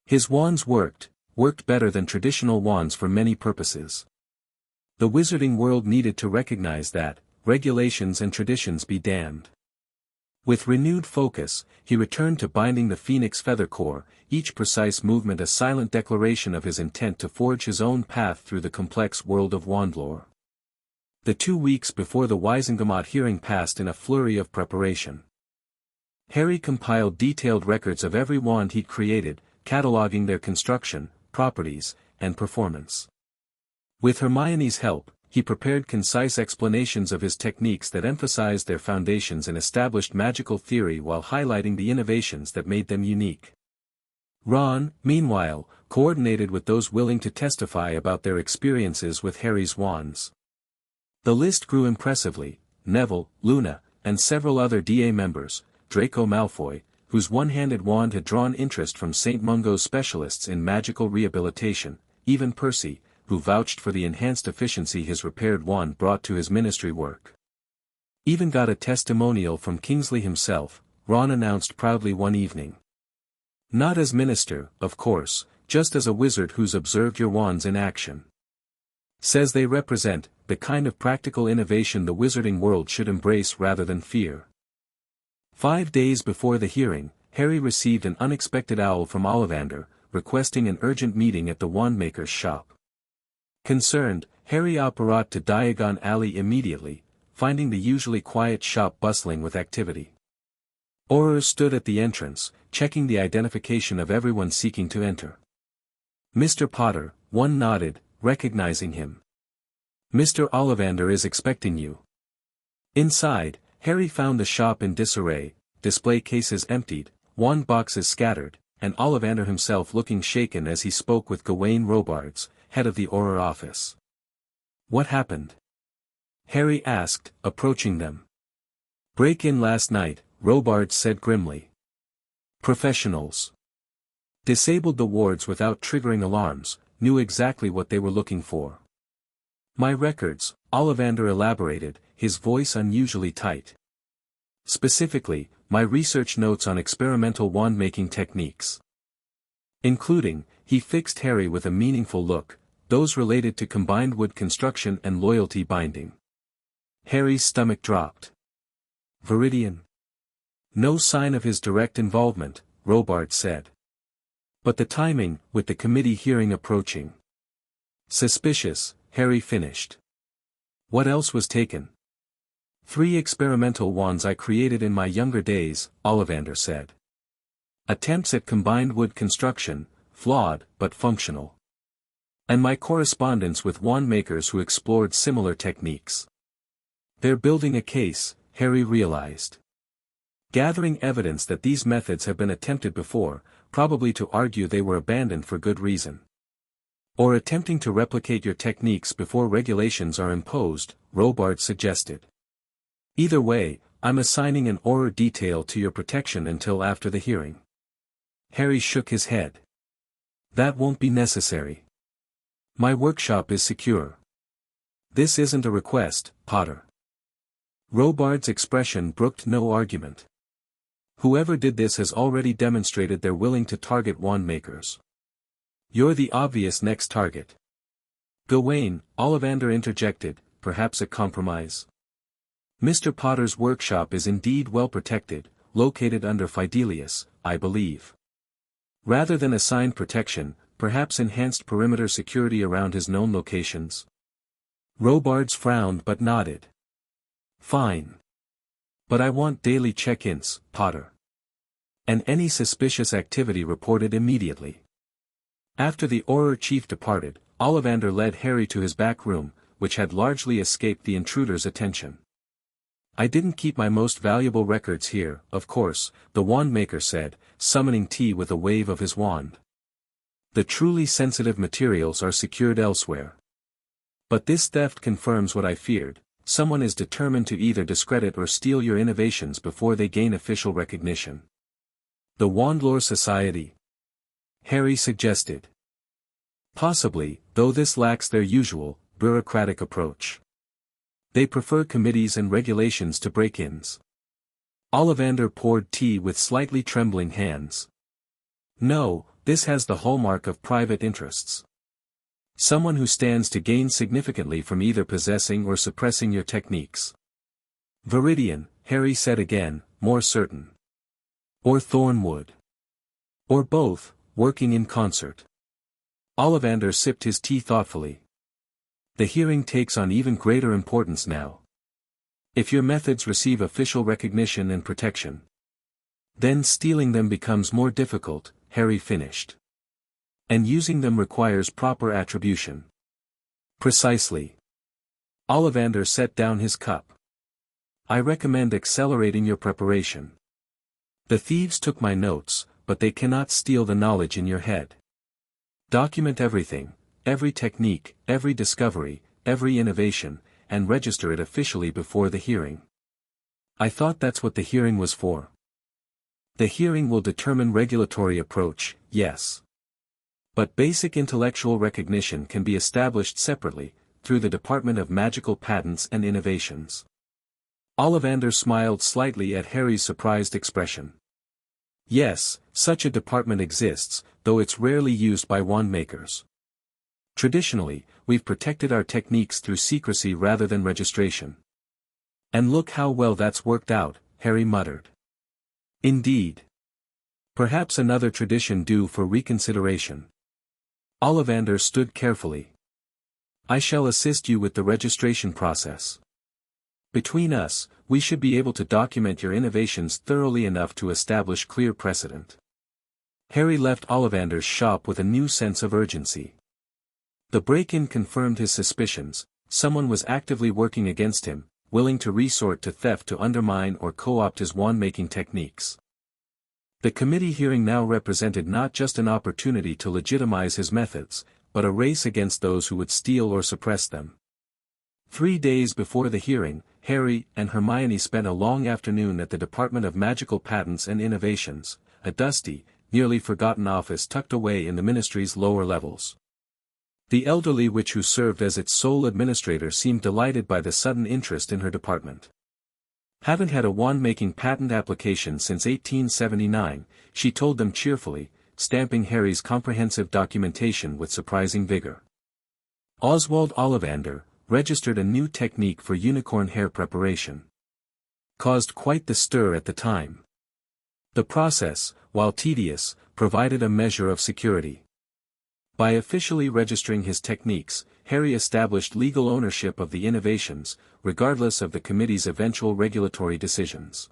His wands worked better than traditional wands for many purposes. The wizarding world needed to recognize that, regulations and traditions be damned. With renewed focus, he returned to binding the Phoenix Feather Core, each precise movement a silent declaration of his intent to forge his own path through the complex world of wandlore. The 2 weeks before the Wisengamot hearing passed in a flurry of preparation. Harry compiled detailed records of every wand he'd created, cataloging their construction, properties, and performance. With Hermione's help, he prepared concise explanations of his techniques that emphasized their foundations in established magical theory while highlighting the innovations that made them unique. Ron, meanwhile, coordinated with those willing to testify about their experiences with Harry's wands. The list grew impressively: Neville, Luna, and several other DA members, Draco Malfoy, whose one-handed wand had drawn interest from St. Mungo's specialists in magical rehabilitation, even Percy, who vouched for the enhanced efficiency his repaired wand brought to his ministry work. Even got a testimonial from Kingsley himself, Ron announced proudly one evening. Not as minister, of course, just as a wizard who's observed your wands in action. Says they represent the kind of practical innovation the wizarding world should embrace rather than fear. 5 days before the hearing, Harry received an unexpected owl from Ollivander, requesting an urgent meeting at the Wandmaker's shop. Concerned, Harry apparat to Diagon Alley immediately, finding the usually quiet shop bustling with activity. Auror stood at the entrance, checking the identification of everyone seeking to enter. Mr. Potter, one nodded, recognizing him. Mr. Ollivander is expecting you. Inside, Harry found the shop in disarray, display cases emptied, wand boxes scattered, and Ollivander himself looking shaken as he spoke with Gawain Robards, head of the Auror office. What happened? Harry asked, approaching them. Break-in last night, Robards said grimly. Professionals. Disabled the wards without triggering alarms, knew exactly what they were looking for. My records, Ollivander elaborated, his voice unusually tight. Specifically, my research notes on experimental wand-making techniques. Including, he fixed Harry with a meaningful look, those related to combined wood construction and loyalty binding. Harry's stomach dropped. Viridian. No sign of his direct involvement, Robards said. But the timing, with the committee hearing approaching. Suspicious, Harry finished. What else was taken? 3 experimental wands I created in my younger days, Ollivander said. Attempts at combined wood construction, flawed but functional. And my correspondence with wand makers who explored similar techniques. They're building a case, Harry realized. Gathering evidence that these methods have been attempted before, probably to argue they were abandoned for good reason. Or attempting to replicate your techniques before regulations are imposed, Robards suggested. Either way, I'm assigning an Auror detail to your protection until after the hearing. Harry shook his head. That won't be necessary. My workshop is secure. This isn't a request, Potter. Robards' expression brooked no argument. Whoever did this has already demonstrated they're willing to target wand makers. You're the obvious next target. Gawain, Ollivander interjected, perhaps a compromise. Mr. Potter's workshop is indeed well protected, located under Fidelius, I believe. Rather than assigned protection, perhaps enhanced perimeter security around his known locations. Robards frowned but nodded. Fine. But I want daily check-ins, Potter. And any suspicious activity reported immediately. After the Auror chief departed, Ollivander led Harry to his back room, which had largely escaped the intruder's attention. I didn't keep my most valuable records here, of course, the wandmaker said, summoning tea with a wave of his wand. The truly sensitive materials are secured elsewhere. But this theft confirms what I feared. Someone is determined to either discredit or steal your innovations before they gain official recognition. The Wandlore Society? Harry suggested. Possibly, though this lacks their usual, bureaucratic approach. They prefer committees and regulations to break-ins. Ollivander poured tea with slightly trembling hands. No, this has the hallmark of private interests. Someone who stands to gain significantly from either possessing or suppressing your techniques. Viridian, Harry said again, more certain. Or Thornwood. Or both, working in concert. Ollivander sipped his tea thoughtfully. The hearing takes on even greater importance now. If your methods receive official recognition and protection, then stealing them becomes more difficult, Harry finished. And using them requires proper attribution. Precisely. Ollivander set down his cup. I recommend accelerating your preparation. The thieves took my notes, but they cannot steal the knowledge in your head. Document everything, every technique, every discovery, every innovation, and register it officially before the hearing. I thought that's what the hearing was for. The hearing will determine regulatory approach, yes. But basic intellectual recognition can be established separately, through the Department of Magical Patents and Innovations. Ollivander smiled slightly at Harry's surprised expression. Yes, such a department exists, though it's rarely used by wandmakers. Traditionally, we've protected our techniques through secrecy rather than registration. And look how well that's worked out, Harry muttered. Indeed. Perhaps another tradition due for reconsideration. Ollivander stood carefully. I shall assist you with the registration process. Between us, we should be able to document your innovations thoroughly enough to establish clear precedent. Harry left Ollivander's shop with a new sense of urgency. The break-in confirmed his suspicions. Someone was actively working against him, willing to resort to theft to undermine or co-opt his wand-making techniques. The committee hearing now represented not just an opportunity to legitimize his methods, but a race against those who would steal or suppress them. 3 days before the hearing, Harry and Hermione spent a long afternoon at the Department of Magical Patents and Innovations, a dusty, nearly forgotten office tucked away in the ministry's lower levels. The elderly witch who served as its sole administrator seemed delighted by the sudden interest in her department. Haven't had a wand-making patent application since 1879, she told them cheerfully, stamping Harry's comprehensive documentation with surprising vigor. Oswald Ollivander, registered a new technique for unicorn hair preparation. Caused quite the stir at the time. The process, while tedious, provided a measure of security. By officially registering his techniques, Harry established legal ownership of the innovations, regardless of the committee's eventual regulatory decisions.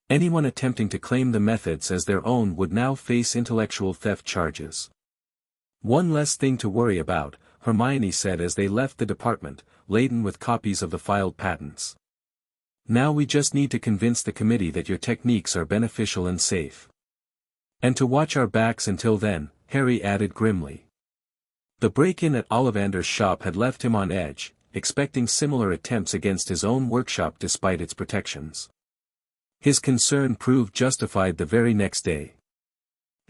Anyone attempting to claim the methods as their own would now face intellectual theft charges. One less thing to worry about, Hermione said as they left the department, laden with copies of the filed patents. Now we just need to convince the committee that your techniques are beneficial and safe. And to watch our backs until then, Harry added grimly. The break-in at Ollivander's shop had left him on edge, expecting similar attempts against his own workshop despite its protections. His concern proved justified the very next day.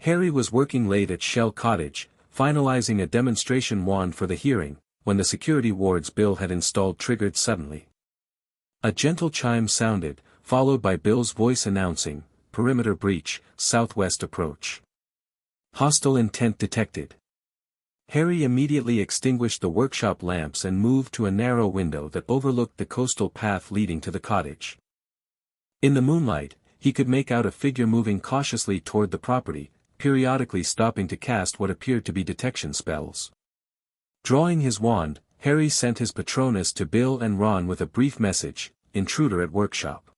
Harry was working late at Shell Cottage, finalizing a demonstration wand for the hearing, when the security wards Bill had installed triggered suddenly. A gentle chime sounded, followed by Bill's voice announcing, "Perimeter breach, southwest approach. Hostile intent detected." Harry immediately extinguished the workshop lamps and moved to a narrow window that overlooked the coastal path leading to the cottage. In the moonlight, he could make out a figure moving cautiously toward the property, periodically stopping to cast what appeared to be detection spells. Drawing his wand, Harry sent his Patronus to Bill and Ron with a brief message, "Intruder at workshop.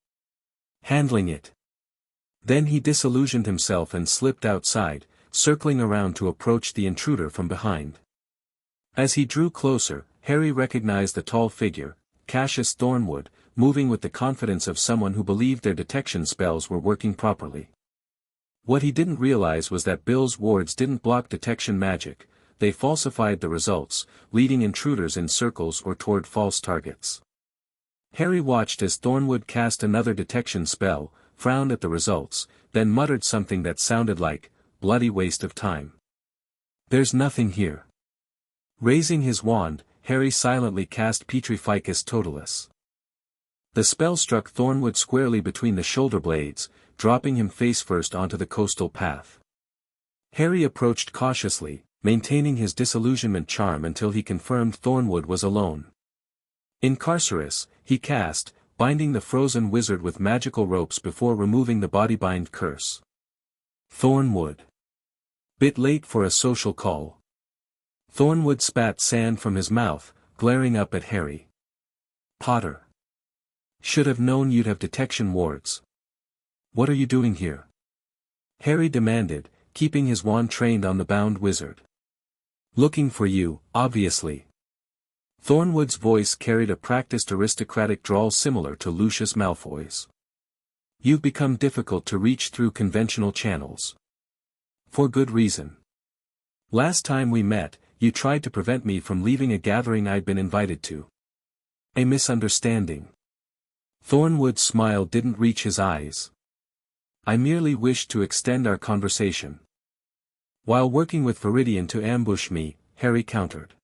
Handling it." Then he disillusioned himself and slipped outside, circling around to approach the intruder from behind. As he drew closer, Harry recognized the tall figure, Cassius Thornwood, moving with the confidence of someone who believed their detection spells were working properly. What he didn't realize was that Bill's wards didn't block detection magic, they falsified the results, leading intruders in circles or toward false targets. Harry watched as Thornwood cast another detection spell, frowned at the results, then muttered something that sounded like, "Bloody waste of time. There's nothing here." Raising his wand, Harry silently cast Petrificus Totalis. The spell struck Thornwood squarely between the shoulder blades, dropping him face first onto the coastal path. Harry approached cautiously, maintaining his disillusionment charm until he confirmed Thornwood was alone. Incarcerus, he cast, binding the frozen wizard with magical ropes before removing the bodybind curse. Thornwood. Bit late for a social call. Thornwood spat sand from his mouth, glaring up at Harry. "Potter. Should have known you'd have detection wards. What are you doing here?" Harry demanded, keeping his wand trained on the bound wizard. "Looking for you, obviously." Thornwood's voice carried a practiced aristocratic drawl similar to Lucius Malfoy's. You've become difficult to reach through conventional channels. For good reason. Last time we met, you tried to prevent me from leaving a gathering I'd been invited to. A misunderstanding. Thornwood's smile didn't reach his eyes. I merely wished to extend our conversation. While working with Viridian to ambush me, Harry countered.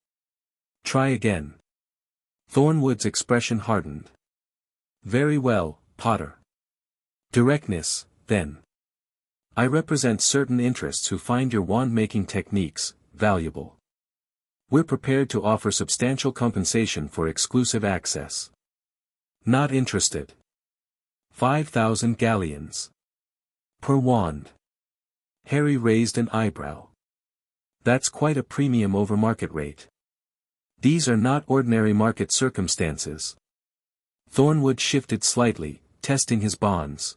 Try again. Thornwood's expression hardened. Very well, Potter. Directness, then. I represent certain interests who find your wand-making techniques valuable. We're prepared to offer substantial compensation for exclusive access. Not interested. 5,000 galleons. Per wand. Harry raised an eyebrow. That's quite a premium over market rate. These are not ordinary market circumstances. Thornwood shifted slightly, testing his bonds.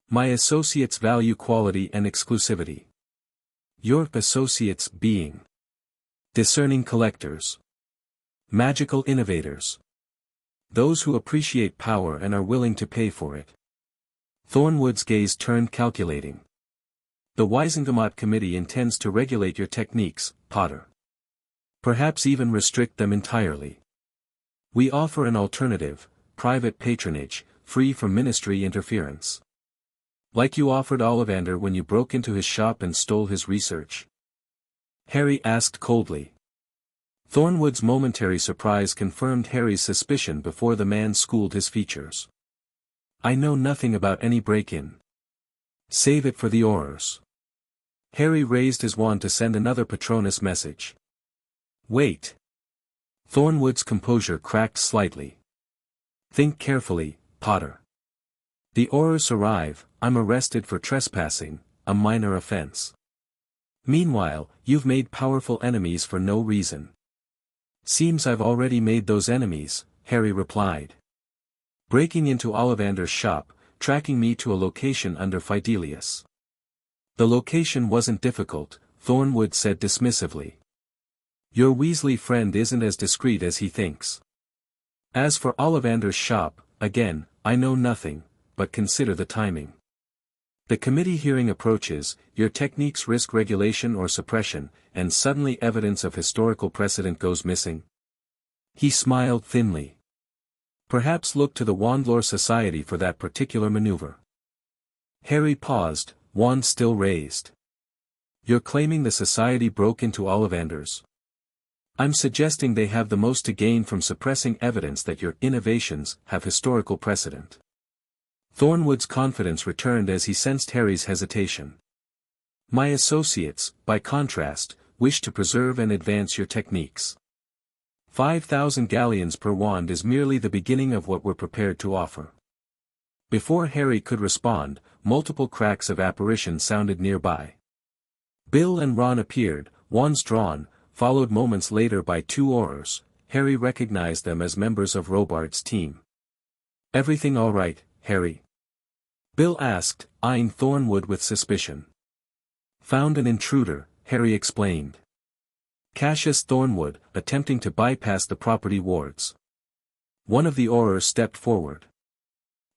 My associates value quality and exclusivity. Your associates being discerning collectors. Magical innovators. Those who appreciate power and are willing to pay for it. Thornwood's gaze turned calculating. The Wisengamot Committee intends to regulate your techniques, Potter. Perhaps even restrict them entirely. We offer an alternative, private patronage, free from ministry interference. Like you offered Ollivander when you broke into his shop and stole his research. Harry asked coldly. Thornwood's momentary surprise confirmed Harry's suspicion before the man schooled his features. I know nothing about any break-in. Save it for the Aurors. Harry raised his wand to send another Patronus message. Wait. Thornwood's composure cracked slightly. Think carefully, Potter. The Aurors arrive, I'm arrested for trespassing, a minor offense. Meanwhile, you've made powerful enemies for no reason. Seems I've already made those enemies, Harry replied. Breaking into Ollivander's shop, tracking me to a location under Fidelius. The location wasn't difficult, Thornwood said dismissively. Your Weasley friend isn't as discreet as he thinks. As for Ollivander's shop, again, I know nothing, but consider the timing. The committee hearing approaches, your techniques risk regulation or suppression, and suddenly evidence of historical precedent goes missing. He smiled thinly. Perhaps look to the Wandlore Society for that particular maneuver. Harry paused, wand still raised. You're claiming the society broke into Ollivander's. I'm suggesting they have the most to gain from suppressing evidence that your innovations have historical precedent. Thornwood's confidence returned as he sensed Harry's hesitation. My associates, by contrast, wish to preserve and advance your techniques. 5,000 galleons per wand is merely the beginning of what we're prepared to offer. Before Harry could respond, multiple cracks of apparition sounded nearby. Bill and Ron appeared, wands drawn, followed moments later by two Aurors. Harry recognized them as members of Robart's team. Everything all right, Harry? Bill asked, eyeing Thornwood with suspicion. Found an intruder, Harry explained. Cassius Thornwood, attempting to bypass the property wards. One of the Aurors stepped forward.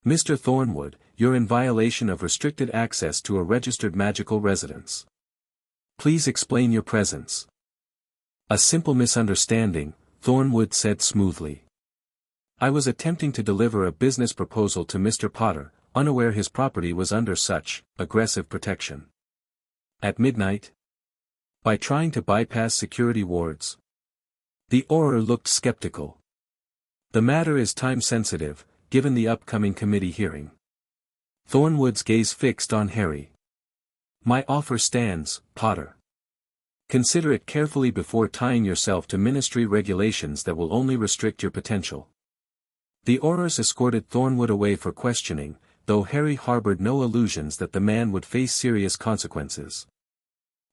Mr. Thornwood, you're in violation of restricted access to a registered magical residence. Please explain your presence. A simple misunderstanding, Thornwood said smoothly. I was attempting to deliver a business proposal to Mr. Potter, unaware his property was under such aggressive protection. At midnight? By trying to bypass security wards. The Auror looked skeptical. The matter is time-sensitive, given the upcoming committee hearing. Thornwood's gaze fixed on Harry. My offer stands, Potter. Consider it carefully before tying yourself to ministry regulations that will only restrict your potential. The Aurors escorted Thornwood away for questioning, though Harry harbored no illusions that the man would face serious consequences.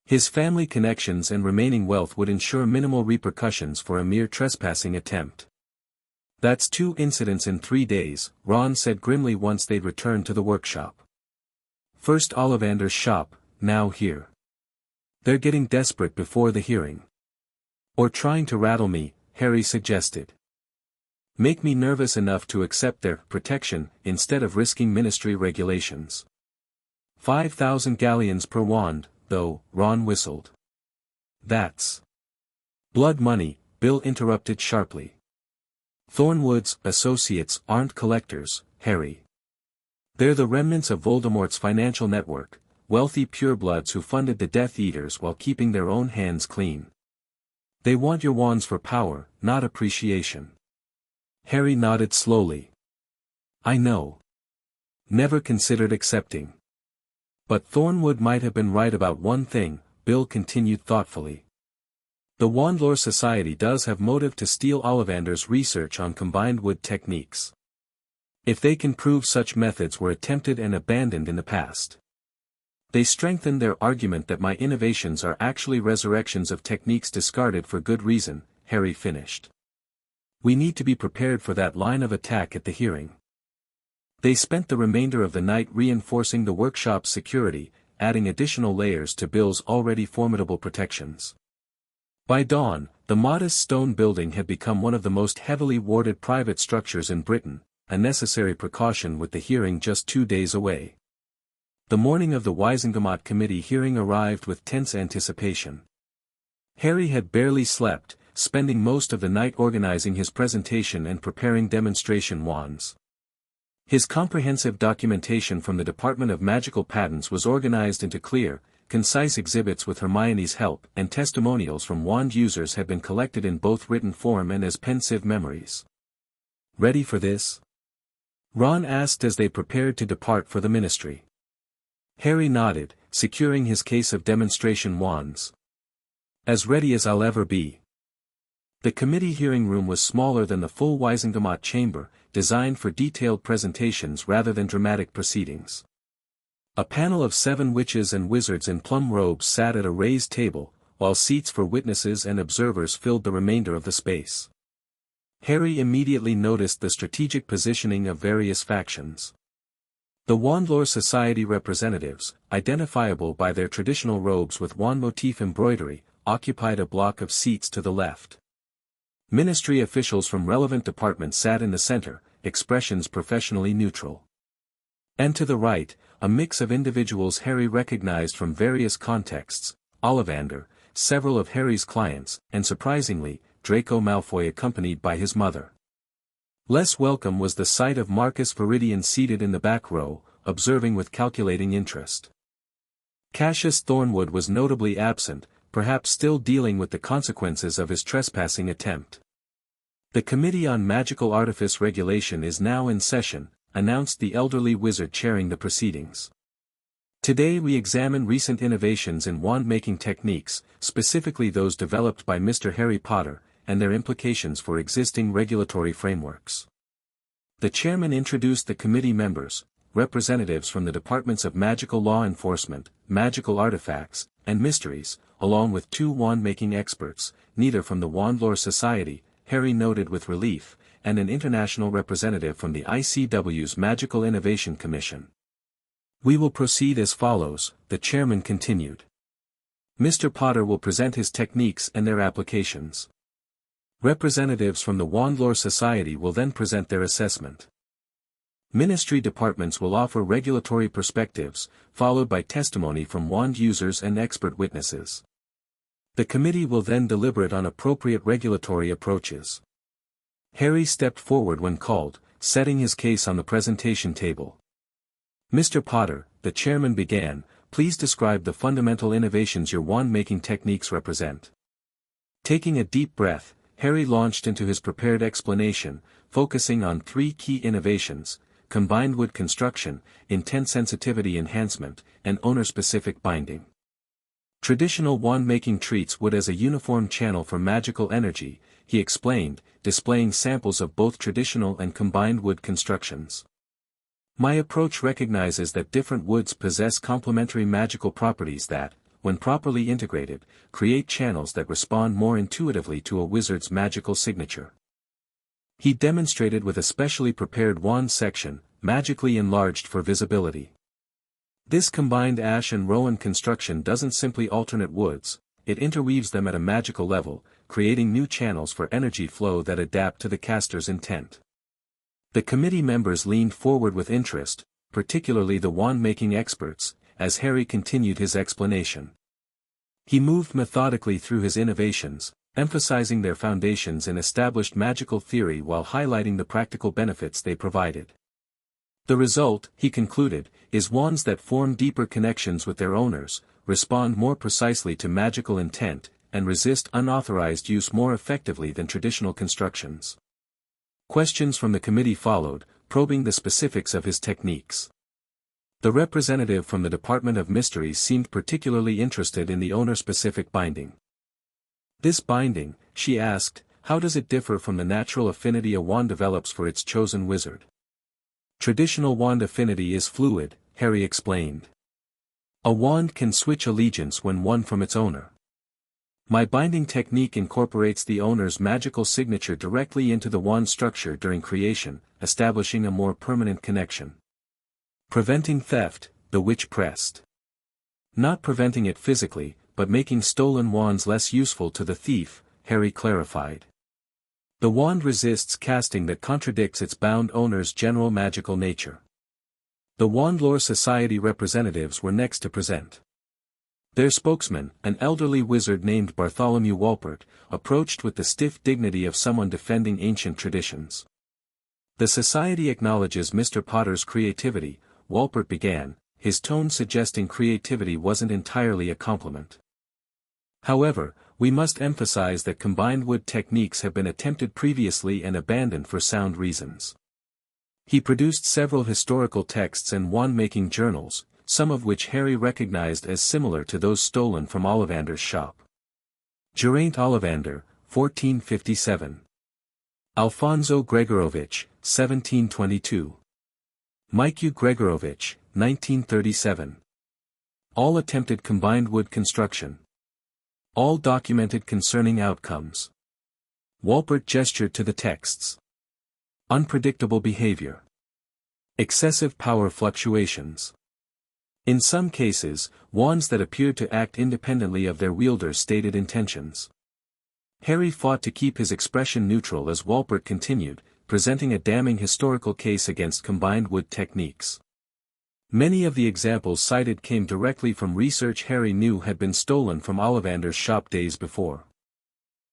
His family connections and remaining wealth would ensure minimal repercussions for a mere trespassing attempt. That's 2 incidents in 3 days, Ron said grimly once they'd returned to the workshop. First Ollivander's shop, now here. They're getting desperate before the hearing. Or trying to rattle me, Harry suggested. Make me nervous enough to accept their protection, instead of risking ministry regulations. 5,000 galleons per wand, though, Ron whistled. That's blood money, Bill interrupted sharply. Thornwood's associates aren't collectors, Harry. They're the remnants of Voldemort's financial network, wealthy purebloods who funded the Death Eaters while keeping their own hands clean. They want your wands for power, not appreciation. Harry nodded slowly. I know. Never considered accepting. But Thornwood might have been right about one thing, Bill continued thoughtfully. The Wandlore Society does have motive to steal Ollivander's research on combined wood techniques. If they can prove such methods were attempted and abandoned in the past. They strengthen their argument that my innovations are actually resurrections of techniques discarded for good reason, Harry finished. We need to be prepared for that line of attack at the hearing. They spent the remainder of the night reinforcing the workshop's security, adding additional layers to Bill's already formidable protections. By dawn, the modest stone building had become one of the most heavily warded private structures in Britain, a necessary precaution with the hearing just 2 days away. The morning of the Wisengamot Committee hearing arrived with tense anticipation. Harry had barely slept, spending most of the night organizing his presentation and preparing demonstration wands. His comprehensive documentation from the Department of Magical Patents was organized into clear, concise exhibits with Hermione's help, and testimonials from wand users had been collected in both written form and as pensive memories. Ready for this? Ron asked as they prepared to depart for the ministry. Harry nodded, securing his case of demonstration wands. As ready as I'll ever be. The committee hearing room was smaller than the full Wisengamot chamber, designed for detailed presentations rather than dramatic proceedings. A panel of 7 witches and wizards in plum robes sat at a raised table, while seats for witnesses and observers filled the remainder of the space. Harry immediately noticed the strategic positioning of various factions. The Wandlore Society representatives, identifiable by their traditional robes with wand motif embroidery, occupied a block of seats to the left. Ministry officials from relevant departments sat in the center, expressions professionally neutral. And to the right, a mix of individuals Harry recognized from various contexts, Ollivander, several of Harry's clients, and surprisingly, Draco Malfoy accompanied by his mother. Less welcome was the sight of Marcus Viridian seated in the back row, observing with calculating interest. Cassius Thornwood was notably absent, perhaps still dealing with the consequences of his trespassing attempt. The Committee on Magical Artifice Regulation is now in session, announced the elderly wizard chairing the proceedings. Today we examine recent innovations in wand-making techniques, specifically those developed by Mr. Harry Potter, and their implications for existing regulatory frameworks. The chairman introduced the committee members, representatives from the Departments of Magical Law Enforcement, Magical Artifacts, and Mysteries, along with 2 wand-making experts, neither from the Wandlore Society, Harry noted with relief, and an international representative from the ICW's Magical Innovation Commission. We will proceed as follows, the chairman continued. Mr. Potter will present his techniques and their applications. Representatives from the Wandlore Society will then present their assessment. Ministry departments will offer regulatory perspectives, followed by testimony from wand users and expert witnesses. The committee will then deliberate on appropriate regulatory approaches. Harry stepped forward when called, setting his case on the presentation table. Mr. Potter, the chairman began, please describe the fundamental innovations your wand-making techniques represent. Taking a deep breath, Harry launched into his prepared explanation, focusing on 3 key innovations: combined wood construction, intense sensitivity enhancement, and owner-specific binding. Traditional wand-making treats wood as a uniform channel for magical energy, he explained, displaying samples of both traditional and combined wood constructions. My approach recognizes that different woods possess complementary magical properties that, when properly integrated, create channels that respond more intuitively to a wizard's magical signature. He demonstrated with a specially prepared wand section, magically enlarged for visibility. This combined ash and rowan construction doesn't simply alternate woods, it interweaves them at a magical level, creating new channels for energy flow that adapt to the caster's intent. The committee members leaned forward with interest, particularly the wand-making experts, as Harry continued his explanation. He moved methodically through his innovations, emphasizing their foundations in established magical theory while highlighting the practical benefits they provided. The result, he concluded, is wands that form deeper connections with their owners, respond more precisely to magical intent, and resist unauthorized use more effectively than traditional constructions. Questions from the committee followed, probing the specifics of his techniques. The representative from the Department of Mysteries seemed particularly interested in the owner-specific binding. This binding, she asked, how does it differ from the natural affinity a wand develops for its chosen wizard? Traditional wand affinity is fluid, Harry explained. A wand can switch allegiance when won from its owner. My binding technique incorporates the owner's magical signature directly into the wand structure during creation, establishing a more permanent connection. Preventing theft, the witch pressed. Not preventing it physically, but making stolen wands less useful to the thief, Harry clarified. The wand resists casting that contradicts its bound owner's general magical nature. The Wand Lore Society representatives were next to present. Their spokesman, an elderly wizard named Bartholomew Walpert, approached with the stiff dignity of someone defending ancient traditions. The society acknowledges Mr. Potter's creativity, Walpert began, his tone suggesting creativity wasn't entirely a compliment. However, we must emphasize that combined wood techniques have been attempted previously and abandoned for sound reasons. He produced several historical texts and wand-making journals, some of which Harry recognized as similar to those stolen from Ollivander's shop. Geraint Ollivander, 1457. Alfonso Gregorovich, 1722. Miku Gregorovich, 1937. All attempted combined wood construction. All documented concerning outcomes. Walpert gestured to the texts. Unpredictable behavior. Excessive power fluctuations. In some cases, wands that appeared to act independently of their wielder's stated intentions. Harry fought to keep his expression neutral as Walpert continued, presenting a damning historical case against combined wood techniques. Many of the examples cited came directly from research Harry knew had been stolen from Ollivander's shop days before.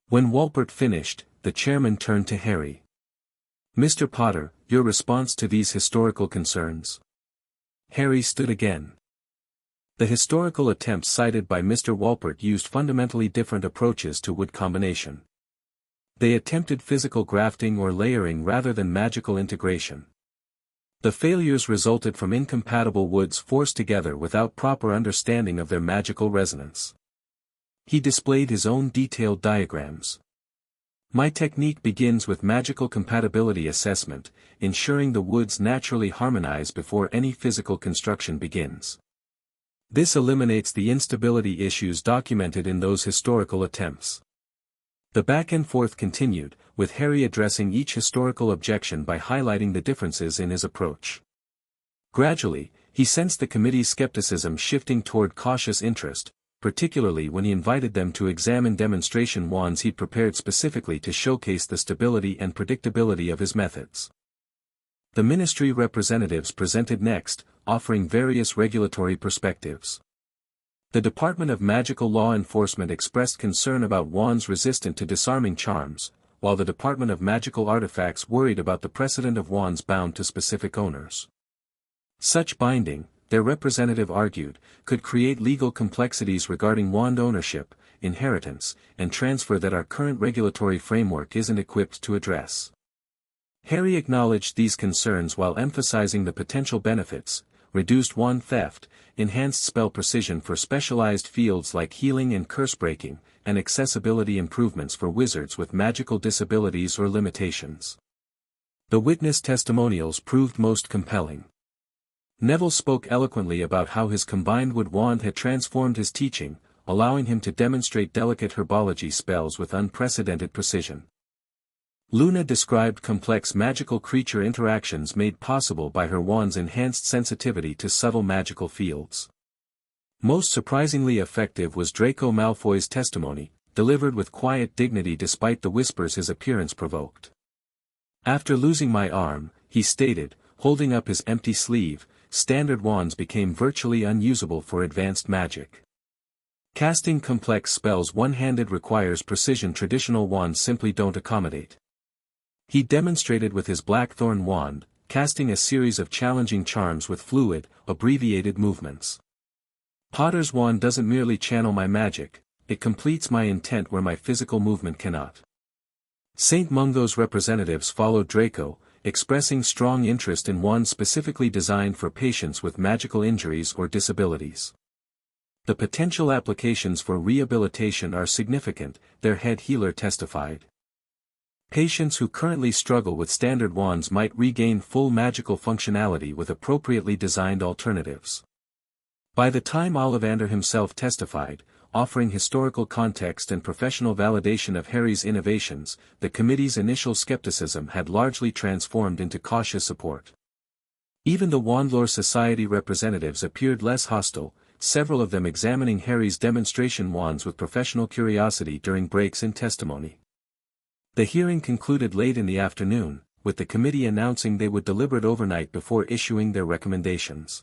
When Walpert finished, the chairman turned to Harry. Mr. Potter, your response to these historical concerns? Harry stood again. The historical attempts cited by Mr. Walpert used fundamentally different approaches to wood combination. They attempted physical grafting or layering rather than magical integration. The failures resulted from incompatible woods forced together without proper understanding of their magical resonance. He displayed his own detailed diagrams. My technique begins with magical compatibility assessment, ensuring the woods naturally harmonize before any physical construction begins. This eliminates the instability issues documented in those historical attempts. The back and forth continued, with Harry addressing each historical objection by highlighting the differences in his approach. Gradually, he sensed the committee's skepticism shifting toward cautious interest, particularly when he invited them to examine demonstration wands he'd prepared specifically to showcase the stability and predictability of his methods. The ministry representatives presented next, offering various regulatory perspectives. The Department of Magical Law Enforcement expressed concern about wands resistant to disarming charms, while the Department of Magical Artifacts worried about the precedent of wands bound to specific owners. Such binding, their representative argued, could create legal complexities regarding wand ownership, inheritance, and transfer that our current regulatory framework isn't equipped to address. Harry acknowledged these concerns while emphasizing the potential benefits: reduced wand theft, enhanced spell precision for specialized fields like healing and curse breaking, and accessibility improvements for wizards with magical disabilities or limitations. The witness testimonials proved most compelling. Neville spoke eloquently about how his combined wood wand had transformed his teaching, allowing him to demonstrate delicate herbology spells with unprecedented precision. Luna described complex magical creature interactions made possible by her wand's enhanced sensitivity to subtle magical fields. Most surprisingly effective was Draco Malfoy's testimony, delivered with quiet dignity despite the whispers his appearance provoked. After losing my arm, he stated, holding up his empty sleeve, standard wands became virtually unusable for advanced magic. Casting complex spells one-handed requires precision traditional wands simply don't accommodate. He demonstrated with his blackthorn wand, casting a series of challenging charms with fluid, abbreviated movements. Potter's wand doesn't merely channel my magic, it completes my intent where my physical movement cannot. St. Mungo's representatives followed Draco, expressing strong interest in wands specifically designed for patients with magical injuries or disabilities. The potential applications for rehabilitation are significant, their head healer testified. Patients who currently struggle with standard wands might regain full magical functionality with appropriately designed alternatives. By the time Ollivander himself testified, offering historical context and professional validation of Harry's innovations, the committee's initial skepticism had largely transformed into cautious support. Even the Wandlore Society representatives appeared less hostile, several of them examining Harry's demonstration wands with professional curiosity during breaks in testimony. The hearing concluded late in the afternoon, with the committee announcing they would deliberate overnight before issuing their recommendations.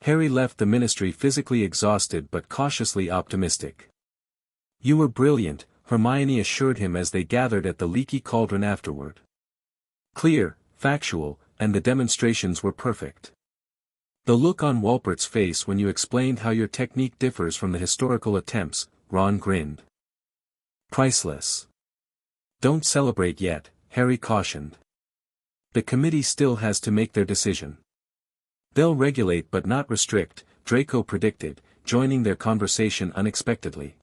Harry left the ministry physically exhausted but cautiously optimistic. "You were brilliant," Hermione assured him as they gathered at the Leaky Cauldron afterward. "Clear, factual, and the demonstrations were perfect." The look on Walpert's face when you explained how your technique differs from the historical attempts, Ron grinned. "Priceless." "Don't celebrate yet," Harry cautioned. "The committee still has to make their decision." "They'll regulate but not restrict," Draco predicted, joining their conversation unexpectedly.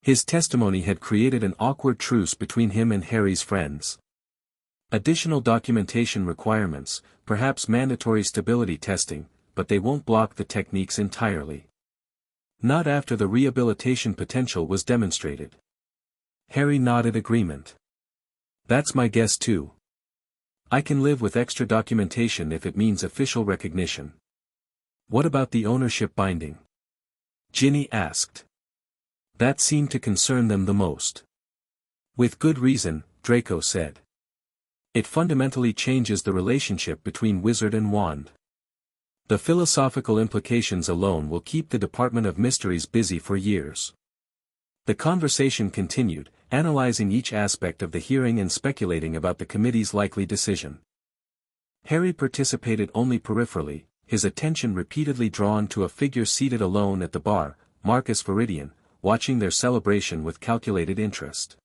His testimony had created an awkward truce between him and Harry's friends. Additional documentation requirements, perhaps mandatory stability testing, but they won't block the techniques entirely. Not after the rehabilitation potential was demonstrated. Harry nodded agreement. "That's my guess too. I can live with extra documentation if it means official recognition." "What about the ownership binding?" Ginny asked. That seemed to concern them the most. "With good reason," Draco said. "It fundamentally changes the relationship between wizard and wand. The philosophical implications alone will keep the Department of Mysteries busy for years." The conversation continued, analyzing each aspect of the hearing and speculating about the committee's likely decision. Harry participated only peripherally, his attention repeatedly drawn to a figure seated alone at the bar, Marcus Viridian, watching their celebration with calculated interest.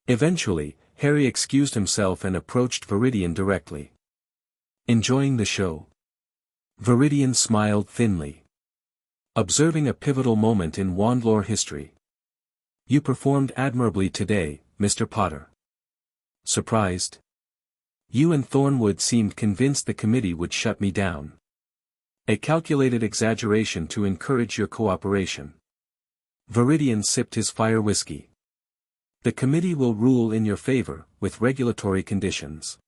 Eventually, Harry excused himself and approached Viridian directly. "Enjoying the show?" Viridian smiled thinly. "Observing a pivotal moment in Wandlore history. You performed admirably today, Mr. Potter." "Surprised?" "You and Thornwood seemed convinced the committee would shut me down." "A calculated exaggeration to encourage your cooperation." Viridian sipped his fire whiskey. "The committee will rule in your favor, with regulatory conditions.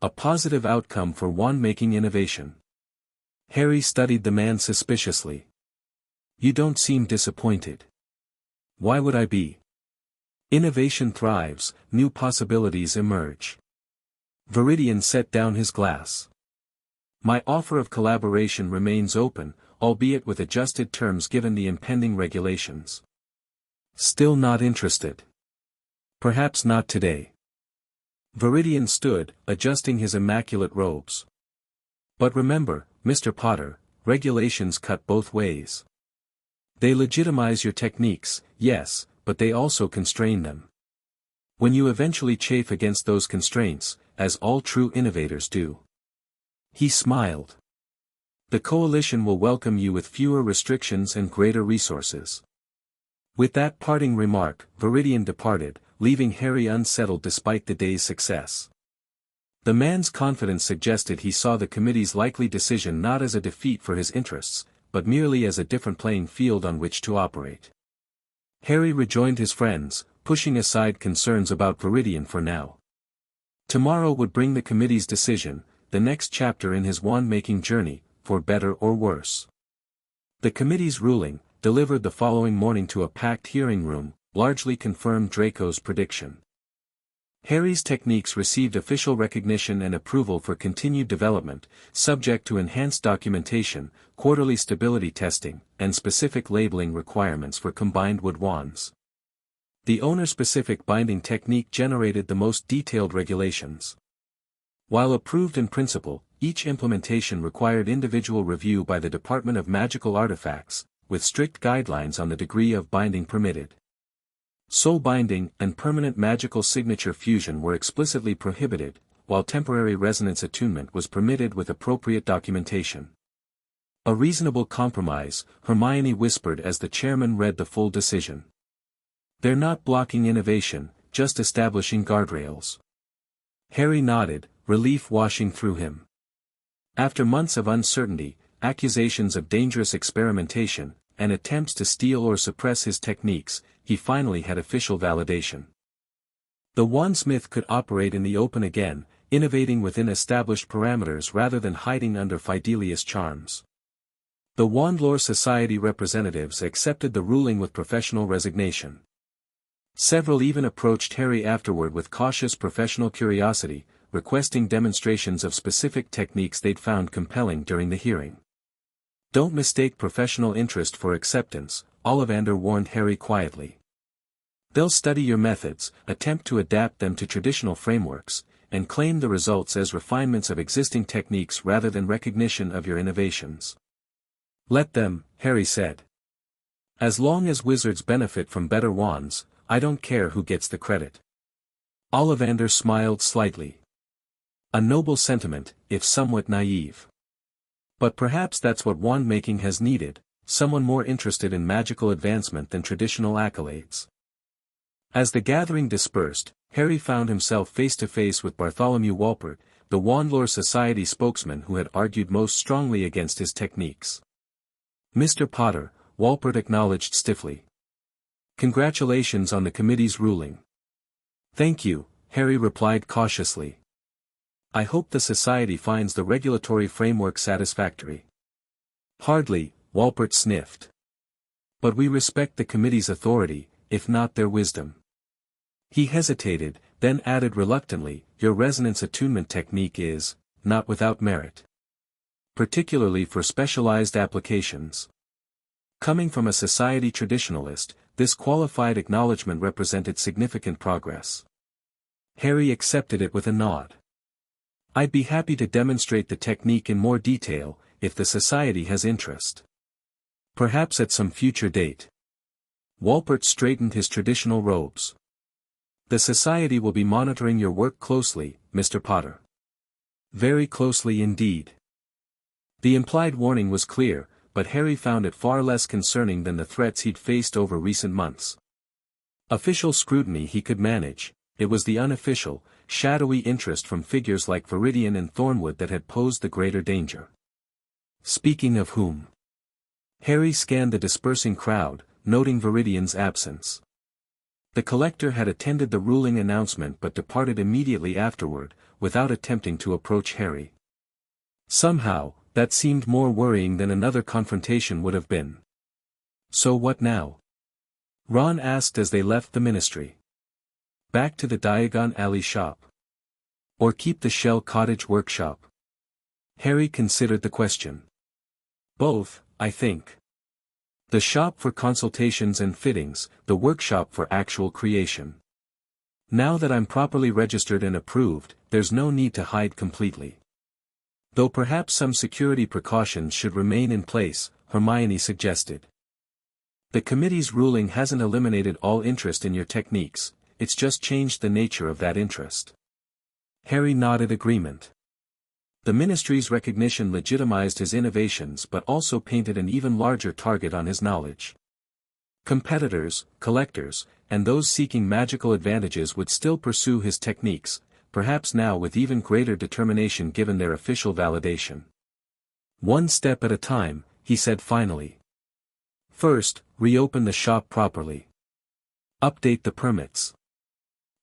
A positive outcome for wand-making innovation." Harry studied the man suspiciously. "You don't seem disappointed." "Why would I be? Innovation thrives, new possibilities emerge." Viridian set down his glass. "My offer of collaboration remains open, albeit with adjusted terms given the impending regulations." "Still not interested?" "Perhaps not today." Viridian stood, adjusting his immaculate robes. "But remember, Mr. Potter, regulations cut both ways. They legitimize your techniques, yes, but they also constrain them. When you eventually chafe against those constraints, as all true innovators do." He smiled. "The coalition will welcome you with fewer restrictions and greater resources." With that parting remark, Viridian departed, leaving Harry unsettled despite the day's success. The man's confidence suggested he saw the committee's likely decision not as a defeat for his interests, but merely as a different playing field on which to operate. Harry rejoined his friends, pushing aside concerns about Viridian for now. Tomorrow would bring the committee's decision, the next chapter in his wand-making journey, for better or worse. The committee's ruling, delivered the following morning to a packed hearing room, largely confirmed Draco's prediction. Harry's techniques received official recognition and approval for continued development, subject to enhanced documentation, quarterly stability testing, and specific labeling requirements for combined wood wands. The owner-specific binding technique generated the most detailed regulations. While approved in principle, each implementation required individual review by the Department of Magical Artifacts, with strict guidelines on the degree of binding permitted. Soul binding and permanent magical signature fusion were explicitly prohibited, while temporary resonance attunement was permitted with appropriate documentation. A reasonable compromise, Hermione whispered as the chairman read the full decision. They're not blocking innovation, just establishing guardrails. Harry nodded, relief washing through him. After months of uncertainty, accusations of dangerous experimentation, and attempts to steal or suppress his techniques, he finally had official validation. The Wandsmith could operate in the open again, innovating within established parameters rather than hiding under Fidelius charms. The Wandlore Society representatives accepted the ruling with professional resignation. Several even approached Harry afterward with cautious professional curiosity, requesting demonstrations of specific techniques they'd found compelling during the hearing. Don't mistake professional interest for acceptance, Ollivander warned Harry quietly. They'll study your methods, attempt to adapt them to traditional frameworks, and claim the results as refinements of existing techniques rather than recognition of your innovations. Let them, Harry said. As long as wizards benefit from better wands, I don't care who gets the credit. Ollivander smiled slightly. A noble sentiment, if somewhat naive. But perhaps that's what wand-making has needed, someone more interested in magical advancement than traditional accolades. As the gathering dispersed, Harry found himself face-to-face with Bartholomew Walpert, the Wandlore Society spokesman who had argued most strongly against his techniques. Mr. Potter, Walpert acknowledged stiffly. Congratulations on the committee's ruling. Thank you, Harry replied cautiously. I hope the Society finds the regulatory framework satisfactory. Hardly, Walpert sniffed. But we respect the committee's authority, if not their wisdom. He hesitated, then added reluctantly, your resonance attunement technique is, not without merit. Particularly for specialized applications. Coming from a Society traditionalist, this qualified acknowledgement represented significant progress. Harry accepted it with a nod. I'd be happy to demonstrate the technique in more detail, if the Society has interest. Perhaps at some future date. Walpert straightened his traditional robes. The Society will be monitoring your work closely, Mr. Potter. Very closely indeed. The implied warning was clear, but Harry found it far less concerning than the threats he'd faced over recent months. Official scrutiny he could manage, it was the unofficial, shadowy interest from figures like Viridian and Thornwood that had posed the greater danger. Speaking of whom? Harry scanned the dispersing crowd, noting Viridian's absence. The collector had attended the ruling announcement but departed immediately afterward, without attempting to approach Harry. Somehow, that seemed more worrying than another confrontation would have been. So what now? Ron asked as they left the ministry. Back to the Diagon Alley shop? Or keep the Shell Cottage workshop? Harry considered the question. Both, I think. The shop for consultations and fittings, the workshop for actual creation. Now that I'm properly registered and approved, there's no need to hide completely. Though perhaps some security precautions should remain in place, Hermione suggested. The committee's ruling hasn't eliminated all interest in your techniques, it's just changed the nature of that interest. Harry nodded agreement. The ministry's recognition legitimized his innovations but also painted an even larger target on his knowledge. Competitors, collectors, and those seeking magical advantages would still pursue his techniques, perhaps now with even greater determination given their official validation. One step at a time, he said finally. First, reopen the shop properly. Update the permits.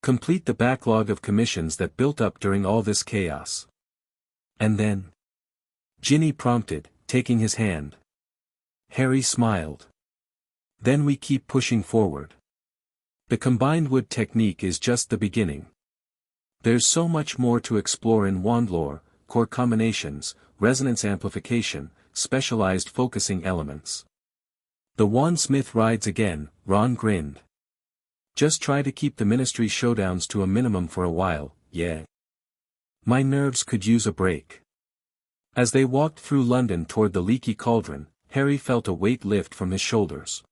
Complete the backlog of commissions that built up during all this chaos. And then? Ginny prompted, taking his hand. Harry smiled. Then we keep pushing forward. The combined wood technique is just the beginning. There's so much more to explore in wand lore, core combinations, resonance amplification, specialized focusing elements. The Wandsmith rides again, Ron grinned. Just try to keep the ministry showdowns to a minimum for a while, yeah. My nerves could use a break. As they walked through London toward the leaky cauldron, Harry felt a weight lift from his shoulders.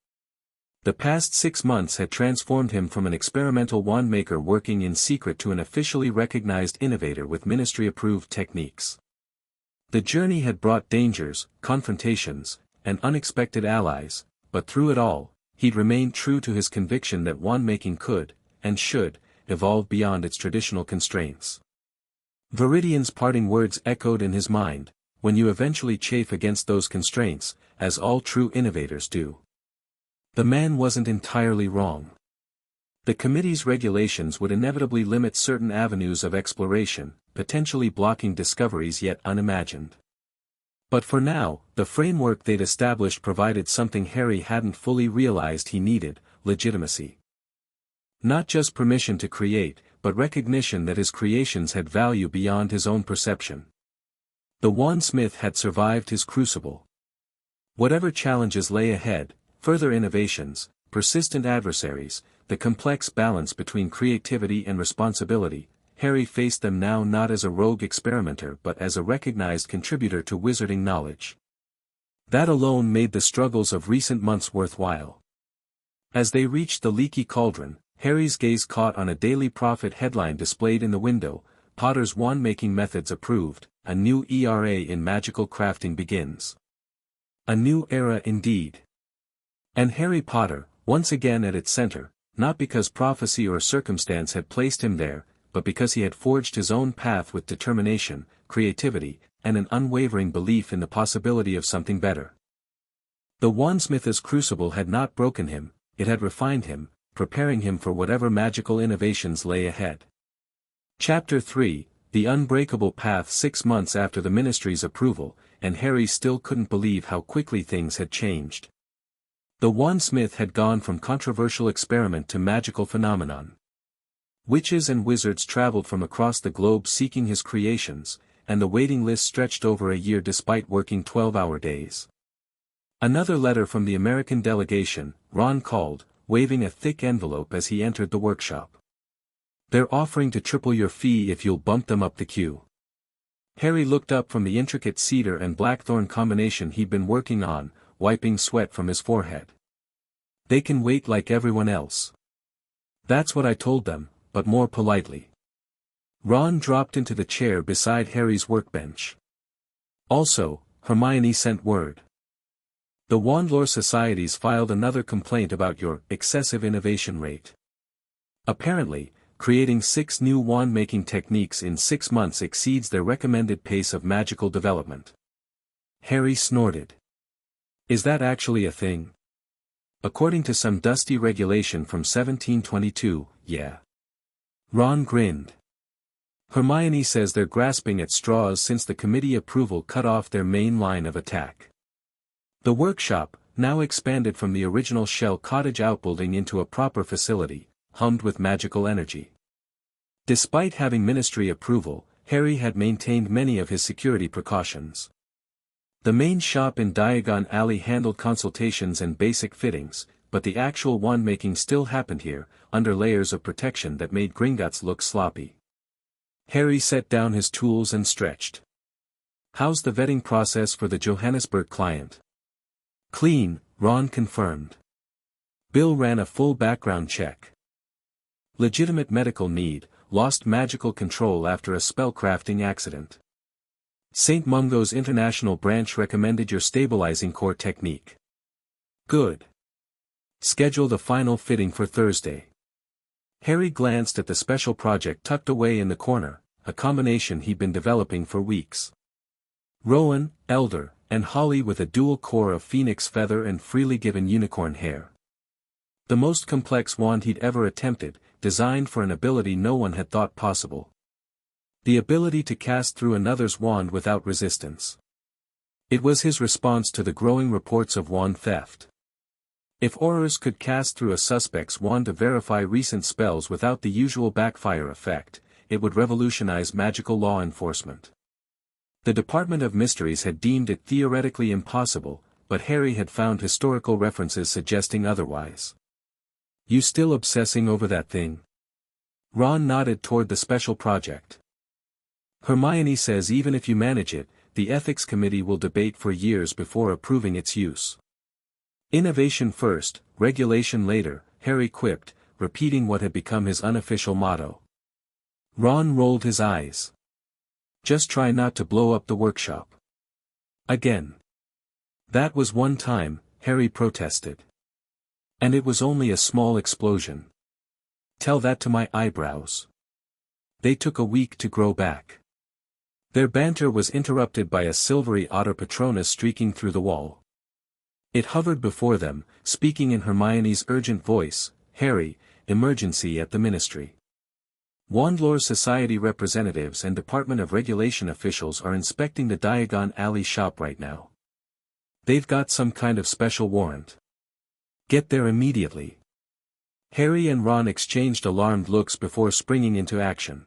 The past 6 months had transformed him from an experimental wandmaker working in secret to an officially recognized innovator with ministry-approved techniques. The journey had brought dangers, confrontations, and unexpected allies, but through it all, he'd remained true to his conviction that wandmaking could, and should, evolve beyond its traditional constraints. Viridian's parting words echoed in his mind, when you eventually chafe against those constraints, as all true innovators do. The man wasn't entirely wrong. The committee's regulations would inevitably limit certain avenues of exploration, potentially blocking discoveries yet unimagined. But for now, the framework they'd established provided something Harry hadn't fully realized he needed: legitimacy. Not just permission to create, but recognition that his creations had value beyond his own perception. The Wandsmith had survived his crucible. Whatever challenges lay ahead, further innovations, persistent adversaries, the complex balance between creativity and responsibility, Harry faced them now not as a rogue experimenter but as a recognized contributor to wizarding knowledge. That alone made the struggles of recent months worthwhile. As they reached the leaky cauldron, Harry's gaze caught on a Daily Prophet headline displayed in the window: Potter's wand-making methods approved, a new ERA in magical crafting begins. A new era indeed. And Harry Potter, once again at its center, not because prophecy or circumstance had placed him there, but because he had forged his own path with determination, creativity, and an unwavering belief in the possibility of something better. The Wandsmith's crucible had not broken him, it had refined him, preparing him for whatever magical innovations lay ahead. Chapter 3, The Unbreakable Path. 6 months after the ministry's approval, and Harry still couldn't believe how quickly things had changed. The Wandsmith had gone from controversial experiment to magical phenomenon. Witches and wizards traveled from across the globe seeking his creations, and the waiting list stretched over a year despite working 12-hour days. Another letter from the American delegation, Ron called, waving a thick envelope as he entered the workshop. They're offering to triple your fee if you'll bump them up the queue. Harry looked up from the intricate cedar and blackthorn combination he'd been working on, wiping sweat from his forehead. They can wait like everyone else. That's what I told them, but more politely. Ron dropped into the chair beside Harry's workbench. Also, Hermione sent word. The Wandlore Societies filed another complaint about your excessive innovation rate. Apparently, creating 6 new wand-making techniques in 6 months exceeds their recommended pace of magical development. Harry snorted. Is that actually a thing? According to some dusty regulation from 1722, yeah. Ron grinned. Hermione says they're grasping at straws since the committee approval cut off their main line of attack. The workshop, now expanded from the original shell cottage outbuilding into a proper facility, hummed with magical energy. Despite having ministry approval, Harry had maintained many of his security precautions. The main shop in Diagon Alley handled consultations and basic fittings, but the actual wand-making still happened here, under layers of protection that made Gringotts look sloppy. Harry set down his tools and stretched. How's the vetting process for the Johannesburg client? Clean, Ron confirmed. Bill ran a full background check. Legitimate medical need, lost magical control after a spellcrafting accident. St. Mungo's International Branch recommended your stabilizing core technique. Good. Schedule the final fitting for Thursday. Harry glanced at the special project tucked away in the corner, a combination he'd been developing for weeks. Rowan, Elder, and Holly with a dual core of phoenix feather and freely given unicorn hair. The most complex wand he'd ever attempted, designed for an ability no one had thought possible. The ability to cast through another's wand without resistance. It was his response to the growing reports of wand theft. If Aurors could cast through a suspect's wand to verify recent spells without the usual backfire effect, it would revolutionize magical law enforcement. The Department of Mysteries had deemed it theoretically impossible, but Harry had found historical references suggesting otherwise. You still obsessing over that thing? Ron nodded toward the special project. Hermione says even if you manage it, the ethics committee will debate for years before approving its use. Innovation first, regulation later, Harry quipped, repeating what had become his unofficial motto. Ron rolled his eyes. Just try not to blow up the workshop. Again. That was one time, Harry protested. And it was only a small explosion. Tell that to my eyebrows. They took a week to grow back. Their banter was interrupted by a silvery otter Patronus streaking through the wall. It hovered before them, speaking in Hermione's urgent voice, Harry, emergency at the Ministry. Wandlore Society representatives and Department of Regulation officials are inspecting the Diagon Alley shop right now. They've got some kind of special warrant. Get there immediately. Harry and Ron exchanged alarmed looks before springing into action.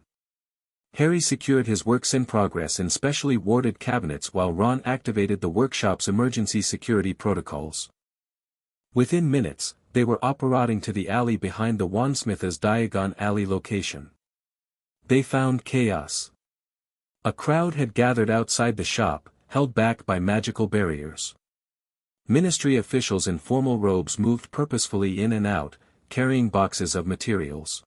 Harry secured his works in progress in specially warded cabinets while Ron activated the workshop's emergency security protocols. Within minutes, they were operating to the alley behind the Wandsmith's Diagon Alley location. They found chaos. A crowd had gathered outside the shop, held back by magical barriers. Ministry officials in formal robes moved purposefully in and out, carrying boxes of materials.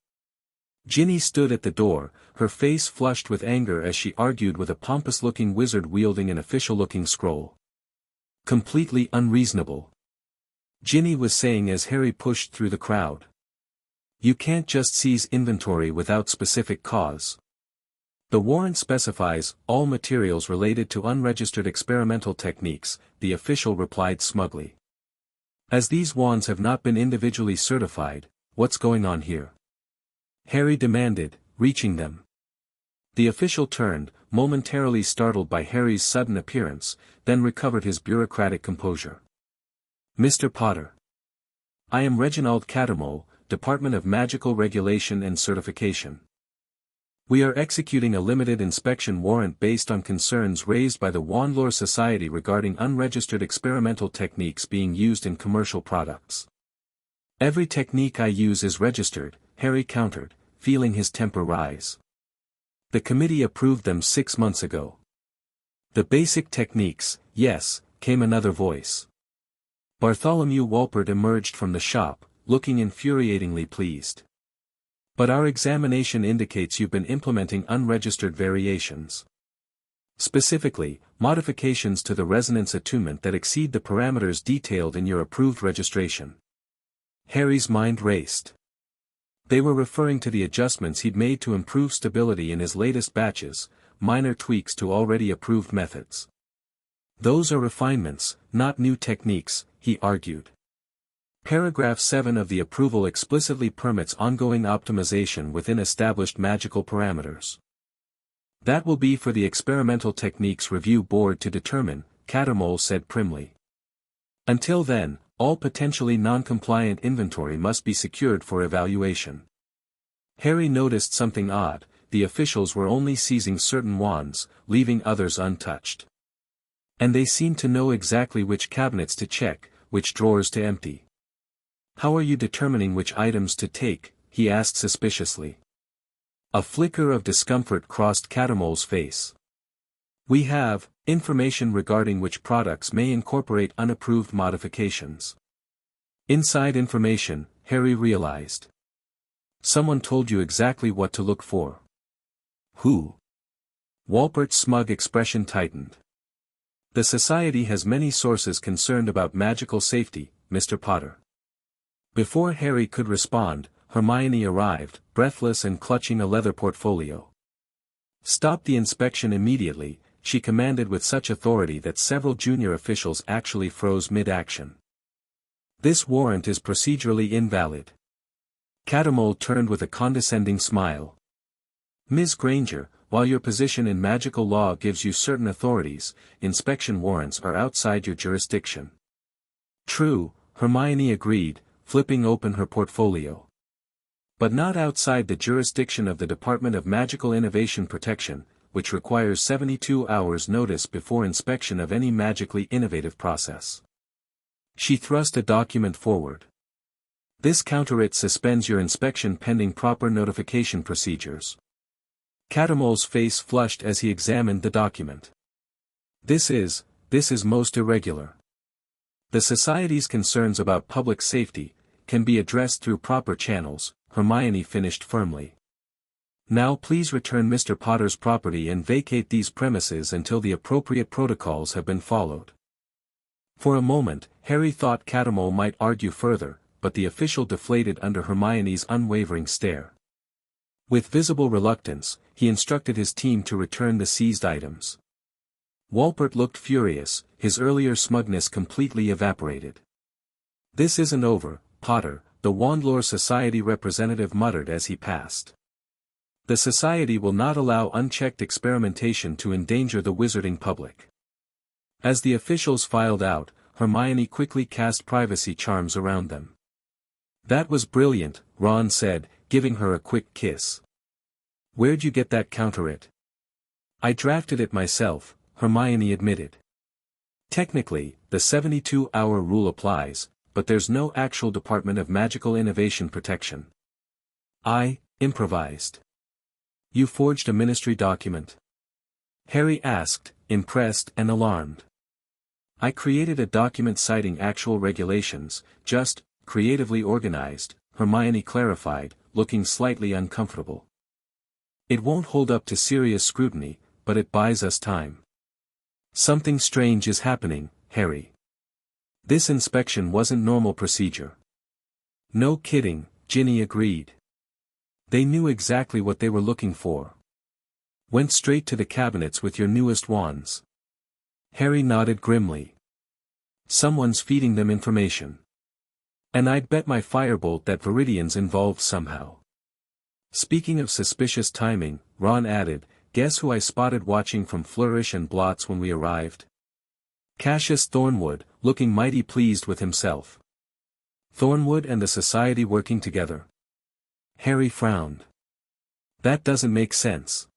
Ginny stood at the door, her face flushed with anger as she argued with a pompous-looking wizard wielding an official-looking scroll. Completely unreasonable. Ginny was saying as Harry pushed through the crowd. You can't just seize inventory without specific cause. The warrant specifies all materials related to unregistered experimental techniques, the official replied smugly. As these wands have not been individually certified, what's going on here? Harry demanded, reaching them. The official turned, momentarily startled by Harry's sudden appearance, then recovered his bureaucratic composure. Mr. Potter. I am Reginald Cattermole, Department of Magical Regulation and Certification. We are executing a limited inspection warrant based on concerns raised by the Wandlore Society regarding unregistered experimental techniques being used in commercial products. Every technique I use is registered, Harry countered, feeling his temper rise. The committee approved them 6 months ago. The basic techniques, yes, came another voice. Bartholomew Walpert emerged from the shop, looking infuriatingly pleased. But our examination indicates you've been implementing unregistered variations. Specifically, modifications to the resonance attunement that exceed the parameters detailed in your approved registration. Harry's mind raced. They were referring to the adjustments he'd made to improve stability in his latest batches, minor tweaks to already approved methods. Those are refinements, not new techniques, he argued. Paragraph 7 of the approval explicitly permits ongoing optimization within established magical parameters. That will be for the Experimental Techniques Review Board to determine, Cattermole said primly. Until then, all potentially non-compliant inventory must be secured for evaluation. Harry noticed something odd, the officials were only seizing certain wands, leaving others untouched. And they seemed to know exactly which cabinets to check, which drawers to empty. How are you determining which items to take? He asked suspiciously. A flicker of discomfort crossed Cattermole's face. We have information regarding which products may incorporate unapproved modifications. Inside information, Harry realized. Someone told you exactly what to look for. Who? Walpert's smug expression tightened. The Society has many sources concerned about magical safety, Mr. Potter. Before Harry could respond, Hermione arrived, breathless and clutching a leather portfolio. Stop the inspection immediately, she commanded with such authority that several junior officials actually froze mid-action. This warrant is procedurally invalid. Cattermole turned with a condescending smile. Ms. Granger, while your position in magical law gives you certain authorities, inspection warrants are outside your jurisdiction. True, Hermione agreed, flipping open her portfolio. But not outside the jurisdiction of the Department of Magical Innovation Protection, which requires 72 hours notice before inspection of any magically innovative process. She thrust a document forward. This counter-it suspends your inspection pending proper notification procedures. Catamol's face flushed as he examined the document. This is most irregular. The Society's concerns about public safety can be addressed through proper channels, Hermione finished firmly. Now please return Mr. Potter's property and vacate these premises until the appropriate protocols have been followed. For a moment, Harry thought Catamol might argue further, but the official deflated under Hermione's unwavering stare. With visible reluctance, he instructed his team to return the seized items. Walpert looked furious, his earlier smugness completely evaporated. "This isn't over, Potter," the Wandlore Society representative muttered as he passed. "The Society will not allow unchecked experimentation to endanger the wizarding public." As the officials filed out, Hermione quickly cast privacy charms around them. "That was brilliant," Ron said, giving her a quick kiss. "Where'd you get that counter-it?" "I drafted it myself," Hermione admitted. "Technically, the 72-hour rule applies, but there's no actual Department of Magical Innovation Protection. I improvised." "You forged a ministry document?" Harry asked, impressed and alarmed. "I created a document citing actual regulations, just creatively organized," Hermione clarified, looking slightly uncomfortable. "It won't hold up to serious scrutiny, but it buys us time." "Something strange is happening, Harry. This inspection wasn't normal procedure." "No kidding," Ginny agreed. "They knew exactly what they were looking for. Went straight to the cabinets with your newest wands." Harry nodded grimly. "Someone's feeding them information. And I'd bet my firebolt that Viridian's involved somehow." "Speaking of suspicious timing," Ron added, "guess who I spotted watching from Flourish and Blots when we arrived?" "Cassius Thornwood, looking mighty pleased with himself." "Thornwood and the Society working together?" Harry frowned. "That doesn't make sense.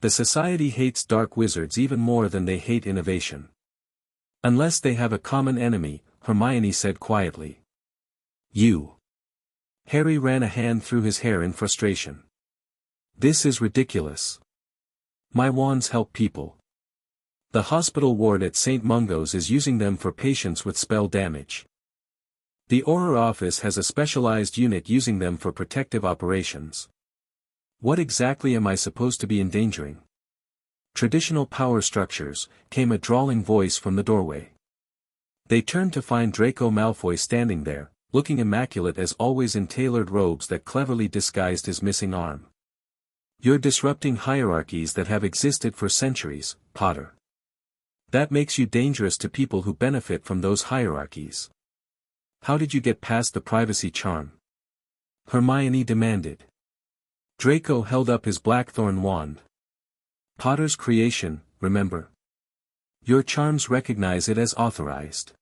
The Society hates dark wizards even more than they hate innovation." "Unless they have a common enemy," Hermione said quietly. "You." Harry ran a hand through his hair in frustration. "This is ridiculous. My wands help people. The hospital ward at St. Mungo's is using them for patients with spell damage. The Auror office has a specialized unit using them for protective operations. What exactly am I supposed to be endangering?" "Traditional power structures," came a drawling voice from the doorway. They turned to find Draco Malfoy standing there, looking immaculate as always in tailored robes that cleverly disguised his missing arm. "You're disrupting hierarchies that have existed for centuries, Potter. That makes you dangerous to people who benefit from those hierarchies. How did you get past the privacy charm?" Hermione demanded. Draco held up his blackthorn wand. "Potter's creation, remember? Your charms recognize it as authorized."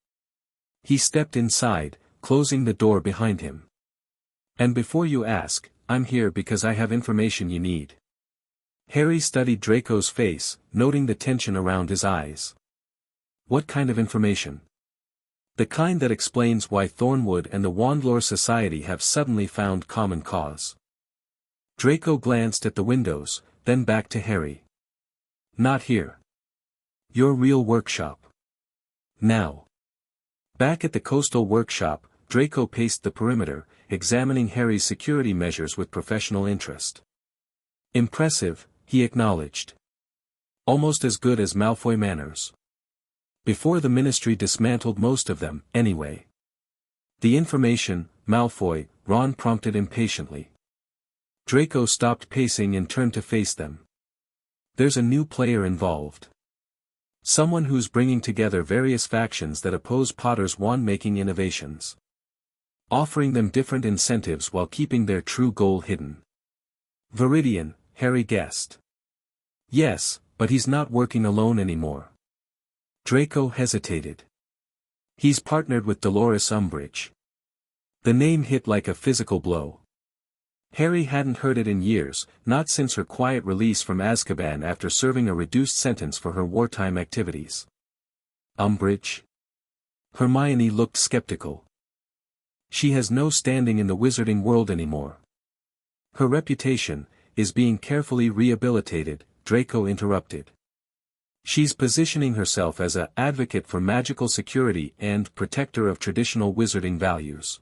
He stepped inside, closing the door behind him. "And before you ask, I'm here because I have information you need." Harry studied Draco's face, noting the tension around his eyes. "What kind of information?" "The kind that explains why Thornwood and the Wandlore Society have suddenly found common cause." Draco glanced at the windows, then back to Harry. "Not here. Your real workshop. Now." Back at the coastal workshop, Draco paced the perimeter, examining Harry's security measures with professional interest. "Impressive," he acknowledged. "Almost as good as Malfoy Manors. Before the Ministry dismantled most of them, anyway." "The information, Malfoy," Ron prompted impatiently. Draco stopped pacing and turned to face them. "There's a new player involved. Someone who's bringing together various factions that oppose Potter's wand-making innovations. Offering them different incentives while keeping their true goal hidden." "Viridian," Harry guessed. "Yes, but he's not working alone anymore." Draco hesitated. He's partnered with Dolores Umbridge. The name hit like a physical blow. Harry hadn't heard it in years, not since her quiet release from Azkaban after serving a reduced sentence for her wartime activities. Umbridge? Hermione looked skeptical. She has no standing in the wizarding world anymore. Her reputation is being carefully rehabilitated, Draco interrupted. She's positioning herself as an advocate for magical security and protector of traditional wizarding values.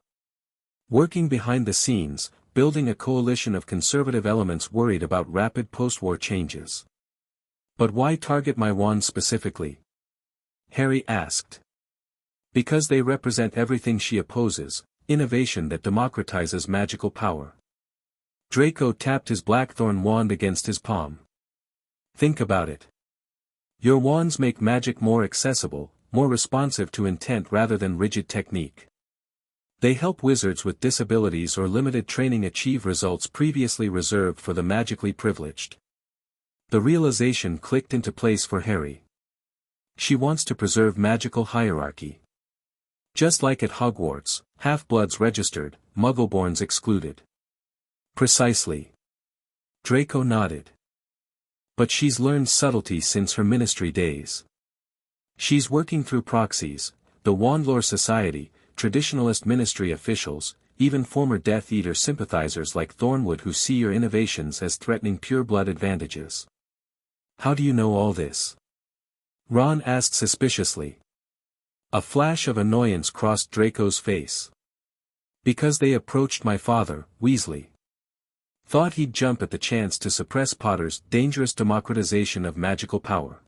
Working behind the scenes, building a coalition of conservative elements worried about rapid post-war changes. But why target my wand specifically? Harry asked. Because they represent everything she opposes, innovation that democratizes magical power. Draco tapped his blackthorn wand against his palm. Think about it. Your wands make magic more accessible, more responsive to intent rather than rigid technique. They help wizards with disabilities or limited training achieve results previously reserved for the magically privileged. The realization clicked into place for Harry. She wants to preserve magical hierarchy. Just like at Hogwarts, half-bloods registered, muggleborns excluded. Precisely. Draco nodded. But she's learned subtlety since her ministry days. She's working through proxies, the Wandlore Society, traditionalist ministry officials, even former Death Eater sympathizers like Thornwood who see your innovations as threatening pure-blood advantages. How do you know all this? Ron asked suspiciously. A flash of annoyance crossed Draco's face. Because they approached my father, Weasley. Thought he'd jump at the chance to suppress Potter's dangerous democratization of magical power.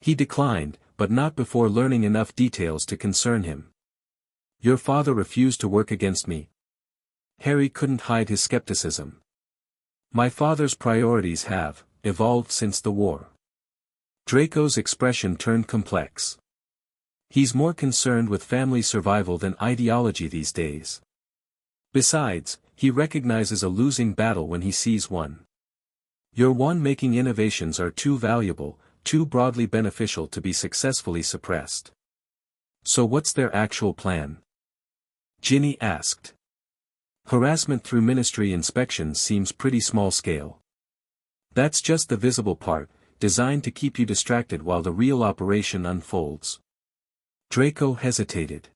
He declined, but not before learning enough details to concern him. Your father refused to work against me. Harry couldn't hide his skepticism. My father's priorities have evolved since the war. Draco's expression turned complex. He's more concerned with family survival than ideology these days. Besides, he recognizes a losing battle when he sees one. Your wand-making innovations are too valuable, too broadly beneficial to be successfully suppressed. So what's their actual plan? Ginny asked. Harassment through ministry inspections seems pretty small scale. That's just the visible part, designed to keep you distracted while the real operation unfolds. Draco hesitated.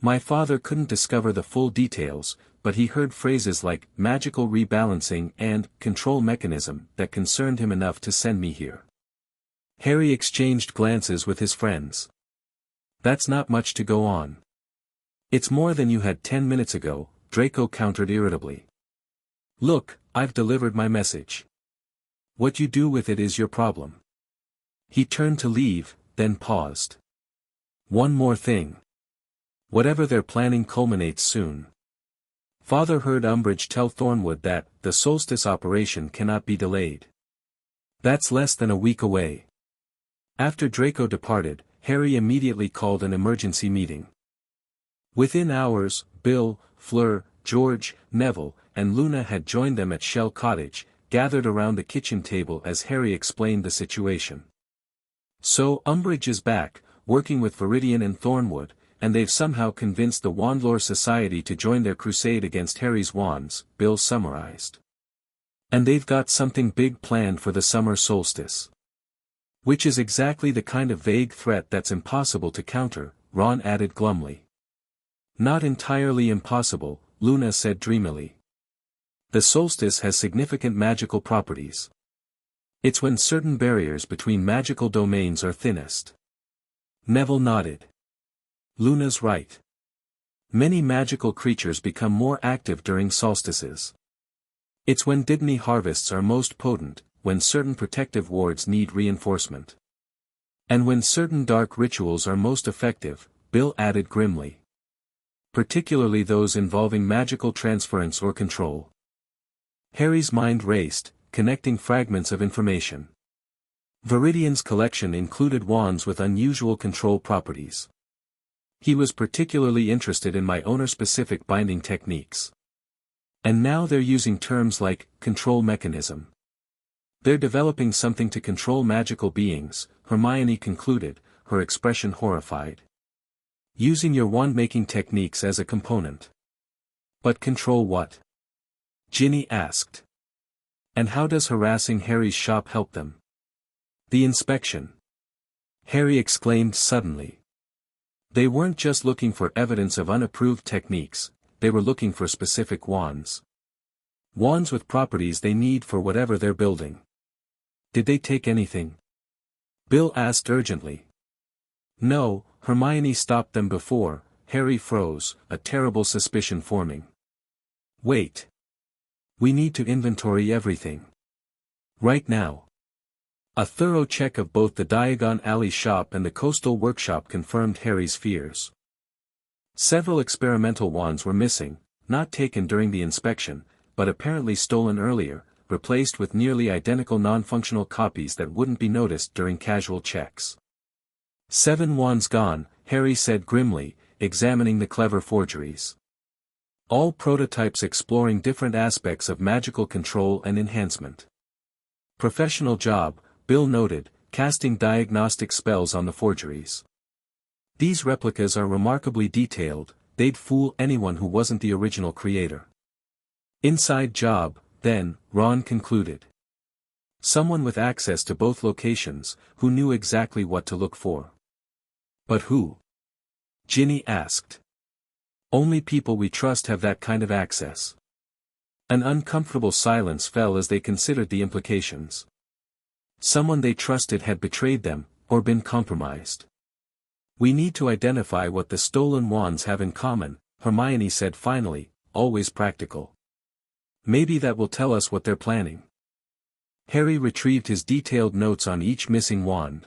My father couldn't discover the full details, but he heard phrases like magical rebalancing and control mechanism that concerned him enough to send me here. Harry exchanged glances with his friends. That's not much to go on. It's more than you had 10 minutes ago, Draco countered irritably. Look, I've delivered my message. What you do with it is your problem. He turned to leave, then paused. One more thing. Whatever they're planning culminates soon. Father heard Umbridge tell Thornwood that the solstice operation cannot be delayed. That's less than a week away. After Draco departed, Harry immediately called an emergency meeting. Within hours, Bill, Fleur, George, Neville, and Luna had joined them at Shell Cottage, gathered around the kitchen table as Harry explained the situation. So Umbridge is back, working with Viridian and Thornwood, and they've somehow convinced the Wandlore Society to join their crusade against Harry's wands, Bill summarized. And they've got something big planned for the summer solstice. Which is exactly the kind of vague threat that's impossible to counter, Ron added glumly. Not entirely impossible, Luna said dreamily. The solstice has significant magical properties. It's when certain barriers between magical domains are thinnest. Neville nodded. Luna's right. Many magical creatures become more active during solstices. It's when Didney harvests are most potent, when certain protective wards need reinforcement. And when certain dark rituals are most effective, Bill added grimly. Particularly those involving magical transference or control. Harry's mind raced, connecting fragments of information. Viridian's collection included wands with unusual control properties. He was particularly interested in my owner-specific binding techniques. And now they're using terms like control mechanism. They're developing something to control magical beings, Hermione concluded, her expression horrified. Using your wand-making techniques as a component. But control what? Ginny asked. And how does harassing Harry's shop help them? The inspection. Harry exclaimed suddenly. They weren't just looking for evidence of unapproved techniques, they were looking for specific wands. Wands with properties they need for whatever they're building. Did they take anything? Bill asked urgently. No, Hermione stopped them before. Harry froze, a terrible suspicion forming. Wait. We need to inventory everything. Right now. A thorough check of both the Diagon Alley shop and the Coastal Workshop confirmed Harry's fears. Several experimental wands were missing, not taken during the inspection, but apparently stolen earlier, replaced with nearly identical non-functional copies that wouldn't be noticed during casual checks. 7 wands gone, Harry said grimly, examining the clever forgeries. All prototypes exploring different aspects of magical control and enhancement. Professional job, Bill noted, casting diagnostic spells on the forgeries. These replicas are remarkably detailed, they'd fool anyone who wasn't the original creator. Inside job, then, Ron concluded. Someone with access to both locations, who knew exactly what to look for. But who? Ginny asked. Only people we trust have that kind of access. An uncomfortable silence fell as they considered the implications. Someone they trusted had betrayed them, or been compromised. We need to identify what the stolen wands have in common, Hermione said finally, always practical. Maybe that will tell us what they're planning. Harry retrieved his detailed notes on each missing wand.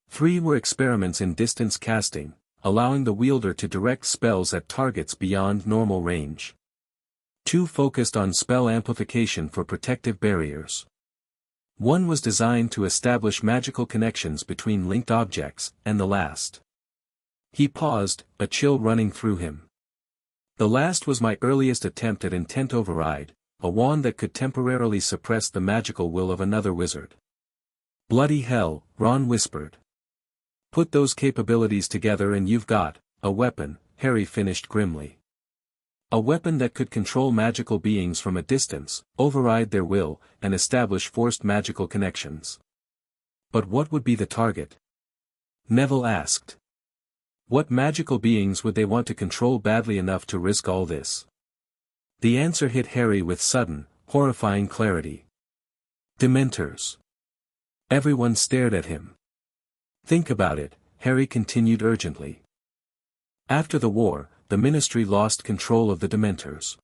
3 were experiments in distance casting, allowing the wielder to direct spells at targets beyond normal range. 2 focused on spell amplification for protective barriers. 1 was designed to establish magical connections between linked objects, and the last. He paused, a chill running through him. The last was my earliest attempt at intent override, a wand that could temporarily suppress the magical will of another wizard. Bloody hell, Ron whispered. Put those capabilities together and you've got a weapon, Harry finished grimly. A weapon that could control magical beings from a distance, override their will, and establish forced magical connections. But what would be the target? Neville asked. What magical beings would they want to control badly enough to risk all this? The answer hit Harry with sudden, horrifying clarity. Dementors. Everyone stared at him. Think about it, Harry continued urgently. After the war, the Ministry lost control of the Dementors.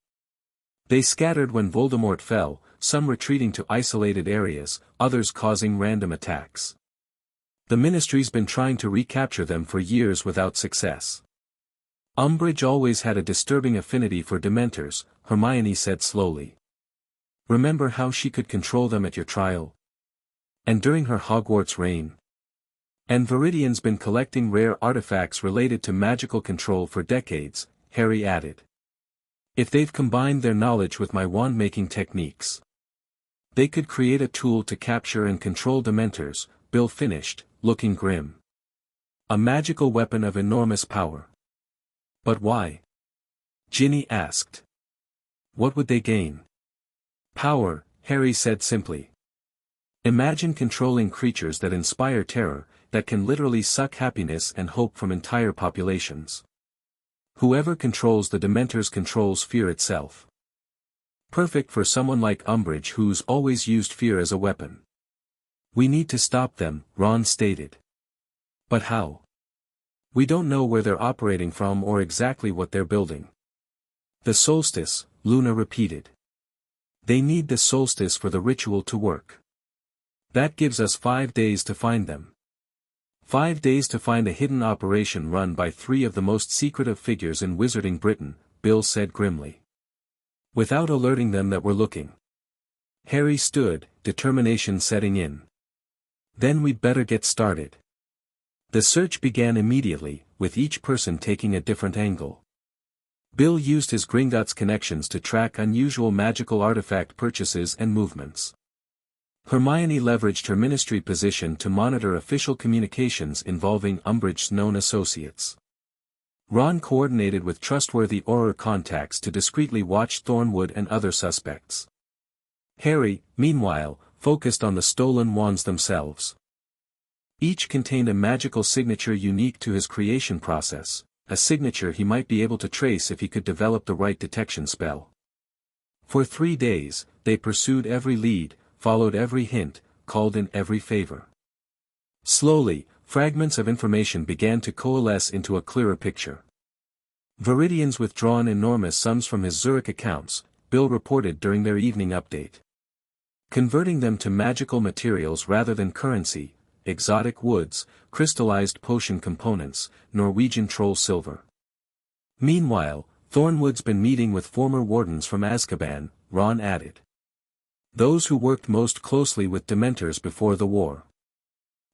They scattered when Voldemort fell, some retreating to isolated areas, others causing random attacks. The Ministry's been trying to recapture them for years without success. Umbridge always had a disturbing affinity for Dementors, Hermione said slowly. Remember how she could control them at your trial? And during her Hogwarts reign? And Viridian's been collecting rare artifacts related to magical control for decades, Harry added. If they've combined their knowledge with my wand-making techniques, they could create a tool to capture and control Dementors, Bill finished, looking grim. A magical weapon of enormous power. But why? Ginny asked. What would they gain? Power, Harry said simply. Imagine controlling creatures that inspire terror, that can literally suck happiness and hope from entire populations. Whoever controls the Dementors controls fear itself. Perfect for someone like Umbridge who's always used fear as a weapon. We need to stop them, Ron stated. But how? We don't know where they're operating from or exactly what they're building. The solstice, Luna repeated. They need the solstice for the ritual to work. That gives us 5 days to find them. 5 days to find a hidden operation run by 3 of the most secretive figures in Wizarding Britain, Bill said grimly. Without alerting them that we're looking. Harry stood, determination setting in. Then we'd better get started. The search began immediately, with each person taking a different angle. Bill used his Gringotts connections to track unusual magical artifact purchases and movements. Hermione leveraged her ministry position to monitor official communications involving Umbridge's known associates. Ron coordinated with trustworthy Auror contacts to discreetly watch Thornwood and other suspects. Harry, meanwhile, focused on the stolen wands themselves. Each contained a magical signature unique to his creation process, a signature he might be able to trace if he could develop the right detection spell. For 3 days, they pursued every lead, followed every hint, called in every favor. Slowly, fragments of information began to coalesce into a clearer picture. Viridian's withdrawn enormous sums from his Zurich accounts, Bill reported during their evening update. Converting them to magical materials rather than currency, exotic woods, crystallized potion components, Norwegian troll silver. Meanwhile, Thornwood's been meeting with former wardens from Azkaban, Ron added. Those who worked most closely with Dementors before the war.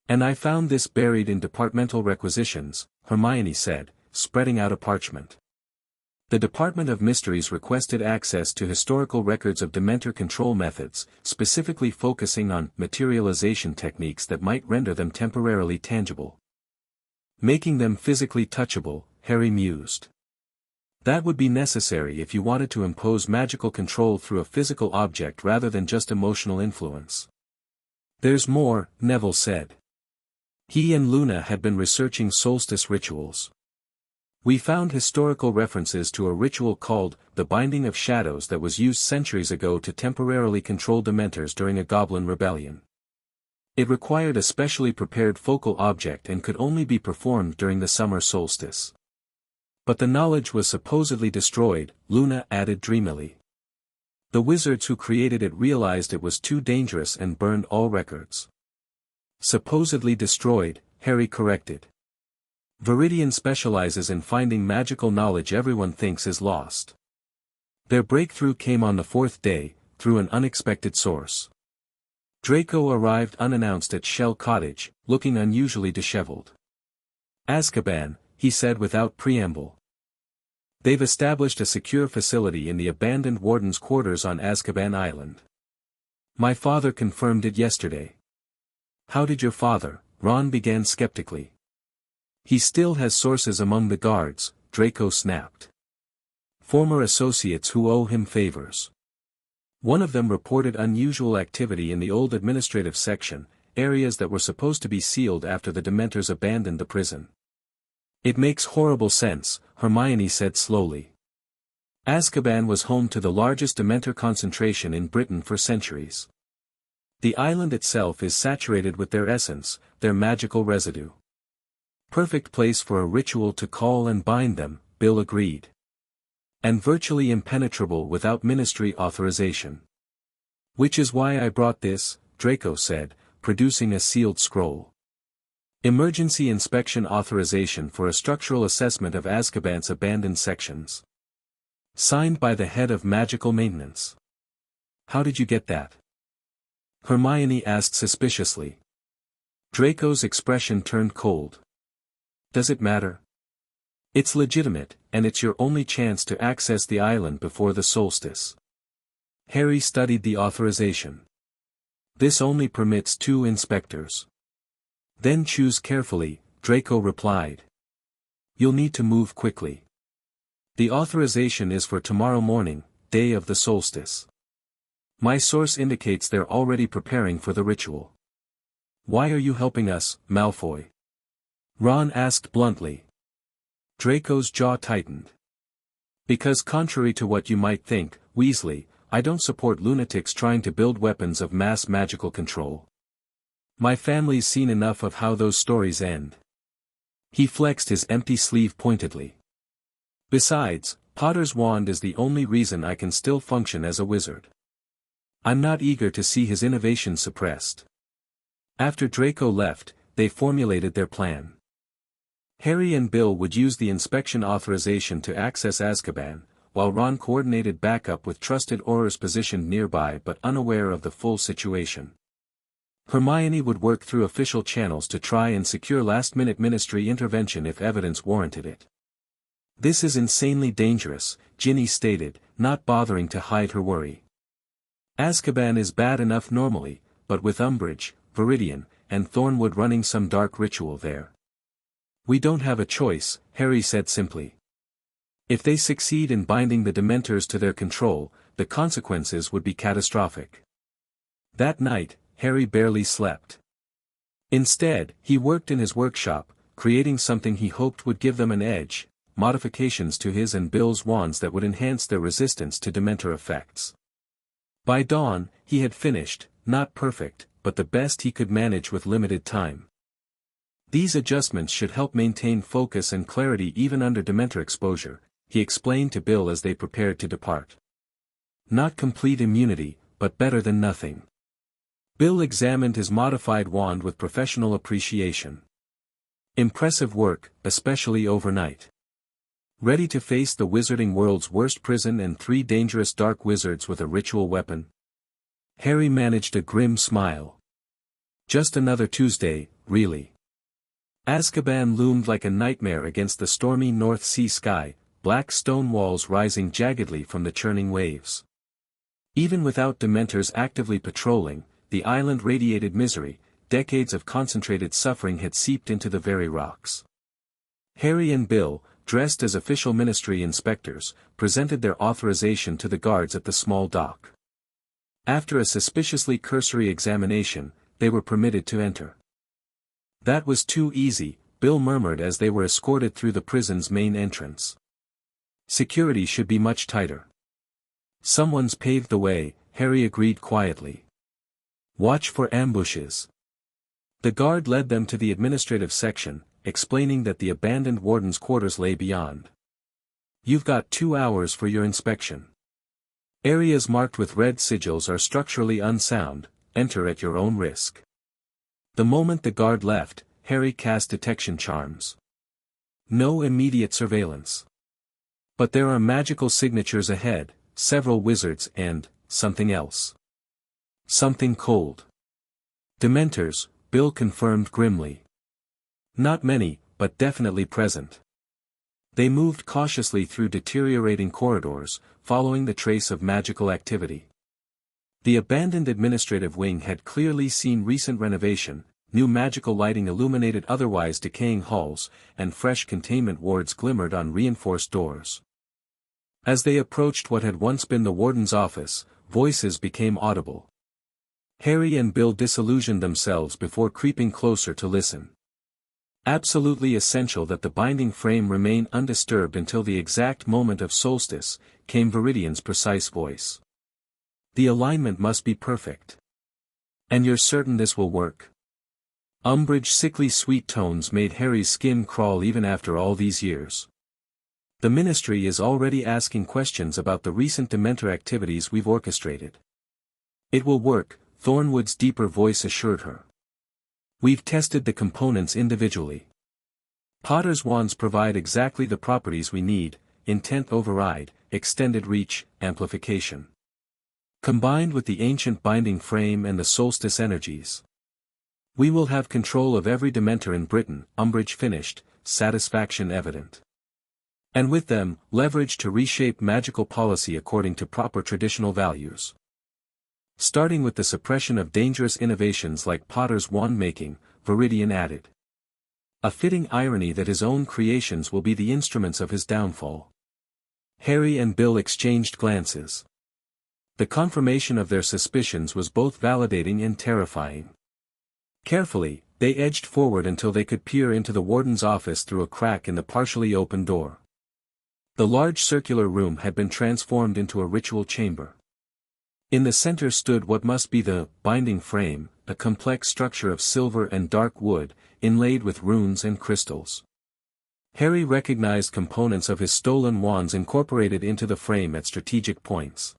And I found this buried in departmental requisitions, Hermione said, spreading out a parchment. The Department of Mysteries requested access to historical records of Dementor control methods, specifically focusing on materialization techniques that might render them temporarily tangible. Making them physically touchable, Harry mused. That would be necessary if you wanted to impose magical control through a physical object rather than just emotional influence. There's more, Neville said. He and Luna had been researching solstice rituals. We found historical references to a ritual called the Binding of Shadows that was used centuries ago to temporarily control Dementors during a goblin rebellion. It required a specially prepared focal object and could only be performed during the summer solstice. But the knowledge was supposedly destroyed, Luna added dreamily. The wizards who created it realized it was too dangerous and burned all records. Supposedly destroyed, Harry corrected. Viridian specializes in finding magical knowledge everyone thinks is lost. Their breakthrough came on the 4th day, through an unexpected source. Draco arrived unannounced at Shell Cottage, looking unusually disheveled. Azkaban, he said without preamble. They've established a secure facility in the abandoned warden's quarters on Azkaban Island. My father confirmed it yesterday. How did your father? Ron began skeptically. He still has sources among the guards, Draco snapped. Former associates who owe him favors. One of them reported unusual activity in the old administrative section, areas that were supposed to be sealed after the Dementors abandoned the prison. It makes horrible sense, Hermione said slowly. Azkaban was home to the largest Dementor concentration in Britain for centuries. The island itself is saturated with their essence, their magical residue. Perfect place for a ritual to call and bind them, Bill agreed. And virtually impenetrable without ministry authorization. Which is why I brought this, Draco said, producing a sealed scroll. Emergency inspection authorization for a structural assessment of Azkaban's abandoned sections. Signed by the head of magical maintenance. How did you get that? Hermione asked suspiciously. Draco's expression turned cold. Does it matter? It's legitimate, and it's your only chance to access the island before the solstice. Harry studied the authorization. This only permits 2 inspectors. Then choose carefully, Draco replied. You'll need to move quickly. The authorization is for tomorrow morning, day of the solstice. My source indicates they're already preparing for the ritual. Why are you helping us, Malfoy? Ron asked bluntly. Draco's jaw tightened. Because contrary to what you might think, Weasley, I don't support lunatics trying to build weapons of mass magical control. My family's seen enough of how those stories end. He flexed his empty sleeve pointedly. Besides, Potter's wand is the only reason I can still function as a wizard. I'm not eager to see his innovation suppressed. After Draco left, they formulated their plan. Harry and Bill would use the inspection authorization to access Azkaban, while Ron coordinated backup with trusted Aurors positioned nearby but unaware of the full situation. Hermione would work through official channels to try and secure last-minute ministry intervention if evidence warranted it. This is insanely dangerous, Ginny stated, not bothering to hide her worry. Azkaban is bad enough normally, but with Umbridge, Viridian, and Thornwood running some dark ritual there. "We don't have a choice," Harry said simply. If they succeed in binding the Dementors to their control, the consequences would be catastrophic. That night, Harry barely slept. Instead, he worked in his workshop, creating something he hoped would give them an edge, modifications to his and Bill's wands that would enhance their resistance to Dementor effects. By dawn, he had finished, not perfect, but the best he could manage with limited time. These adjustments should help maintain focus and clarity even under Dementor exposure, he explained to Bill as they prepared to depart. Not complete immunity, but better than nothing. Bill examined his modified wand with professional appreciation. Impressive work, especially overnight. Ready to face the wizarding world's worst prison and 3 dangerous dark wizards with a ritual weapon? Harry managed a grim smile. Just another Tuesday, really. Azkaban loomed like a nightmare against the stormy North Sea sky, black stone walls rising jaggedly from the churning waves. Even without Dementors actively patrolling, the island radiated misery, decades of concentrated suffering had seeped into the very rocks. Harry and Bill, dressed as official ministry inspectors, presented their authorization to the guards at the small dock. After a suspiciously cursory examination, they were permitted to enter. "That was too easy," Bill murmured as they were escorted through the prison's main entrance. "Security should be much tighter." "Someone's paved the way," Harry agreed quietly. "Watch for ambushes." The guard led them to the administrative section, explaining that the abandoned warden's quarters lay beyond. "You've got 2 hours for your inspection. Areas marked with red sigils are structurally unsound, enter at your own risk." The moment the guard left, Harry cast detection charms. No immediate surveillance. But there are magical signatures ahead, several wizards and, something else. Something cold. Dementors, Bill confirmed grimly. Not many, but definitely present. They moved cautiously through deteriorating corridors, following the trace of magical activity. The abandoned administrative wing had clearly seen recent renovation, new magical lighting illuminated otherwise decaying halls, and fresh containment wards glimmered on reinforced doors. As they approached what had once been the warden's office, voices became audible. Harry and Bill disillusioned themselves before creeping closer to listen. Absolutely essential that the binding frame remain undisturbed until the exact moment of solstice, came Viridian's precise voice. "The alignment must be perfect. And you're certain this will work?" Umbridge's sickly sweet tones made Harry's skin crawl even after all these years. "The Ministry is already asking questions about the recent Dementor activities we've orchestrated." "It will work," Thornwood's deeper voice assured her. "We've tested the components individually. Potter's wands provide exactly the properties we need: intent override, extended reach, amplification. Combined with the ancient binding frame and the solstice energies, we will have control of every Dementor in Britain," Umbridge finished, satisfaction evident. "And with them, leverage to reshape magical policy according to proper traditional values. Starting with the suppression of dangerous innovations like Potter's wand-making," Viridian added. A fitting irony that his own creations will be the instruments of his downfall. Harry and Bill exchanged glances. The confirmation of their suspicions was both validating and terrifying. Carefully, they edged forward until they could peer into the warden's office through a crack in the partially open door. The large circular room had been transformed into a ritual chamber. In the center stood what must be the binding frame, a complex structure of silver and dark wood, inlaid with runes and crystals. Harry recognized components of his stolen wands incorporated into the frame at strategic points.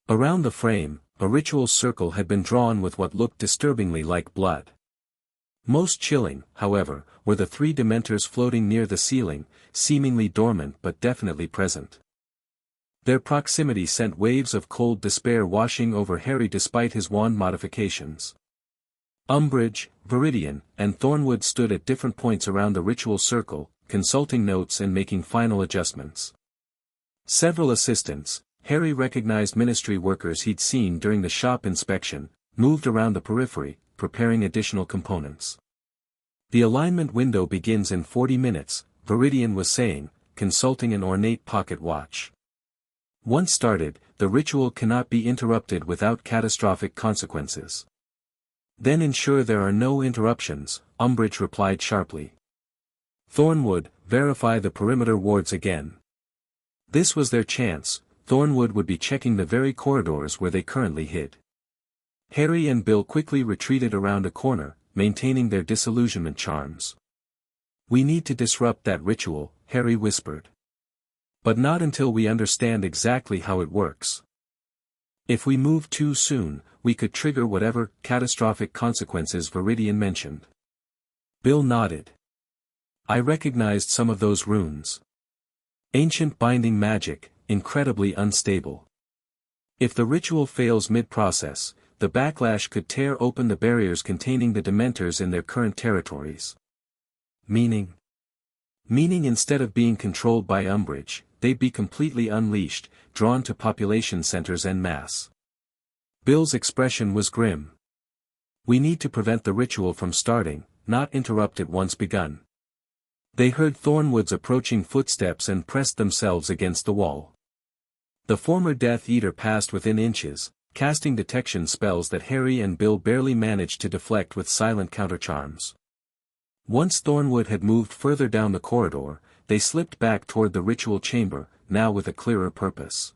Around the frame, a ritual circle had been drawn with what looked disturbingly like blood. Most chilling, however, were the 3 Dementors floating near the ceiling, seemingly dormant but definitely present. Their proximity sent waves of cold despair washing over Harry despite his wand modifications. Umbridge, Viridian, and Thornwood stood at different points around the ritual circle, consulting notes and making final adjustments. Several assistants, Harry recognized ministry workers he'd seen during the shop inspection, moved around the periphery, preparing additional components. The alignment window begins in 40 minutes, Viridian was saying, consulting an ornate pocket watch. Once started, the ritual cannot be interrupted without catastrophic consequences. Then ensure there are no interruptions, Umbridge replied sharply. Thornwood, verify the perimeter wards again. This was their chance. Thornwood would be checking the very corridors where they currently hid. Harry and Bill quickly retreated around a corner, maintaining their disillusionment charms. We need to disrupt that ritual, Harry whispered. But not until we understand exactly how it works. If we move too soon, we could trigger whatever catastrophic consequences Viridian mentioned. Bill nodded. I recognized some of those runes. Ancient binding magic, incredibly unstable. If the ritual fails mid-process, the backlash could tear open the barriers containing the Dementors in their current territories. Meaning instead of being controlled by Umbridge, they'd be completely unleashed, drawn to population centers en masse. Bill's expression was grim. We need to prevent the ritual from starting, not interrupt it once begun. They heard Thornwood's approaching footsteps and pressed themselves against the wall. The former Death Eater passed within inches, casting detection spells that Harry and Bill barely managed to deflect with silent countercharms. Once Thornwood had moved further down the corridor, they slipped back toward the ritual chamber, now with a clearer purpose.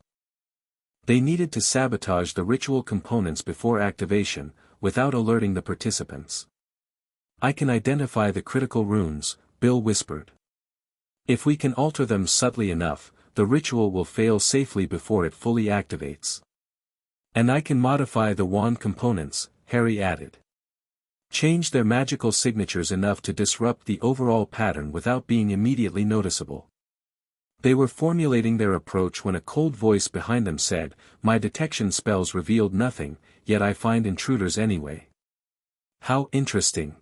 They needed to sabotage the ritual components before activation, without alerting the participants. I can identify the critical runes, Bill whispered. If we can alter them subtly enough, the ritual will fail safely before it fully activates. And I can modify the wand components, Harry added. Change their magical signatures enough to disrupt the overall pattern without being immediately noticeable. They were formulating their approach when a cold voice behind them said, My detection spells revealed nothing, yet I find intruders anyway. How interesting.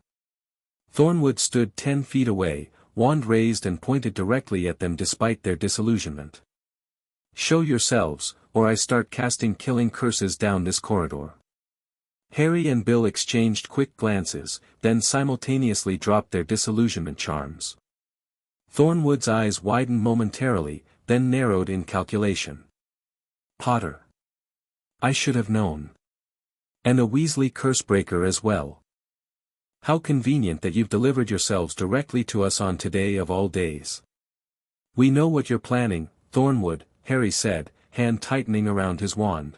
Thornwood stood 10 feet away, wand raised and pointed directly at them despite their disillusionment. Show yourselves, or I start casting killing curses down this corridor. Harry and Bill exchanged quick glances, then simultaneously dropped their disillusionment charms. Thornwood's eyes widened momentarily, then narrowed in calculation. Potter. I should have known. And a Weasley cursebreaker as well. How convenient that you've delivered yourselves directly to us on today of all days. We know what you're planning, Thornwood, Harry said, hand tightening around his wand.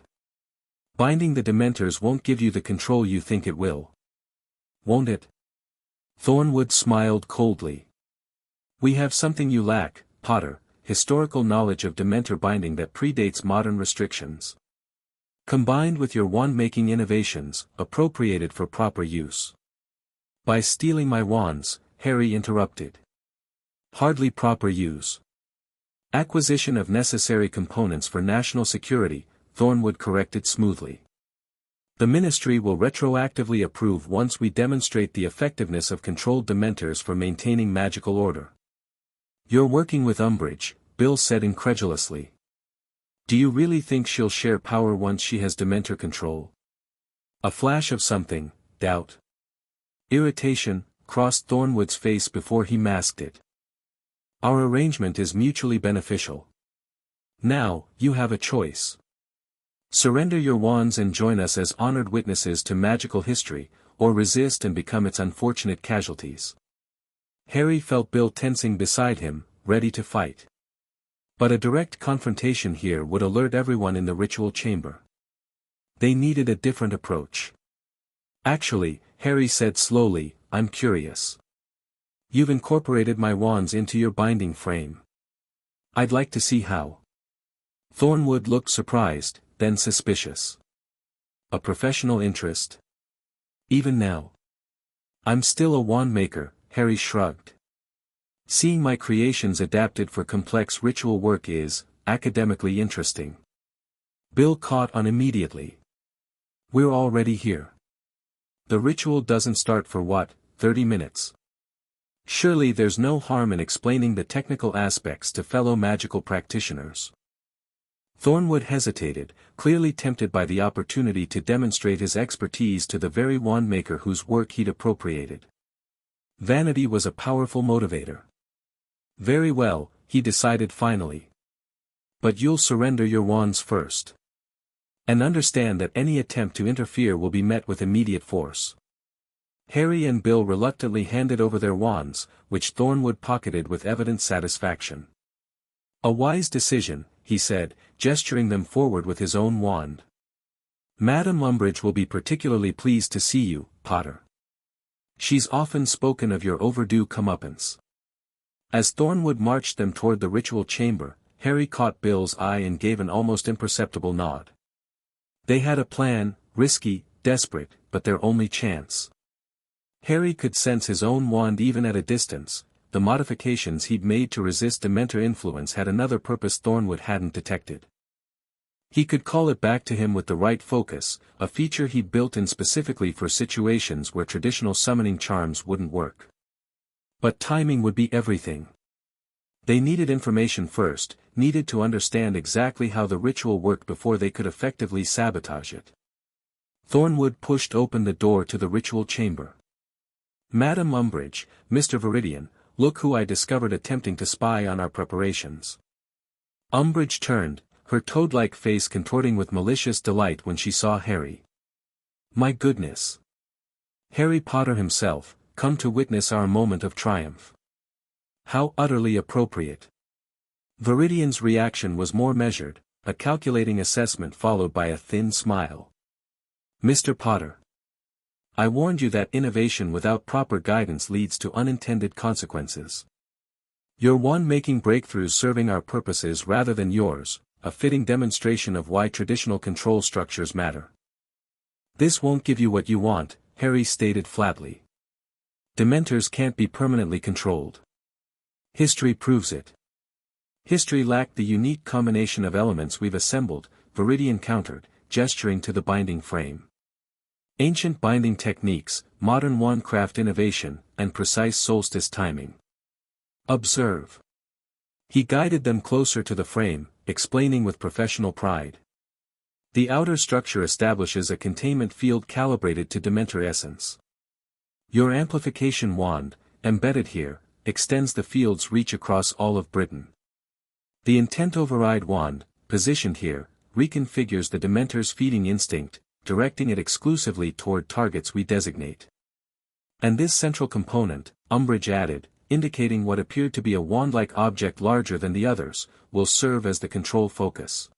Binding the Dementors won't give you the control you think it will. Won't it? Thornwood smiled coldly. We have something you lack, Potter, historical knowledge of Dementor binding that predates modern restrictions. Combined with your wand-making innovations, appropriated for proper use. By stealing my wands, Harry interrupted. Hardly proper use. Acquisition of necessary components for national security, Thornwood corrected smoothly. The Ministry will retroactively approve once we demonstrate the effectiveness of controlled Dementors for maintaining magical order. You're working with Umbridge, Bill said incredulously. Do you really think she'll share power once she has Dementor control? A flash of something, doubt. Irritation, crossed Thornwood's face before he masked it. Our arrangement is mutually beneficial. Now, you have a choice. Surrender your wands and join us as honored witnesses to magical history, or resist and become its unfortunate casualties. Harry felt Bill tensing beside him, ready to fight. But a direct confrontation here would alert everyone in the ritual chamber. They needed a different approach. Actually, Harry said slowly, I'm curious. You've incorporated my wands into your binding frame. I'd like to see how. Thornwood looked surprised, then suspicious. A professional interest? Even now. I'm still a wandmaker, Harry shrugged. Seeing my creations adapted for complex ritual work is, academically interesting. Bill caught on immediately. We're already here. The ritual doesn't start for 30 minutes. Surely there's no harm in explaining the technical aspects to fellow magical practitioners. Thornwood hesitated, clearly tempted by the opportunity to demonstrate his expertise to the very wandmaker whose work he'd appropriated. Vanity was a powerful motivator. Very well, he decided finally. But you'll surrender your wands first. And understand that any attempt to interfere will be met with immediate force. Harry and Bill reluctantly handed over their wands, which Thornwood pocketed with evident satisfaction. A wise decision, he said, gesturing them forward with his own wand. Madame Umbridge will be particularly pleased to see you, Potter. She's often spoken of your overdue comeuppance. As Thornwood marched them toward the ritual chamber, Harry caught Bill's eye and gave an almost imperceptible nod. They had a plan, risky, desperate, but their only chance. Harry could sense his own wand even at a distance. The modifications he'd made to resist Dementor influence had another purpose Thornwood hadn't detected. He could call it back to him with the right focus, a feature he'd built in specifically for situations where traditional summoning charms wouldn't work. But timing would be everything. They needed information first, needed to understand exactly how the ritual worked before they could effectively sabotage it. Thornwood pushed open the door to the ritual chamber. Madame Umbridge, Mr. Viridian, look who I discovered attempting to spy on our preparations. Umbridge turned, her toad-like face contorting with malicious delight when she saw Harry. My goodness! Harry Potter himself, come to witness our moment of triumph. How utterly appropriate. Viridian's reaction was more measured, a calculating assessment followed by a thin smile. Mr. Potter. I warned you that innovation without proper guidance leads to unintended consequences. Your wand-making breakthroughs serving our purposes rather than yours, a fitting demonstration of why traditional control structures matter. This won't give you what you want, Harry stated flatly. Dementors can't be permanently controlled. History proves it. History lacked the unique combination of elements we've assembled, Viridian countered, gesturing to the binding frame. Ancient binding techniques, modern wandcraft innovation, and precise solstice timing. Observe. He guided them closer to the frame, explaining with professional pride. The outer structure establishes a containment field calibrated to Dementor essence. Your amplification wand, embedded here, extends the field's reach across all of Britain. The intent override wand, positioned here, reconfigures the Dementor's feeding instinct, directing it exclusively toward targets we designate. And this central component, Umbridge added, indicating what appeared to be a wand-like object larger than the others, will serve as the control focus.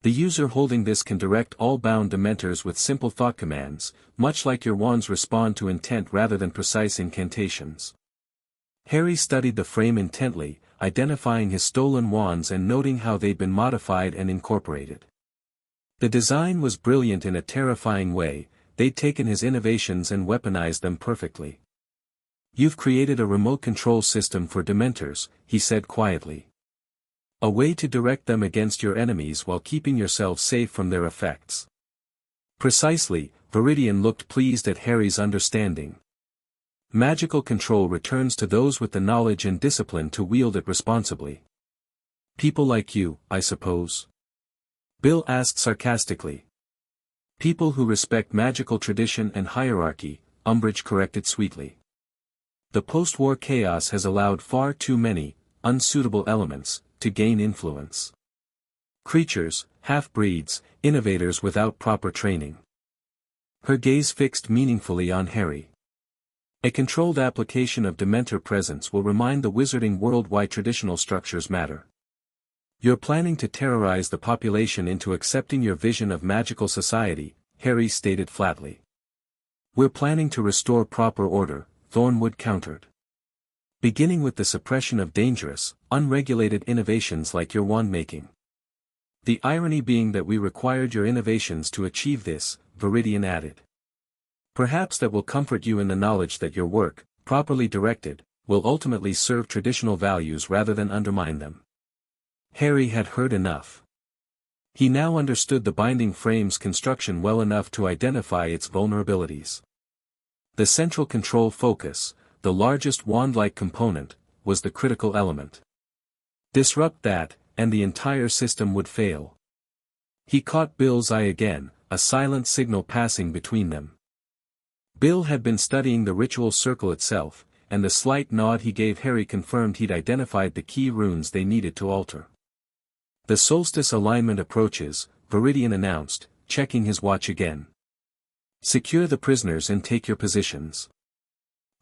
The user holding this can direct all bound Dementors with simple thought commands, much like your wands respond to intent rather than precise incantations. Harry studied the frame intently, identifying his stolen wands and noting how they'd been modified and incorporated. The design was brilliant in a terrifying way, they'd taken his innovations and weaponized them perfectly. You've created a remote control system for Dementors, he said quietly. A way to direct them against your enemies while keeping yourself safe from their effects. Precisely, Viridian looked pleased at Harry's understanding. Magical control returns to those with the knowledge and discipline to wield it responsibly. People like you, I suppose? Bill asked sarcastically. People who respect magical tradition and hierarchy, Umbridge corrected sweetly. The post-war chaos has allowed far too many, unsuitable elements, to gain influence. Creatures, half-breeds, innovators without proper training. Her gaze fixed meaningfully on Harry. A controlled application of Dementor presence will remind the wizarding world why traditional structures matter. You're planning to terrorize the population into accepting your vision of magical society, Harry stated flatly. We're planning to restore proper order, Thornwood countered. Beginning with the suppression of dangerous, unregulated innovations like your wand-making. The irony being that we required your innovations to achieve this, Viridian added. Perhaps that will comfort you in the knowledge that your work, properly directed, will ultimately serve traditional values rather than undermine them. Harry had heard enough. He now understood the binding frame's construction well enough to identify its vulnerabilities. The central control focus, the largest wand-like component, was the critical element. Disrupt that, and the entire system would fail. He caught Bill's eye again, a silent signal passing between them. Bill had been studying the ritual circle itself, and the slight nod he gave Harry confirmed he'd identified the key runes they needed to alter. The solstice alignment approaches, Viridian announced, checking his watch again. Secure the prisoners and take your positions.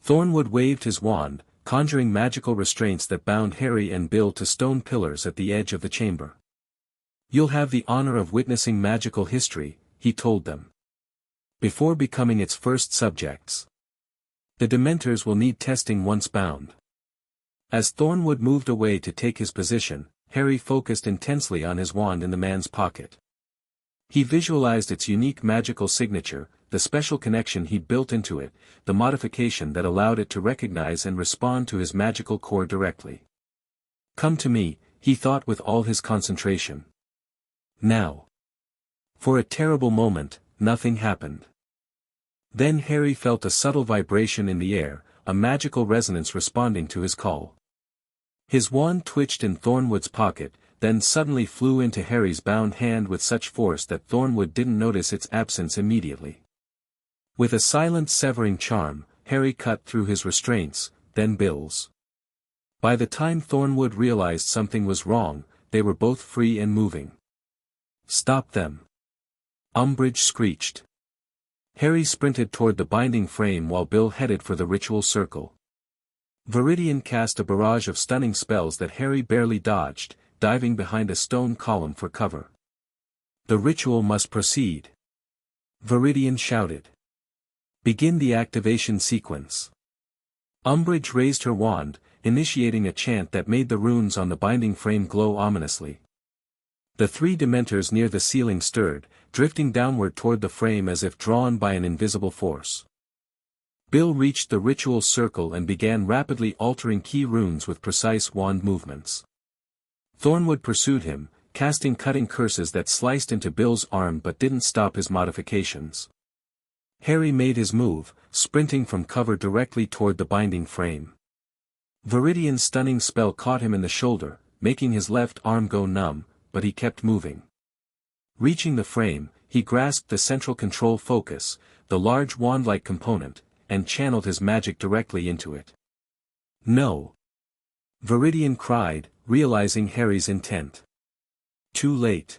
Thornwood waved his wand, conjuring magical restraints that bound Harry and Bill to stone pillars at the edge of the chamber. You'll have the honor of witnessing magical history, he told them. Before becoming its first subjects. The Dementors will need testing once bound. As Thornwood moved away to take his position, Harry focused intensely on his wand in the man's pocket. He visualized its unique magical signature, the special connection he'd built into it, the modification that allowed it to recognize and respond to his magical core directly. Come to me, he thought with all his concentration. Now. For a terrible moment, nothing happened. Then Harry felt a subtle vibration in the air, a magical resonance responding to his call. His wand twitched in Thornwood's pocket, then suddenly flew into Harry's bound hand with such force that Thornwood didn't notice its absence immediately. With a silent severing charm, Harry cut through his restraints, then Bill's. By the time Thornwood realized something was wrong, they were both free and moving. Stop them! Umbridge screeched. Harry sprinted toward the binding frame while Bill headed for the ritual circle. Viridian cast a barrage of stunning spells that Harry barely dodged, diving behind a stone column for cover. The ritual must proceed. Viridian shouted. Begin the activation sequence. Umbridge raised her wand, initiating a chant that made the runes on the binding frame glow ominously. The three Dementors near the ceiling stirred, drifting downward toward the frame as if drawn by an invisible force. Bill reached the ritual circle and began rapidly altering key runes with precise wand movements. Thornwood pursued him, casting cutting curses that sliced into Bill's arm but didn't stop his modifications. Harry made his move, sprinting from cover directly toward the binding frame. Viridian's stunning spell caught him in the shoulder, making his left arm go numb, but he kept moving. Reaching the frame, he grasped the central control focus, the large wand-like component, and channeled his magic directly into it. No! Viridian cried, realizing Harry's intent. Too late.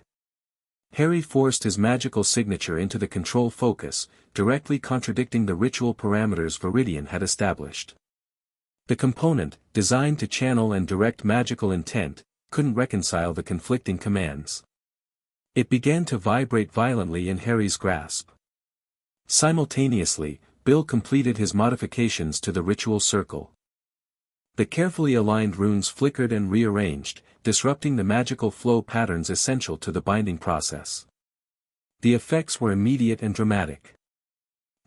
Harry forced his magical signature into the control focus, directly contradicting the ritual parameters Viridian had established. The component, designed to channel and direct magical intent, couldn't reconcile the conflicting commands. It began to vibrate violently in Harry's grasp. Simultaneously, Bill completed his modifications to the ritual circle. The carefully aligned runes flickered and rearranged, disrupting the magical flow patterns essential to the binding process. The effects were immediate and dramatic.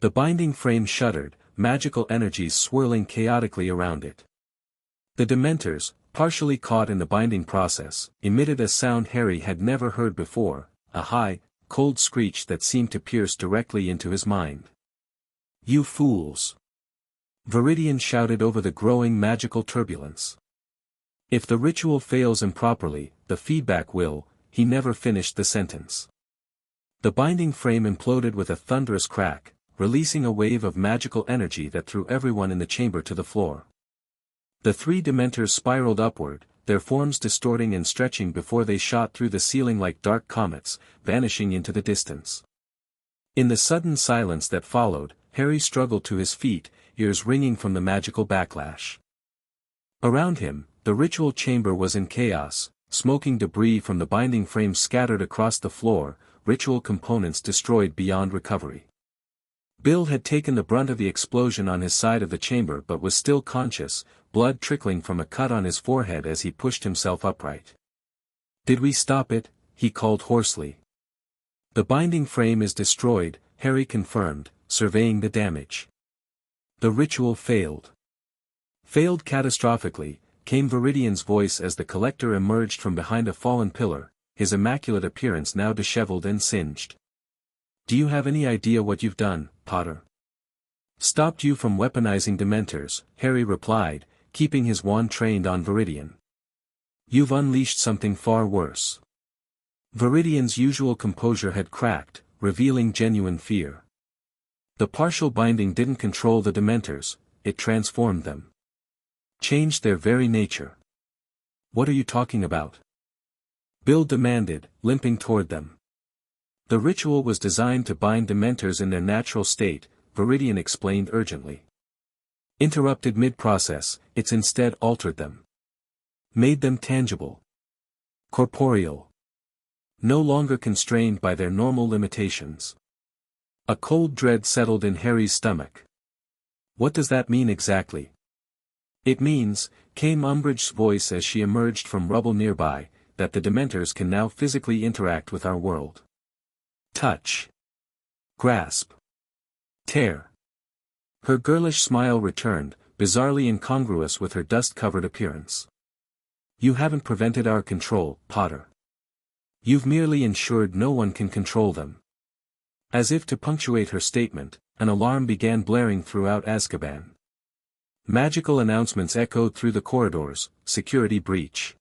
The binding frame shuddered, magical energies swirling chaotically around it. The Dementors, partially caught in the binding process, emitted a sound Harry had never heard before, a high, cold screech that seemed to pierce directly into his mind. You fools! Viridian shouted over the growing magical turbulence. If the ritual fails improperly, the feedback will. He never finished the sentence. The binding frame imploded with a thunderous crack, releasing a wave of magical energy that threw everyone in the chamber to the floor. The three Dementors spiraled upward, their forms distorting and stretching before they shot through the ceiling like dark comets, vanishing into the distance. In the sudden silence that followed, Harry struggled to his feet, ears ringing from the magical backlash. Around him, the ritual chamber was in chaos, smoking debris from the binding frame scattered across the floor, ritual components destroyed beyond recovery. Bill had taken the brunt of the explosion on his side of the chamber but was still conscious, blood trickling from a cut on his forehead as he pushed himself upright. Did we stop it? He called hoarsely. The binding frame is destroyed, Harry confirmed, surveying the damage. The ritual failed. Failed catastrophically, came Viridian's voice as the collector emerged from behind a fallen pillar, his immaculate appearance now disheveled and singed. Do you have any idea what you've done, Potter? Stopped you from weaponizing Dementors, Harry replied, keeping his wand trained on Viridian. You've unleashed something far worse. Viridian's usual composure had cracked, revealing genuine fear. The partial binding didn't control the Dementors, it transformed them. Changed their very nature. What are you talking about? Bill demanded, limping toward them. The ritual was designed to bind Dementors in their natural state, Viridian explained urgently. Interrupted mid-process, it's instead altered them. Made them tangible. Corporeal. No longer constrained by their normal limitations. A cold dread settled in Harry's stomach. What does that mean exactly? It means, came Umbridge's voice as she emerged from rubble nearby, that the Dementors can now physically interact with our world. Touch. Grasp. Tear. Her girlish smile returned, bizarrely incongruous with her dust-covered appearance. You haven't prevented our control, Potter. You've merely ensured no one can control them. As if to punctuate her statement, an alarm began blaring throughout Azkaban. Magical announcements echoed through the corridors, security breach.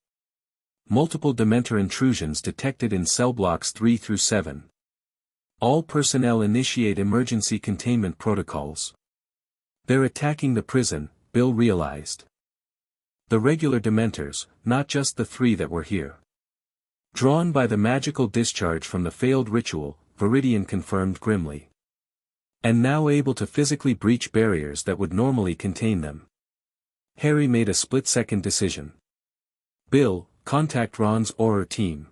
Multiple Dementor intrusions detected in cell blocks 3 through 7. All personnel initiate emergency containment protocols. They're attacking the prison, Bill realized. The regular Dementors, not just the 3 that were here. Drawn by the magical discharge from the failed ritual, Viridian confirmed grimly. And now able to physically breach barriers that would normally contain them. Harry made a split-second decision. Bill, contact Ron's Auror team.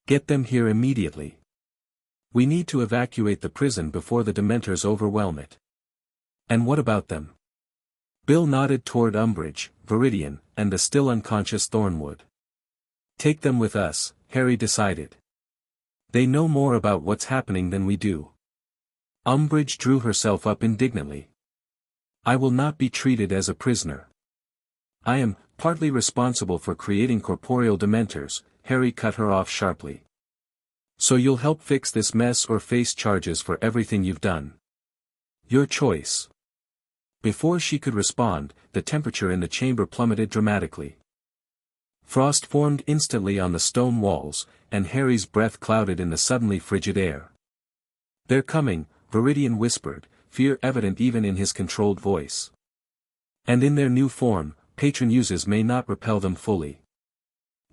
Get them here immediately. We need to evacuate the prison before the Dementors overwhelm it. And what about them? Bill nodded toward Umbridge, Viridian, and the still unconscious Thornwood. Take them with us, Harry decided. They know more about what's happening than we do. Umbridge drew herself up indignantly. I will not be treated as a prisoner. I am partly responsible for creating corporeal Dementors, Harry cut her off sharply. So you'll help fix this mess or face charges for everything you've done. Your choice. Before she could respond, the temperature in the chamber plummeted dramatically. Frost formed instantly on the stone walls, and Harry's breath clouded in the suddenly frigid air. They're coming, Viridian whispered, fear evident even in his controlled voice. And in their new form, patron uses may not repel them fully.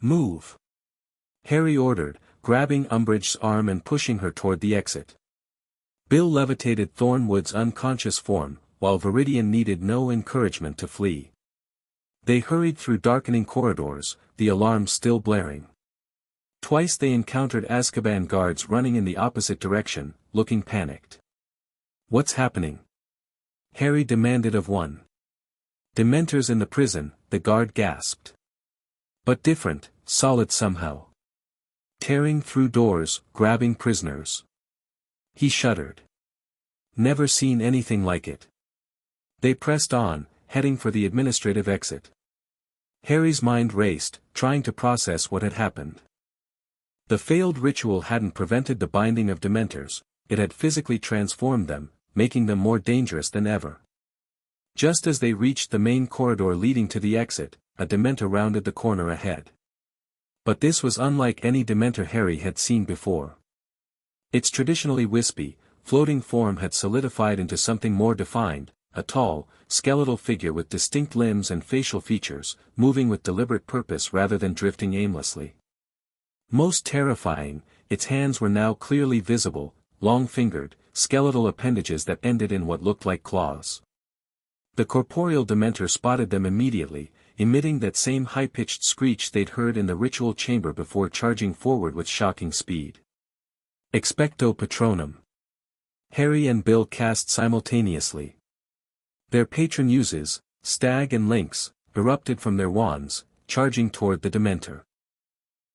Move. Harry ordered, grabbing Umbridge's arm and pushing her toward the exit. Bill levitated Thornwood's unconscious form, while Viridian needed no encouragement to flee. They hurried through darkening corridors, the alarms still blaring. Twice they encountered Azkaban guards running in the opposite direction, looking panicked. What's happening? Harry demanded of one. Dementors in the prison, the guard gasped. But different, solid somehow. Tearing through doors, grabbing prisoners. He shuddered. Never seen anything like it. They pressed on, heading for the administrative exit. Harry's mind raced, trying to process what had happened. The failed ritual hadn't prevented the binding of Dementors, it had physically transformed them, making them more dangerous than ever. Just as they reached the main corridor leading to the exit, a Dementor rounded the corner ahead. But this was unlike any Dementor Harry had seen before. Its traditionally wispy, floating form had solidified into something more defined, a tall, skeletal figure with distinct limbs and facial features, moving with deliberate purpose rather than drifting aimlessly. Most terrifying, its hands were now clearly visible, long-fingered, skeletal appendages that ended in what looked like claws. The corporeal Dementor spotted them immediately, emitting that same high-pitched screech they'd heard in the ritual chamber before charging forward with shocking speed. Expecto Patronum. Harry and Bill cast simultaneously. Their patron uses, Stag and Lynx, erupted from their wands, charging toward the Dementor.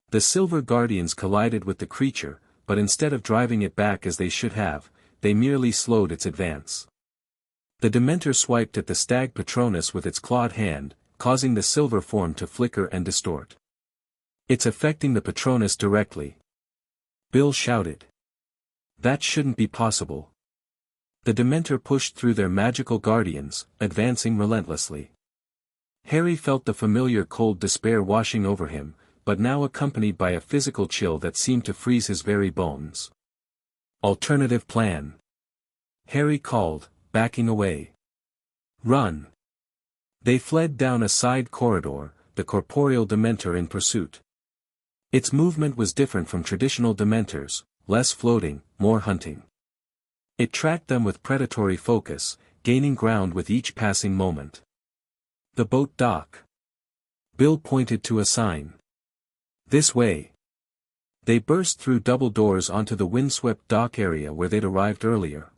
The Silver Guardians collided with the creature, but instead of driving it back as they should have, they merely slowed its advance. The Dementor swiped at the Stag Patronus with its clawed hand, causing the silver form to flicker and distort. It's affecting the Patronus directly. Bill shouted. That shouldn't be possible. The Dementor pushed through their magical guardians, advancing relentlessly. Harry felt the familiar cold despair washing over him, but now accompanied by a physical chill that seemed to freeze his very bones. Alternative plan. Harry called, backing away. "Run!" They fled down a side corridor, the corporeal Dementor in pursuit. Its movement was different from traditional Dementors, less floating, more hunting. It tracked them with predatory focus, gaining ground with each passing moment. "The boat dock." Bill pointed to a sign. "This way." They burst through double doors onto the windswept dock area where they'd arrived earlier.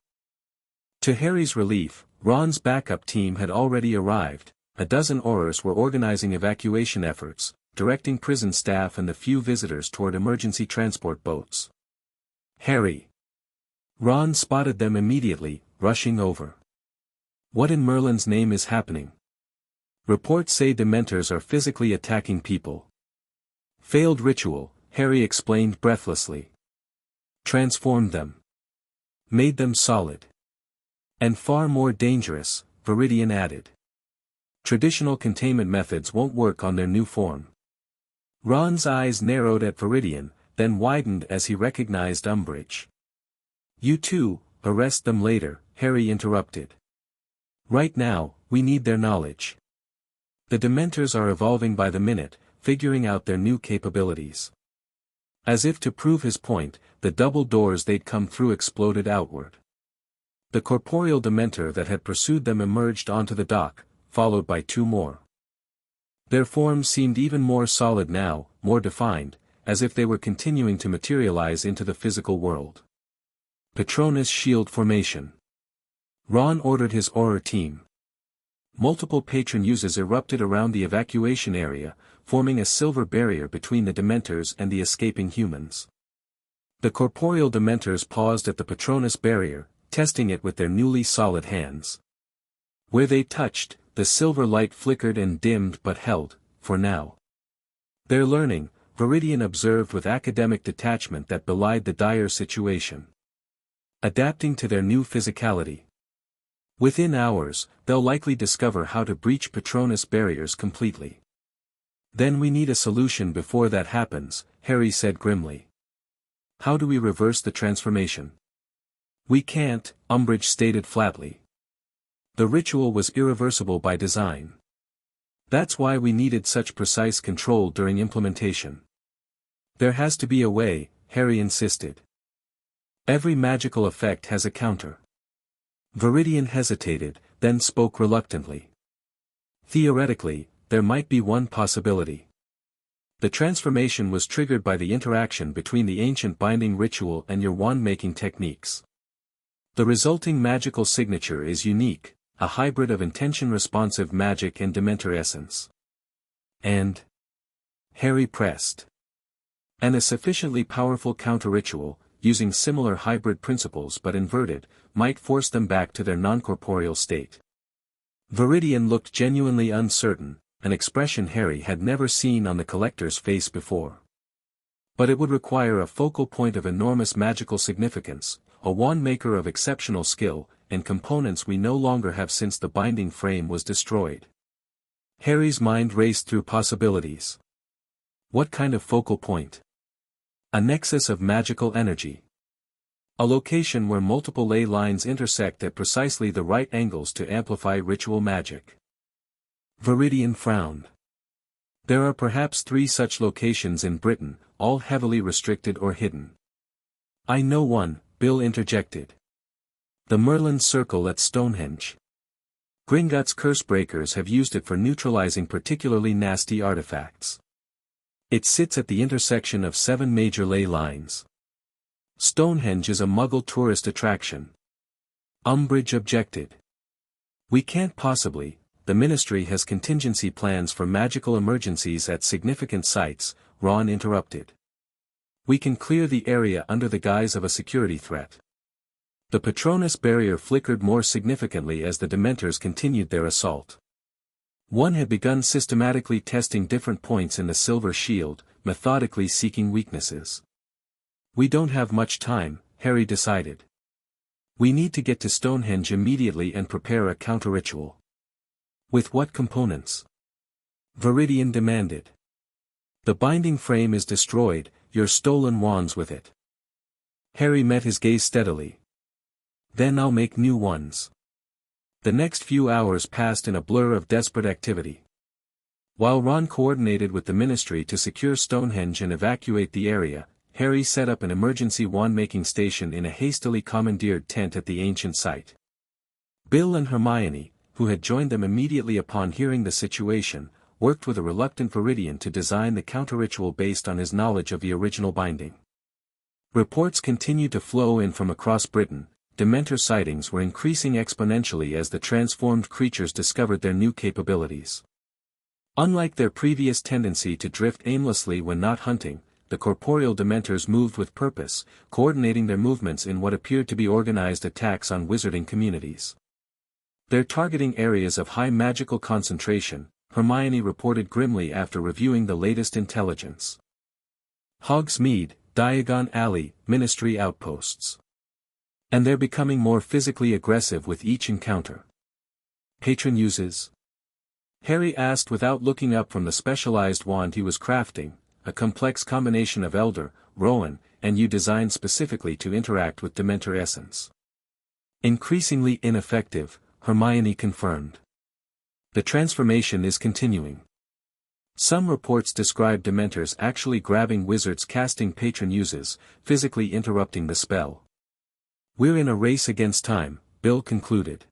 To Harry's relief, Ron's backup team had already arrived. A dozen Aurors were organizing evacuation efforts, directing prison staff and the few visitors toward emergency transport boats. "Harry!" Ron spotted them immediately, rushing over. "What in Merlin's name is happening?" "Reports say Dementors are physically attacking people." "Failed ritual," Harry explained breathlessly. "Transformed them. Made them solid. And far more dangerous," Viridian added. "Traditional containment methods won't work on their new form." Ron's eyes narrowed at Viridian, then widened as he recognized Umbridge. "You two, arrest them later," Harry interrupted. "Right now, we need their knowledge. The Dementors are evolving by the minute, figuring out their new capabilities." As if to prove his point, the double doors they'd come through exploded outward. The corporeal Dementor that had pursued them emerged onto the dock, followed by two more. Their forms seemed even more solid now, more defined, as if they were continuing to materialize into the physical world. Patronus shield formation. Ron ordered his Auror team. Multiple patron uses erupted around the evacuation area, forming a silver barrier between the Dementors and the escaping humans. The corporeal Dementors paused at the Patronus barrier, testing it with their newly solid hands. Where they touched, the silver light flickered and dimmed but held, for now. "They're learning," Viridian observed with academic detachment that belied the dire situation. "Adapting to their new physicality. Within hours, they'll likely discover how to breach Patronus barriers completely." "Then we need a solution before that happens," Harry said grimly. "How do we reverse the transformation?" "We can't," Umbridge stated flatly. "The ritual was irreversible by design. That's why we needed such precise control during implementation." "There has to be a way," Harry insisted. "Every magical effect has a counter." Viridian hesitated, then spoke reluctantly. "Theoretically, there might be one possibility. The transformation was triggered by the interaction between the ancient binding ritual and your wand-making techniques. The resulting magical signature is unique, a hybrid of intention-responsive magic and Dementor essence. And?" Harry pressed. "And a sufficiently powerful counter-ritual, using similar hybrid principles but inverted, might force them back to their non-corporeal state." Viridian looked genuinely uncertain, an expression Harry had never seen on the collector's face before. "But it would require a focal point of enormous magical significance, a wandmaker of exceptional skill, and components we no longer have since the binding frame was destroyed." Harry's mind raced through possibilities. What kind of focal point? A nexus of magical energy. A location where multiple ley lines intersect at precisely the right angles to amplify ritual magic. Viridian frowned. "There are perhaps 3 such locations in Britain, all heavily restricted or hidden." "I know one," Bill interjected. "The Merlin Circle at Stonehenge. Gringotts Cursebreakers have used it for neutralizing particularly nasty artifacts. It sits at the intersection of 7 major ley lines. Stonehenge is a Muggle tourist attraction." Umbridge objected. "We can't possibly, the Ministry has contingency plans for magical emergencies at significant sites," Ron interrupted. "We can clear the area under the guise of a security threat." The Patronus barrier flickered more significantly as the Dementors continued their assault. One had begun systematically testing different points in the silver shield, methodically seeking weaknesses. "We don't have much time," Harry decided. "We need to get to Stonehenge immediately and prepare a counter-ritual." "With what components?" Viridian demanded. "The binding frame is destroyed, your stolen wands with it." Harry met his gaze steadily. Then I'll make new ones. The next few hours passed in a blur of desperate activity. While Ron coordinated with the ministry to secure Stonehenge and evacuate the area, Harry set up an emergency wand-making station in a hastily commandeered tent at the ancient site. Bill and Hermione, who had joined them immediately upon hearing the situation, worked with a reluctant Viridian to design the counter-ritual based on his knowledge of the original binding. Reports continued to flow in from across Britain. Dementor sightings were increasing exponentially as the transformed creatures discovered their new capabilities. Unlike their previous tendency to drift aimlessly when not hunting, the corporeal Dementors moved with purpose, coordinating their movements in what appeared to be organized attacks on wizarding communities. They're targeting areas of high magical concentration, Hermione reported grimly after reviewing the latest intelligence. Hogsmeade, Diagon Alley, Ministry outposts. And they're becoming more physically aggressive with each encounter. Patron uses? Harry asked without looking up from the specialized wand he was crafting, a complex combination of Elder, Rowan, and you designed specifically to interact with Dementor essence. Increasingly ineffective, Hermione confirmed. The transformation is continuing. Some reports describe Dementors actually grabbing wizards casting patron uses, physically interrupting the spell. We're in a race against time, Bill concluded.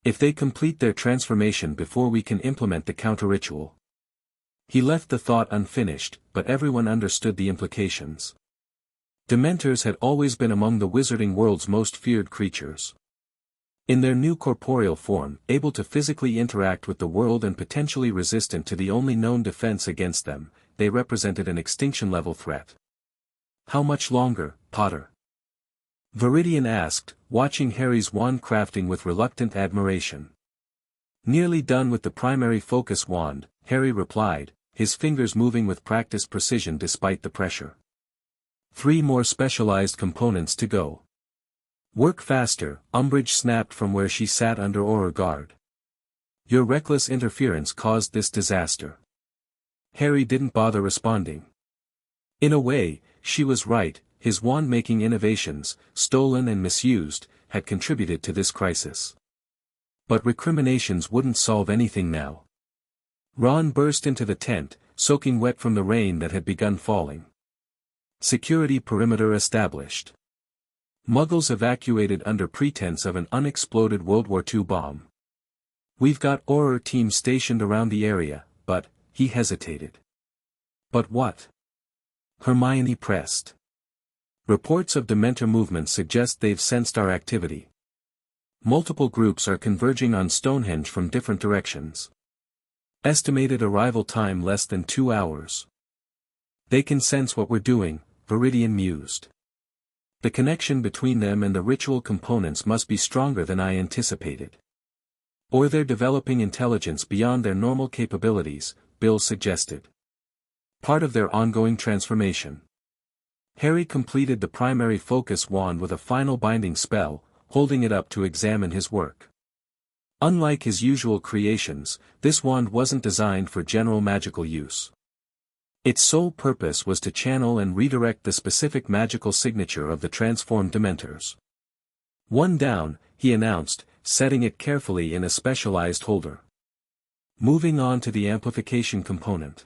If they complete their transformation before we can implement the counter-ritual. He left the thought unfinished, but everyone understood the implications. Dementors had always been among the wizarding world's most feared creatures. In their new corporeal form, able to physically interact with the world and potentially resistant to the only known defense against them, they represented an extinction-level threat. How much longer, Potter? Viridian asked, watching Harry's wand crafting with reluctant admiration. Nearly done with the primary focus wand, Harry replied, his fingers moving with practiced precision despite the pressure. 3 more specialized components to go. Work faster, Umbridge snapped from where she sat under Auror guard. Your reckless interference caused this disaster. Harry didn't bother responding. In a way, she was right. His wand-making innovations, stolen and misused, had contributed to this crisis. But recriminations wouldn't solve anything now. Ron burst into the tent, soaking wet from the rain that had begun falling. Security perimeter established. Muggles evacuated under pretense of an unexploded World War II bomb. We've got Auror teams stationed around the area, but, he hesitated. But what? Hermione pressed. Reports of Dementor movements suggest they've sensed our activity. Multiple groups are converging on Stonehenge from different directions. Estimated arrival time less than 2 hours. They can sense what we're doing, Viridian mused. The connection between them and the ritual components must be stronger than I anticipated. Or they're developing intelligence beyond their normal capabilities, Bill suggested. Part of their ongoing transformation. Harry completed the primary focus wand with a final binding spell, holding it up to examine his work. Unlike his usual creations, this wand wasn't designed for general magical use. Its sole purpose was to channel and redirect the specific magical signature of the transformed Dementors. 1 down, he announced, setting it carefully in a specialized holder. Moving on to the amplification component.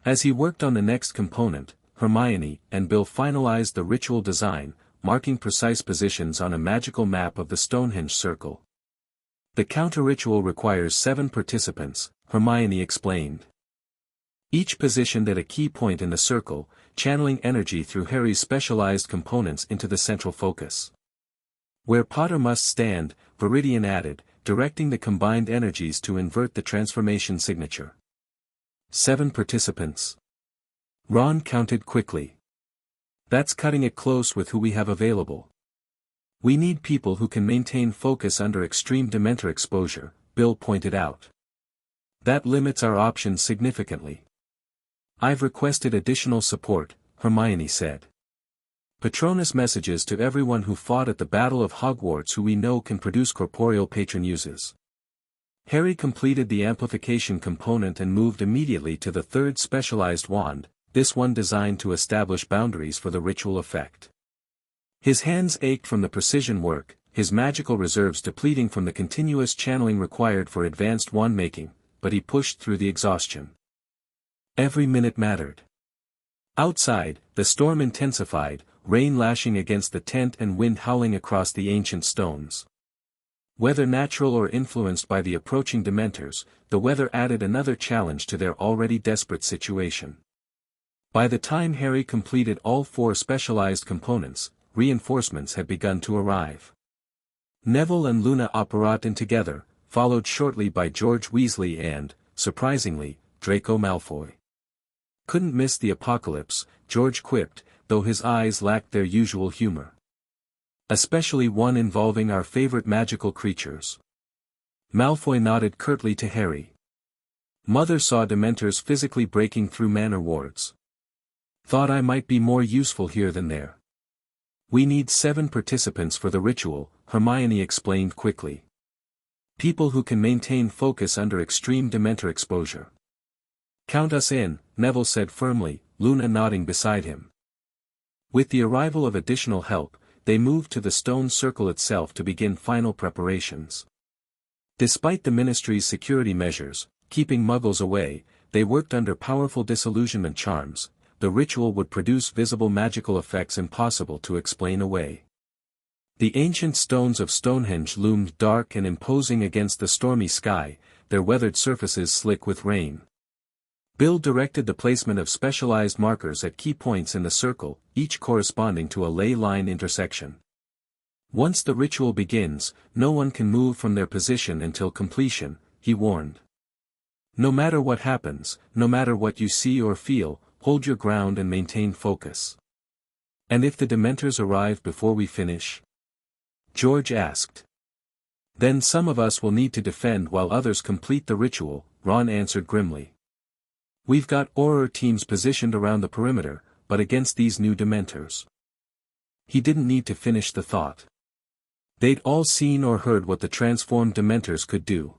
As he worked on the next component, Hermione and Bill finalized the ritual design, marking precise positions on a magical map of the Stonehenge circle. The counter-ritual requires 7 participants, Hermione explained. Each positioned at a key point in the circle, channeling energy through Harry's specialized components into the central focus. Where Potter must stand, Viridian added, directing the combined energies to invert the transformation signature. 7 participants. Ron counted quickly. That's cutting it close with who we have available. We need people who can maintain focus under extreme Dementor exposure, Bill pointed out. That limits our options significantly. I've requested additional support, Hermione said. Patronus messages to everyone who fought at the Battle of Hogwarts who we know can produce corporeal patron uses. Harry completed the amplification component and moved immediately to the 3rd specialized wand, this one designed to establish boundaries for the ritual effect. His hands ached from the precision work, his magical reserves depleting from the continuous channeling required for advanced wand-making, but he pushed through the exhaustion. Every minute mattered. Outside, the storm intensified, rain lashing against the tent and wind howling across the ancient stones. Whether natural or influenced by the approaching dementors, the weather added another challenge to their already desperate situation. By the time Harry completed all 4 specialized components, reinforcements had begun to arrive. Neville and Luna operated in together, followed shortly by George Weasley and, surprisingly, Draco Malfoy. "Couldn't miss the apocalypse," George quipped, though his eyes lacked their usual humor. "Especially one involving our favorite magical creatures." Malfoy nodded curtly to Harry. "Mother saw dementors physically breaking through manor wards. Thought I might be more useful here than there." "We need 7 participants for the ritual," Hermione explained quickly. "People who can maintain focus under extreme dementor exposure." "Count us in," Neville said firmly, Luna nodding beside him. With the arrival of additional help, they moved to the stone circle itself to begin final preparations. Despite the Ministry's security measures, keeping Muggles away, they worked under powerful disillusionment charms. The ritual would produce visible magical effects impossible to explain away. The ancient stones of Stonehenge loomed dark and imposing against the stormy sky, their weathered surfaces slick with rain. Bill directed the placement of specialized markers at key points in the circle, each corresponding to a ley line intersection. "Once the ritual begins, no one can move from their position until completion," he warned. "No matter what happens, no matter what you see or feel, hold your ground and maintain focus." "And if the dementors arrive before we finish?" George asked. "Then some of us will need to defend while others complete the ritual," Ron answered grimly. "We've got Auror teams positioned around the perimeter, but against these new dementors." He didn't need to finish the thought. They'd all seen or heard what the transformed dementors could do.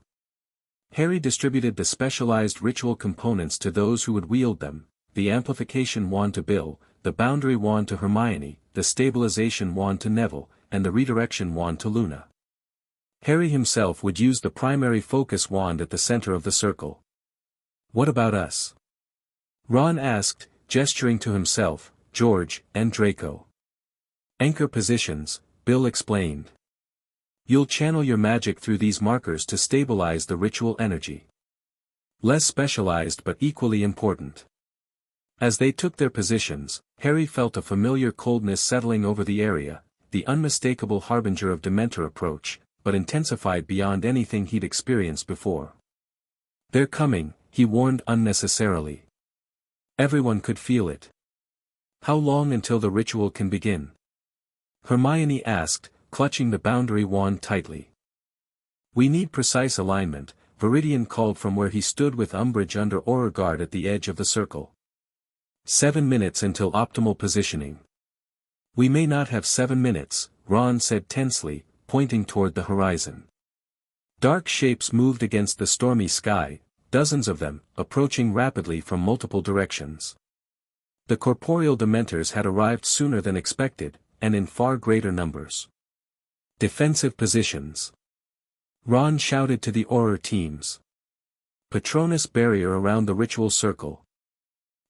Harry distributed the specialized ritual components to those who would wield them, the amplification wand to Bill, the boundary wand to Hermione, the stabilization wand to Neville, and the redirection wand to Luna. Harry himself would use the primary focus wand at the center of the circle. "What about us?" Ron asked, gesturing to himself, George, and Draco. "Anchor positions," Bill explained. "You'll channel your magic through these markers to stabilize the ritual energy." Less specialized but equally important. As they took their positions, Harry felt a familiar coldness settling over the area, the unmistakable harbinger of Dementor approach, but intensified beyond anything he'd experienced before. "They're coming," he warned unnecessarily. Everyone could feel it. "How long until the ritual can begin?" Hermione asked, clutching the boundary wand tightly. "We need precise alignment," Viridian called from where he stood with Umbridge under Auror guard at the edge of the circle. 7 minutes until optimal positioning." "We may not have 7 minutes, Ron said tensely, pointing toward the horizon. Dark shapes moved against the stormy sky, dozens of them, approaching rapidly from multiple directions. The corporeal dementors had arrived sooner than expected, and in far greater numbers. "Defensive positions," Ron shouted to the Auror teams. "Patronus barrier around the ritual circle.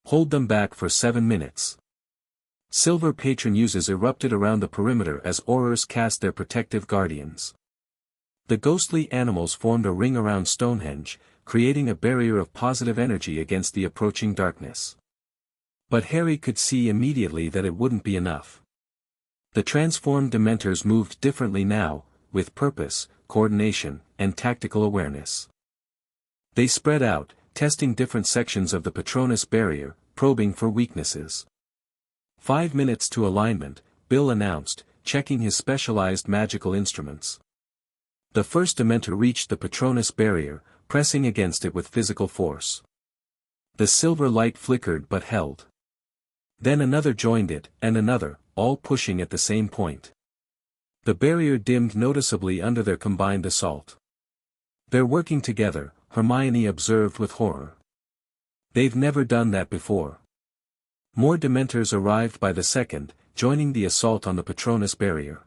Hold them back for 7 minutes. Silver patron uses erupted around the perimeter as Aurors cast their protective guardians. The ghostly animals formed a ring around Stonehenge, creating a barrier of positive energy against the approaching darkness. But Harry could see immediately that it wouldn't be enough. The transformed dementors moved differently now, with purpose, coordination, and tactical awareness. They spread out, testing different sections of the Patronus barrier, probing for weaknesses. 5 minutes to alignment, Bill announced, checking his specialized magical instruments. The first Dementor reached the Patronus barrier, pressing against it with physical force. The silver light flickered but held. Then another joined it, and another, all pushing at the same point. The barrier dimmed noticeably under their combined assault. "They're working together," Hermione observed with horror. "They've never done that before." More Dementors arrived by the second, joining the assault on the Patronus barrier.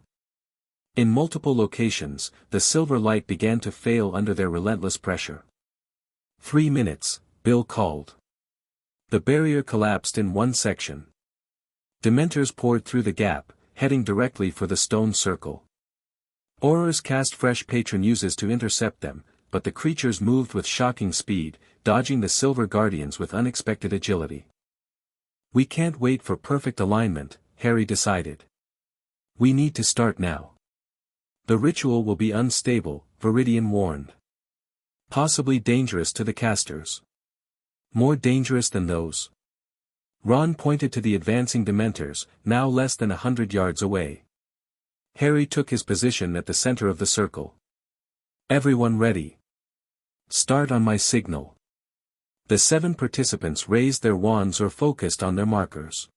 In multiple locations, the silver light began to fail under their relentless pressure. 3 minutes, Bill called. The barrier collapsed in one section. Dementors poured through the gap, heading directly for the stone circle. Aurors cast fresh patron uses to intercept them, but the creatures moved with shocking speed, dodging the silver guardians with unexpected agility. We can't wait for perfect alignment, Harry decided. We need to start now. The ritual will be unstable, Viridian warned. Possibly dangerous to the casters. More dangerous than those. Ron pointed to the advancing Dementors, now less than 100 yards away. Harry took his position at the center of the circle. Everyone ready. Start on my signal. The 7 participants raised their wands or focused on their markers.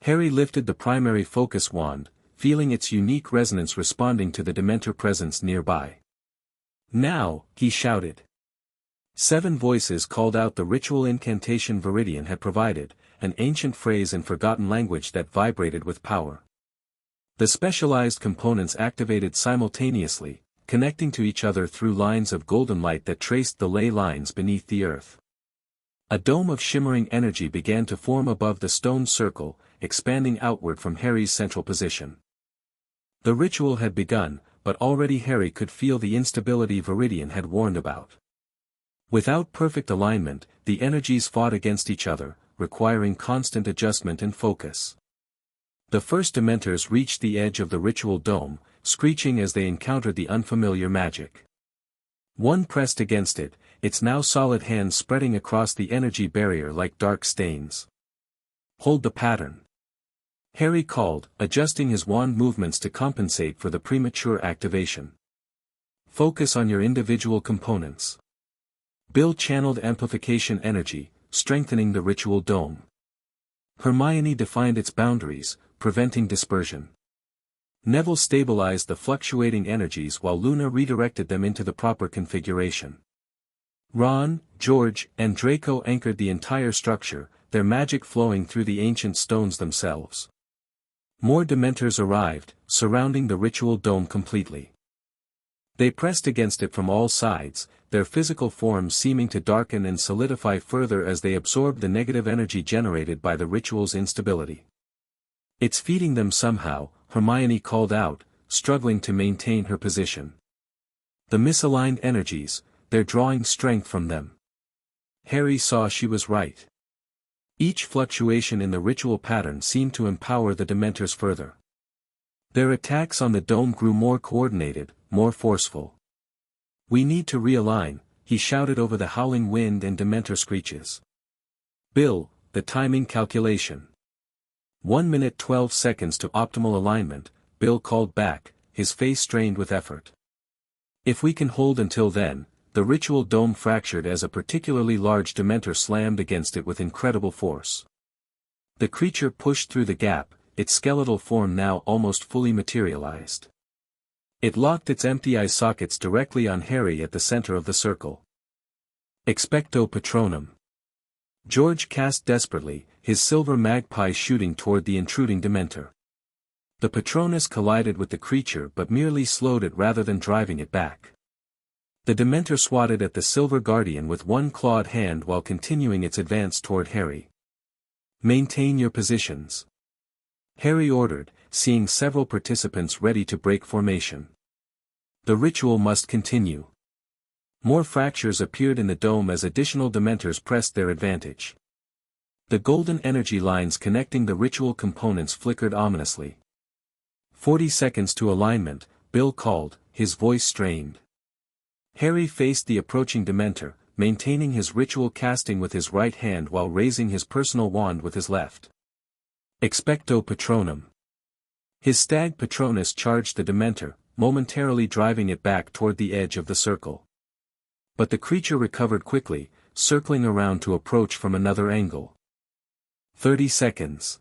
Harry lifted the primary focus wand, feeling its unique resonance responding to the Dementor presence nearby. Now, he shouted. 7 voices called out the ritual incantation Viridian had provided, an ancient phrase in forgotten language that vibrated with power. The specialized components activated simultaneously, connecting to each other through lines of golden light that traced the ley lines beneath the earth. A dome of shimmering energy began to form above the stone circle, expanding outward from Harry's central position. The ritual had begun, but already Harry could feel the instability Viridian had warned about. Without perfect alignment, the energies fought against each other, requiring constant adjustment and focus. The first Dementors reached the edge of the ritual dome, screeching as they encountered the unfamiliar magic. One pressed against it, its now solid hands spreading across the energy barrier like dark stains. Hold the pattern. Harry called, adjusting his wand movements to compensate for the premature activation. Focus on your individual components. Bill channeled amplification energy, strengthening the ritual dome. Hermione defined its boundaries, preventing dispersion. Neville stabilized the fluctuating energies while Luna redirected them into the proper configuration. Ron, George, and Draco anchored the entire structure, their magic flowing through the ancient stones themselves. More Dementors arrived, surrounding the ritual dome completely. They pressed against it from all sides, their physical forms seeming to darken and solidify further as they absorbed the negative energy generated by the ritual's instability. It's feeding them somehow, Hermione called out, struggling to maintain her position. The misaligned energies, they're drawing strength from them. Harry saw she was right. Each fluctuation in the ritual pattern seemed to empower the Dementors further. Their attacks on the dome grew more coordinated, more forceful. We need to realign, he shouted over the howling wind and Dementor screeches. Bill, the timing calculation. 1 minute 12 seconds to optimal alignment, Bill called back, his face strained with effort. If we can hold until then, the ritual dome fractured as a particularly large Dementor slammed against it with incredible force. The creature pushed through the gap, its skeletal form now almost fully materialized. It locked its empty eye sockets directly on Harry at the center of the circle. Expecto Patronum. George cast desperately, his silver magpie shooting toward the intruding Dementor. The Patronus collided with the creature but merely slowed it rather than driving it back. The Dementor swatted at the silver guardian with one clawed hand while continuing its advance toward Harry. Maintain your positions. Harry ordered, seeing several participants ready to break formation. The ritual must continue. More fractures appeared in the dome as additional Dementors pressed their advantage. The golden energy lines connecting the ritual components flickered ominously. 40 seconds to alignment, Bill called, his voice strained. Harry faced the approaching Dementor, maintaining his ritual casting with his right hand while raising his personal wand with his left. Expecto Patronum. His stag Patronus charged the Dementor, momentarily driving it back toward the edge of the circle. But the creature recovered quickly, circling around to approach from another angle. 30 seconds.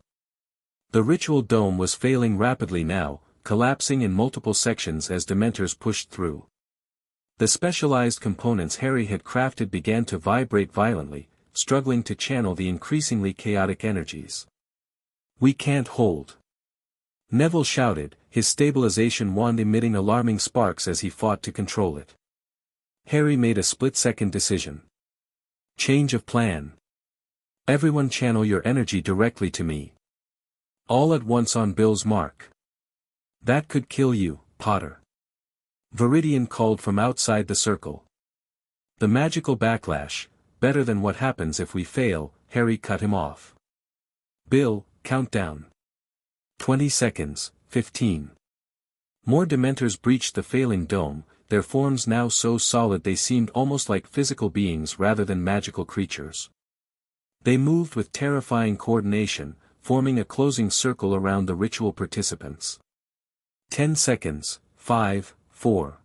The ritual dome was failing rapidly now, collapsing in multiple sections as Dementors pushed through. The specialized components Harry had crafted began to vibrate violently, struggling to channel the increasingly chaotic energies. We can't hold. Neville shouted, his stabilization wand emitting alarming sparks as he fought to control it. Harry made a split-second decision. Change of plan. Everyone channel your energy directly to me. All at once on Bill's mark. That could kill you, Potter. Viridian called from outside the circle. The magical backlash, better than what happens if we fail, Harry cut him off. Bill, countdown. 20 seconds, 15. More Dementors breached the failing dome, their forms now so solid they seemed almost like physical beings rather than magical creatures. They moved with terrifying coordination, forming a closing circle around the ritual participants. 10 seconds, 5, 4.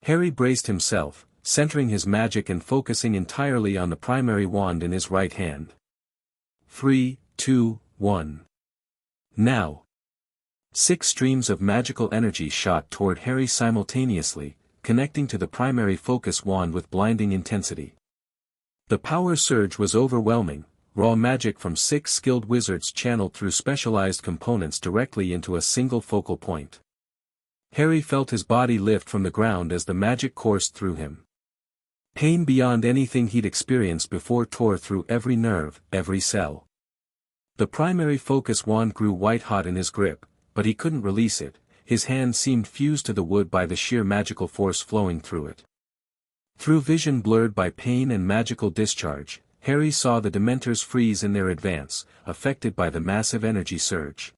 Harry braced himself, centering his magic and focusing entirely on the primary wand in his right hand. 3, 2, 1. Now. 6 streams of magical energy shot toward Harry simultaneously, connecting to the primary focus wand with blinding intensity. The power surge was overwhelming, raw magic from 6 skilled wizards channeled through specialized components directly into a single focal point. Harry felt his body lift from the ground as the magic coursed through him. Pain beyond anything he'd experienced before tore through every nerve, every cell. The primary focus wand grew white-hot in his grip, but he couldn't release it, his hand seemed fused to the wood by the sheer magical force flowing through it. Through vision blurred by pain and magical discharge, Harry saw the Dementors freeze in their advance, affected by the massive energy surge.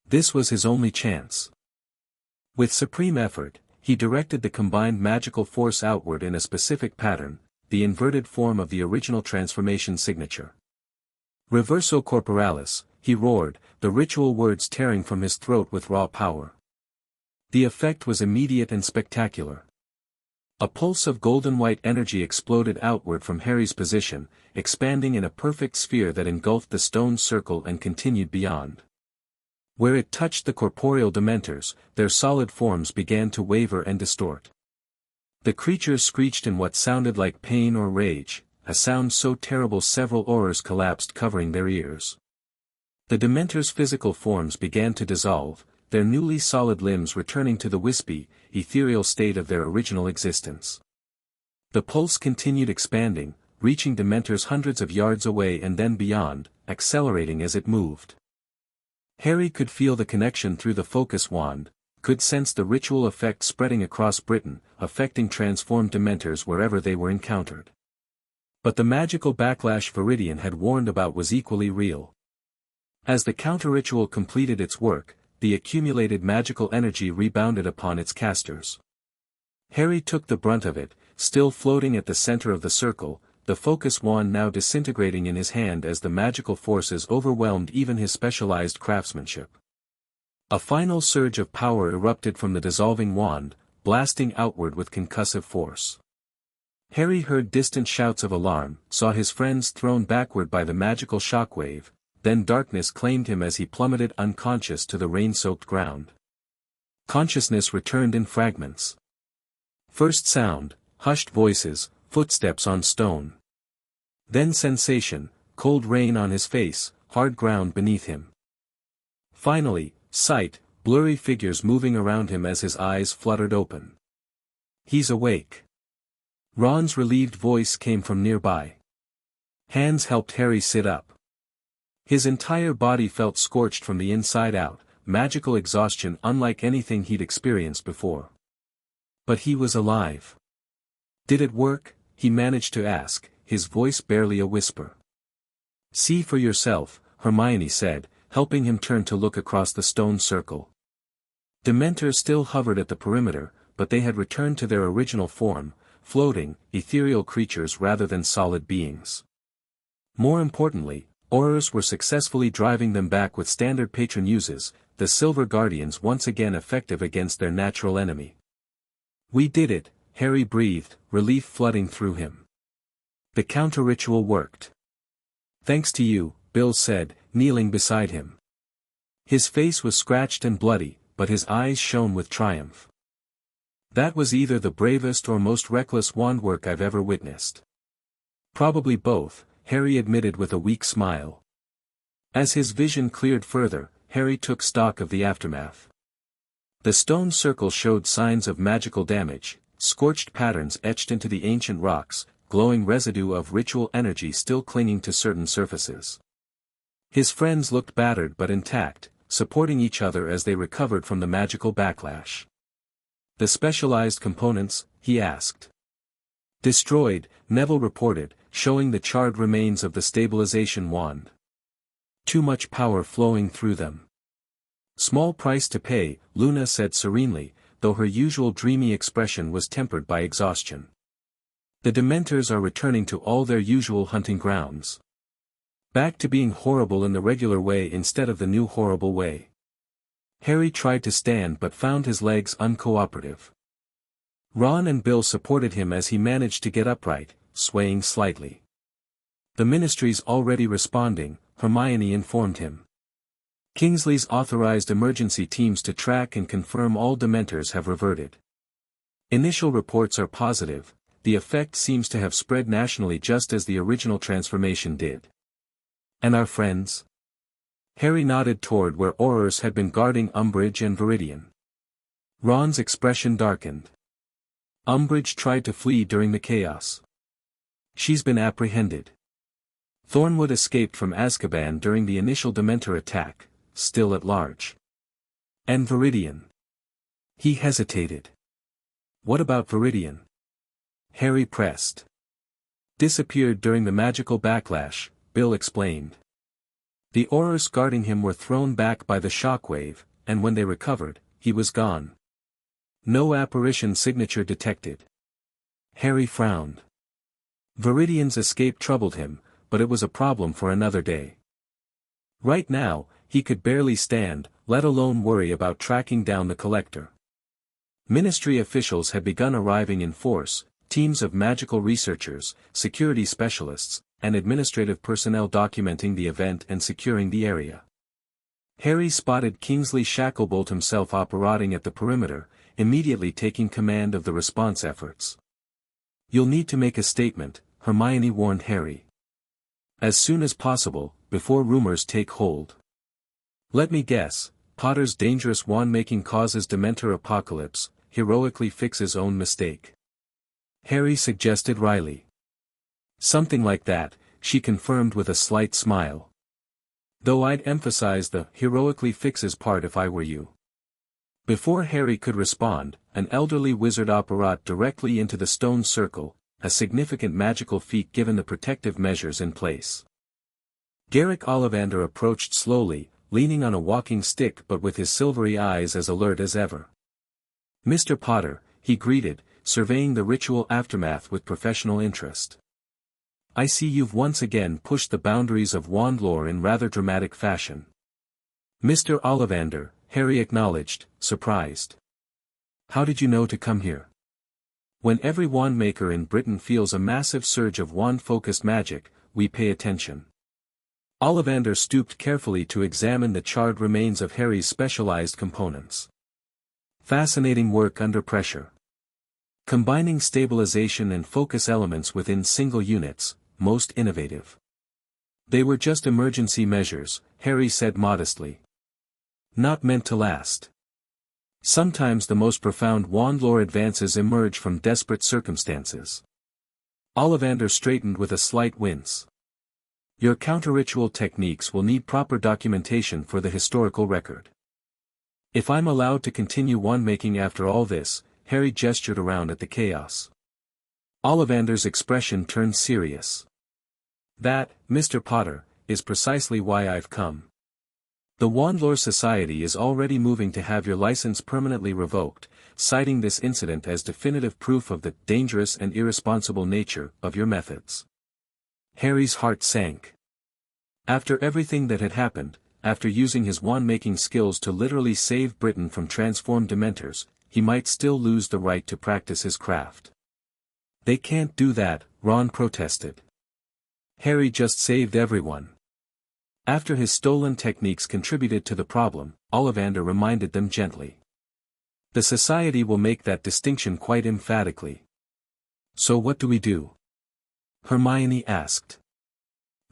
This was his only chance. With supreme effort, he directed the combined magical force outward in a specific pattern, the inverted form of the original transformation signature. Reverso corporalis, he roared, the ritual words tearing from his throat with raw power. The effect was immediate and spectacular. A pulse of golden-white energy exploded outward from Harry's position, expanding in a perfect sphere that engulfed the stone circle and continued beyond. Where it touched the corporeal Dementors, their solid forms began to waver and distort. The creatures screeched in what sounded like pain or rage, a sound so terrible several auras collapsed covering their ears. The Dementors' physical forms began to dissolve, their newly solid limbs returning to the wispy, ethereal state of their original existence. The pulse continued expanding, reaching Dementors hundreds of yards away and then beyond, accelerating as it moved. Harry could feel the connection through the focus wand, could sense the ritual effect spreading across Britain, affecting transformed Dementors wherever they were encountered. But the magical backlash Viridian had warned about was equally real. As the counter-ritual completed its work, the accumulated magical energy rebounded upon its casters. Harry took the brunt of it, still floating at the center of the circle, the focus wand now disintegrating in his hand as the magical forces overwhelmed even his specialized craftsmanship. A final surge of power erupted from the dissolving wand, blasting outward with concussive force. Harry heard distant shouts of alarm, saw his friends thrown backward by the magical shockwave, then darkness claimed him as he plummeted unconscious to the rain-soaked ground. Consciousness returned in fragments. First sound, hushed voices, footsteps on stone. Then sensation, cold rain on his face, hard ground beneath him. Finally, sight, blurry figures moving around him as his eyes fluttered open. He's awake. Ron's relieved voice came from nearby. Hands helped Harry sit up. His entire body felt scorched from the inside out, magical exhaustion unlike anything he'd experienced before. But he was alive. Did it work? He managed to ask, his voice barely a whisper. See for yourself, Hermione said, helping him turn to look across the stone circle. Dementors still hovered at the perimeter, but they had returned to their original form, floating, ethereal creatures rather than solid beings. More importantly, Aurors were successfully driving them back with standard patron uses, the Silver Guardians once again effective against their natural enemy. We did it, Harry breathed, relief flooding through him. The counter-ritual worked. Thanks to you, Bill said, kneeling beside him. His face was scratched and bloody, but his eyes shone with triumph. That was either the bravest or most reckless wand work I've ever witnessed. Probably both, Harry admitted with a weak smile. As his vision cleared further, Harry took stock of the aftermath. The stone circle showed signs of magical damage, scorched patterns etched into the ancient rocks, glowing residue of ritual energy still clinging to certain surfaces. His friends looked battered but intact, supporting each other as they recovered from the magical backlash. The specialized components, he asked. Destroyed, Neville reported, showing the charred remains of the stabilization wand. Too much power flowing through them. Small price to pay, Luna said serenely, though her usual dreamy expression was tempered by exhaustion. The Dementors are returning to all their usual hunting grounds. Back to being horrible in the regular way instead of the new horrible way. Harry tried to stand but found his legs uncooperative. Ron and Bill supported him as he managed to get upright, swaying slightly. The Ministry's already responding, Hermione informed him. Kingsley's authorized emergency teams to track and confirm all Dementors have reverted. Initial reports are positive, the effect seems to have spread nationally just as the original transformation did. And our friends? Harry nodded toward where Aurors had been guarding Umbridge and Viridian. Ron's expression darkened. Umbridge tried to flee during the chaos. She's been apprehended. Thornwood escaped from Azkaban during the initial Dementor attack, still at large. And Viridian? He hesitated. What about Viridian? Harry pressed. Disappeared during the magical backlash, Bill explained. The Aurors guarding him were thrown back by the shockwave, and when they recovered, he was gone. No apparition signature detected. Harry frowned. Viridian's escape troubled him, but it was a problem for another day. Right now, he could barely stand, let alone worry about tracking down the collector. Ministry officials had begun arriving in force, teams of magical researchers, security specialists, and administrative personnel documenting the event and securing the area. Harry spotted Kingsley Shacklebolt himself operating at the perimeter, immediately taking command of the response efforts. You'll need to make a statement, Hermione warned Harry. As soon as possible, before rumors take hold. Let me guess, Potter's dangerous wand-making causes Dementor apocalypse, heroically fixes own mistake. Harry suggested wryly. Something like that, she confirmed with a slight smile. Though I'd emphasize the heroically fixes part if I were you. Before Harry could respond, an elderly wizard operat directly into the stone circle, a significant magical feat given the protective measures in place. Garrick Ollivander approached slowly, leaning on a walking stick but with his silvery eyes as alert as ever. Mr. Potter, he greeted, surveying the ritual aftermath with professional interest. I see you've once again pushed the boundaries of wand lore in rather dramatic fashion. Mr. Ollivander, Harry acknowledged, surprised. How did you know to come here? When every wandmaker in Britain feels a massive surge of wand-focused magic, we pay attention. Ollivander stooped carefully to examine the charred remains of Harry's specialized components. Fascinating work under pressure. Combining stabilization and focus elements within single units, most innovative. They were just emergency measures, Harry said modestly. Not meant to last. Sometimes the most profound wand lore advances emerge from desperate circumstances. Ollivander straightened with a slight wince. Your counter-ritual techniques will need proper documentation for the historical record. If I'm allowed to continue wand-making after all this, Harry gestured around at the chaos. Ollivander's expression turned serious. That, Mr. Potter, is precisely why I've come. The Wandlore Society is already moving to have your license permanently revoked, citing this incident as definitive proof of the dangerous and irresponsible nature of your methods. Harry's heart sank. After everything that had happened, after using his wand-making skills to literally save Britain from transformed Dementors, he might still lose the right to practice his craft. They can't do that, Ron protested. Harry just saved everyone. After his stolen techniques contributed to the problem, Ollivander reminded them gently. The Society will make that distinction quite emphatically. So what do we do? Hermione asked.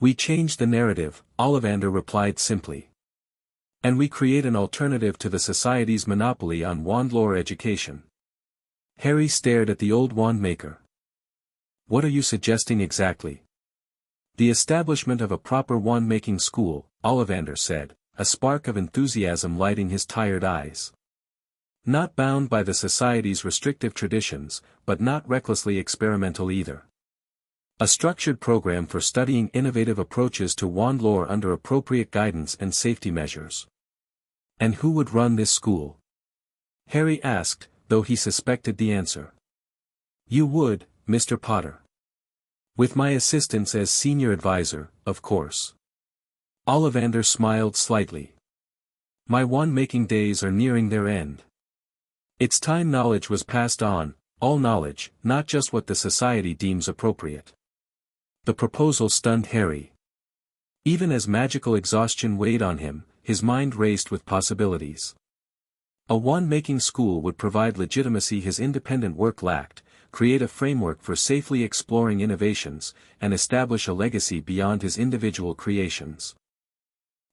We change the narrative, Ollivander replied simply. And we create an alternative to the society's monopoly on wand lore education. Harry stared at the old Wandmaker. What are you suggesting exactly? The establishment of a proper wand-making school, Ollivander said, a spark of enthusiasm lighting his tired eyes. Not bound by the society's restrictive traditions, but not recklessly experimental either. A structured program for studying innovative approaches to wand lore under appropriate guidance and safety measures. And who would run this school? Harry asked, though he suspected the answer. You would, Mr. Potter. With my assistance as senior advisor, of course. Ollivander smiled slightly. My wand-making days are nearing their end. It's time knowledge was passed on, all knowledge, not just what the society deems appropriate. The proposal stunned Harry. Even as magical exhaustion weighed on him, his mind raced with possibilities. A wand-making school would provide legitimacy his independent work lacked, create a framework for safely exploring innovations, and establish a legacy beyond his individual creations.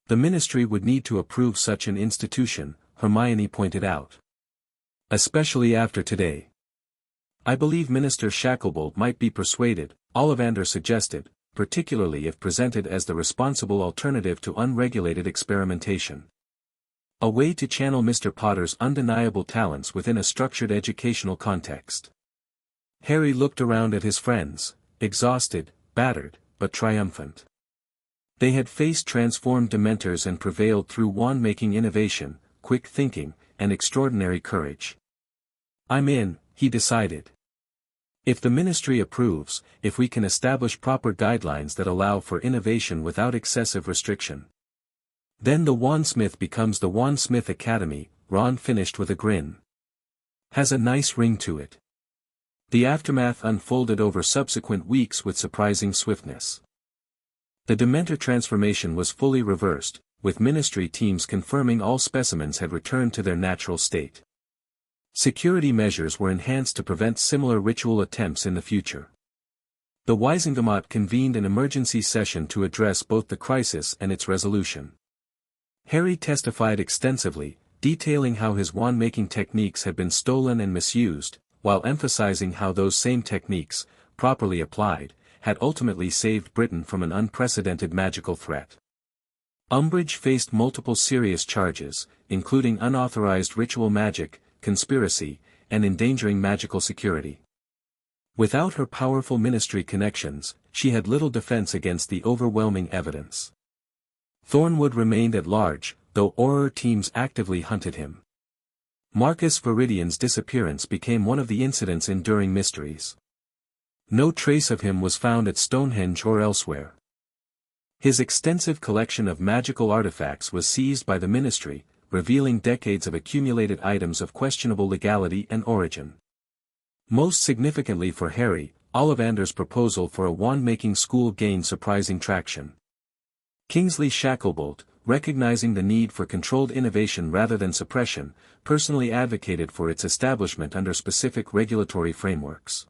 The ministry would need to approve such an institution, Hermione pointed out. Especially after today. I believe Minister Shacklebolt might be persuaded, Ollivander suggested, particularly if presented as the responsible alternative to unregulated experimentation. A way to channel Mr. Potter's undeniable talents within a structured educational context. Harry looked around at his friends, exhausted, battered, but triumphant. They had faced transformed Dementors and prevailed through wand-making innovation, quick thinking, and extraordinary courage. I'm in, he decided. If the ministry approves, if we can establish proper guidelines that allow for innovation without excessive restriction. Then the Wandsmith becomes the Wandsmith Academy, Ron finished with a grin. Has a nice ring to it. The aftermath unfolded over subsequent weeks with surprising swiftness. The Dementor transformation was fully reversed, with ministry teams confirming all specimens had returned to their natural state. Security measures were enhanced to prevent similar ritual attempts in the future. The Wisingamot convened an emergency session to address both the crisis and its resolution. Harry testified extensively, detailing how his wand-making techniques had been stolen and misused, while emphasizing how those same techniques, properly applied, had ultimately saved Britain from an unprecedented magical threat. Umbridge faced multiple serious charges, including unauthorized ritual magic, conspiracy, and endangering magical security. Without her powerful ministry connections, she had little defense against the overwhelming evidence. Thornwood remained at large, though Auror teams actively hunted him. Marcus Viridian's disappearance became one of the incident's enduring mysteries. No trace of him was found at Stonehenge or elsewhere. His extensive collection of magical artifacts was seized by the ministry, revealing decades of accumulated items of questionable legality and origin. Most significantly for Harry, Ollivander's proposal for a wand-making school gained surprising traction. Kingsley Shacklebolt, recognizing the need for controlled innovation rather than suppression, personally advocated for its establishment under specific regulatory frameworks.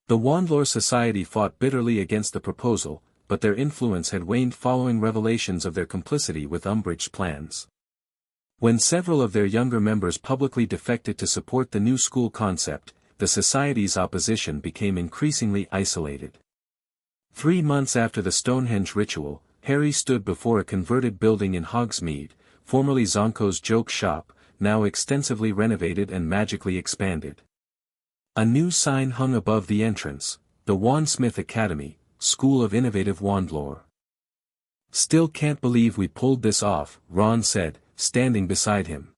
The Wandlore Society fought bitterly against the proposal, but their influence had waned following revelations of their complicity with Umbridge's plans. When several of their younger members publicly defected to support the new school concept, the Society's opposition became increasingly isolated. 3 months after the Stonehenge ritual, Harry stood before a converted building in Hogsmeade, formerly Zonko's joke shop, now extensively renovated and magically expanded. A new sign hung above the entrance, the Wandsmith Academy, School of Innovative Wandlore. Still can't believe we pulled this off, Ron said, standing beside him.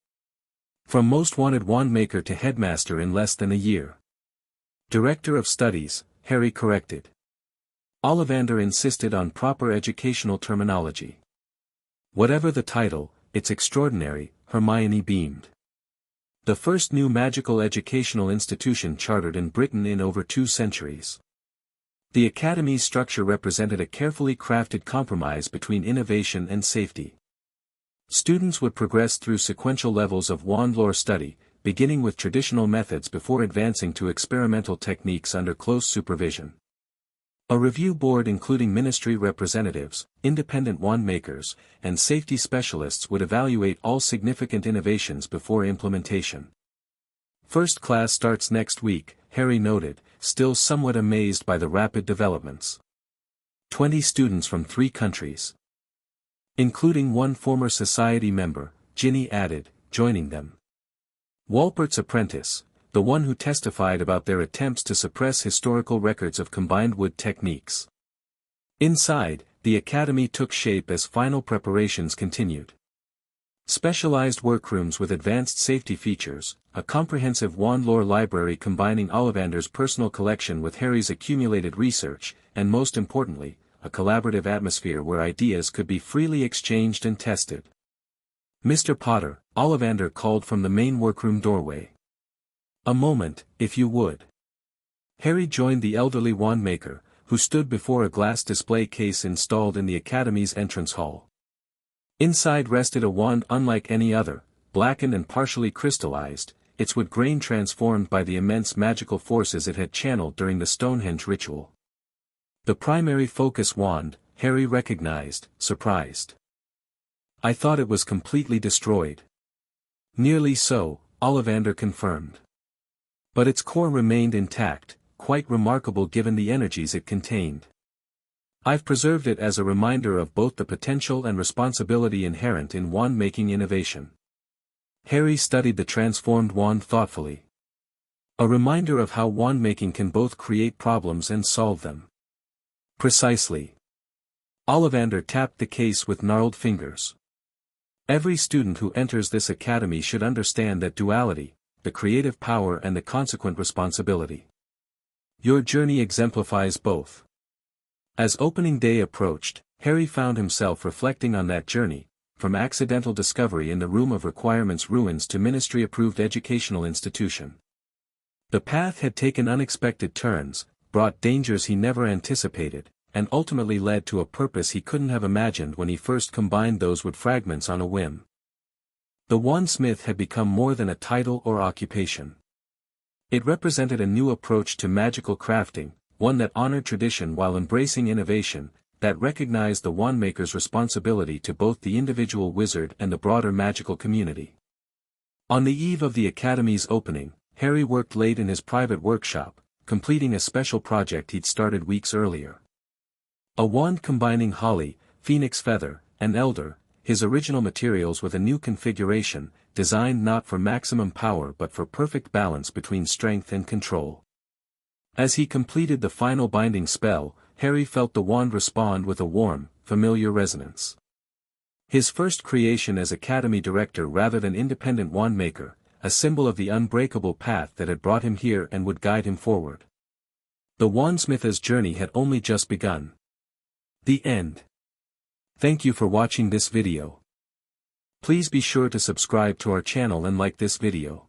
From most wanted wandmaker to headmaster in less than a year. Director of Studies, Harry corrected. Ollivander insisted on proper educational terminology. Whatever the title, it's extraordinary, Hermione beamed. The first new magical educational institution chartered in Britain in over 2 centuries. The Academy's structure represented a carefully crafted compromise between innovation and safety. Students would progress through sequential levels of wandlore study, beginning with traditional methods before advancing to experimental techniques under close supervision. A review board including ministry representatives, independent wand makers, and safety specialists would evaluate all significant innovations before implementation. First class starts next week, Harry noted, still somewhat amazed by the rapid developments. 20 students from 3 countries. Including one former society member, Ginny added, joining them. Walpert's apprentice, the one who testified about their attempts to suppress historical records of combined wood techniques. Inside, the academy took shape as final preparations continued. Specialized workrooms with advanced safety features, a comprehensive wand lore library combining Ollivander's personal collection with Harry's accumulated research, and most importantly, a collaborative atmosphere where ideas could be freely exchanged and tested. Mr. Potter, Ollivander called from the main workroom doorway. A moment, if you would. Harry joined the elderly wandmaker, who stood before a glass display case installed in the academy's entrance hall. Inside rested a wand unlike any other, blackened and partially crystallized, its wood grain transformed by the immense magical forces it had channeled during the Stonehenge ritual. The primary focus wand, Harry recognized, surprised. I thought it was completely destroyed. Nearly so, Ollivander confirmed. But its core remained intact, quite remarkable given the energies it contained. I've preserved it as a reminder of both the potential and responsibility inherent in wand-making innovation. Harry studied the transformed wand thoughtfully. A reminder of how wand-making can both create problems and solve them. Precisely. Ollivander tapped the case with gnarled fingers. Every student who enters this academy should understand that duality, the creative power and the consequent responsibility. Your journey exemplifies both. As opening day approached, Harry found himself reflecting on that journey, from accidental discovery in the Room of Requirements ruins to ministry-approved educational institution. The path had taken unexpected turns, brought dangers he never anticipated, and ultimately led to a purpose he couldn't have imagined when he first combined those wood fragments on a whim. The Wandsmith had become more than a title or occupation. It represented a new approach to magical crafting, one that honored tradition while embracing innovation, that recognized the wandmaker's responsibility to both the individual wizard and the broader magical community. On the eve of the academy's opening, Harry worked late in his private workshop, completing a special project he'd started weeks earlier. A wand combining holly, phoenix feather, and elder, his original materials with a new configuration, designed not for maximum power but for perfect balance between strength and control. As he completed the final binding spell, Harry felt the wand respond with a warm, familiar resonance. His first creation as academy director rather than independent wandmaker, a symbol of the unbreakable path that had brought him here and would guide him forward. The Wandsmith's journey had only just begun. The end. Thank you for watching this video. Please be sure to subscribe to our channel and like this video.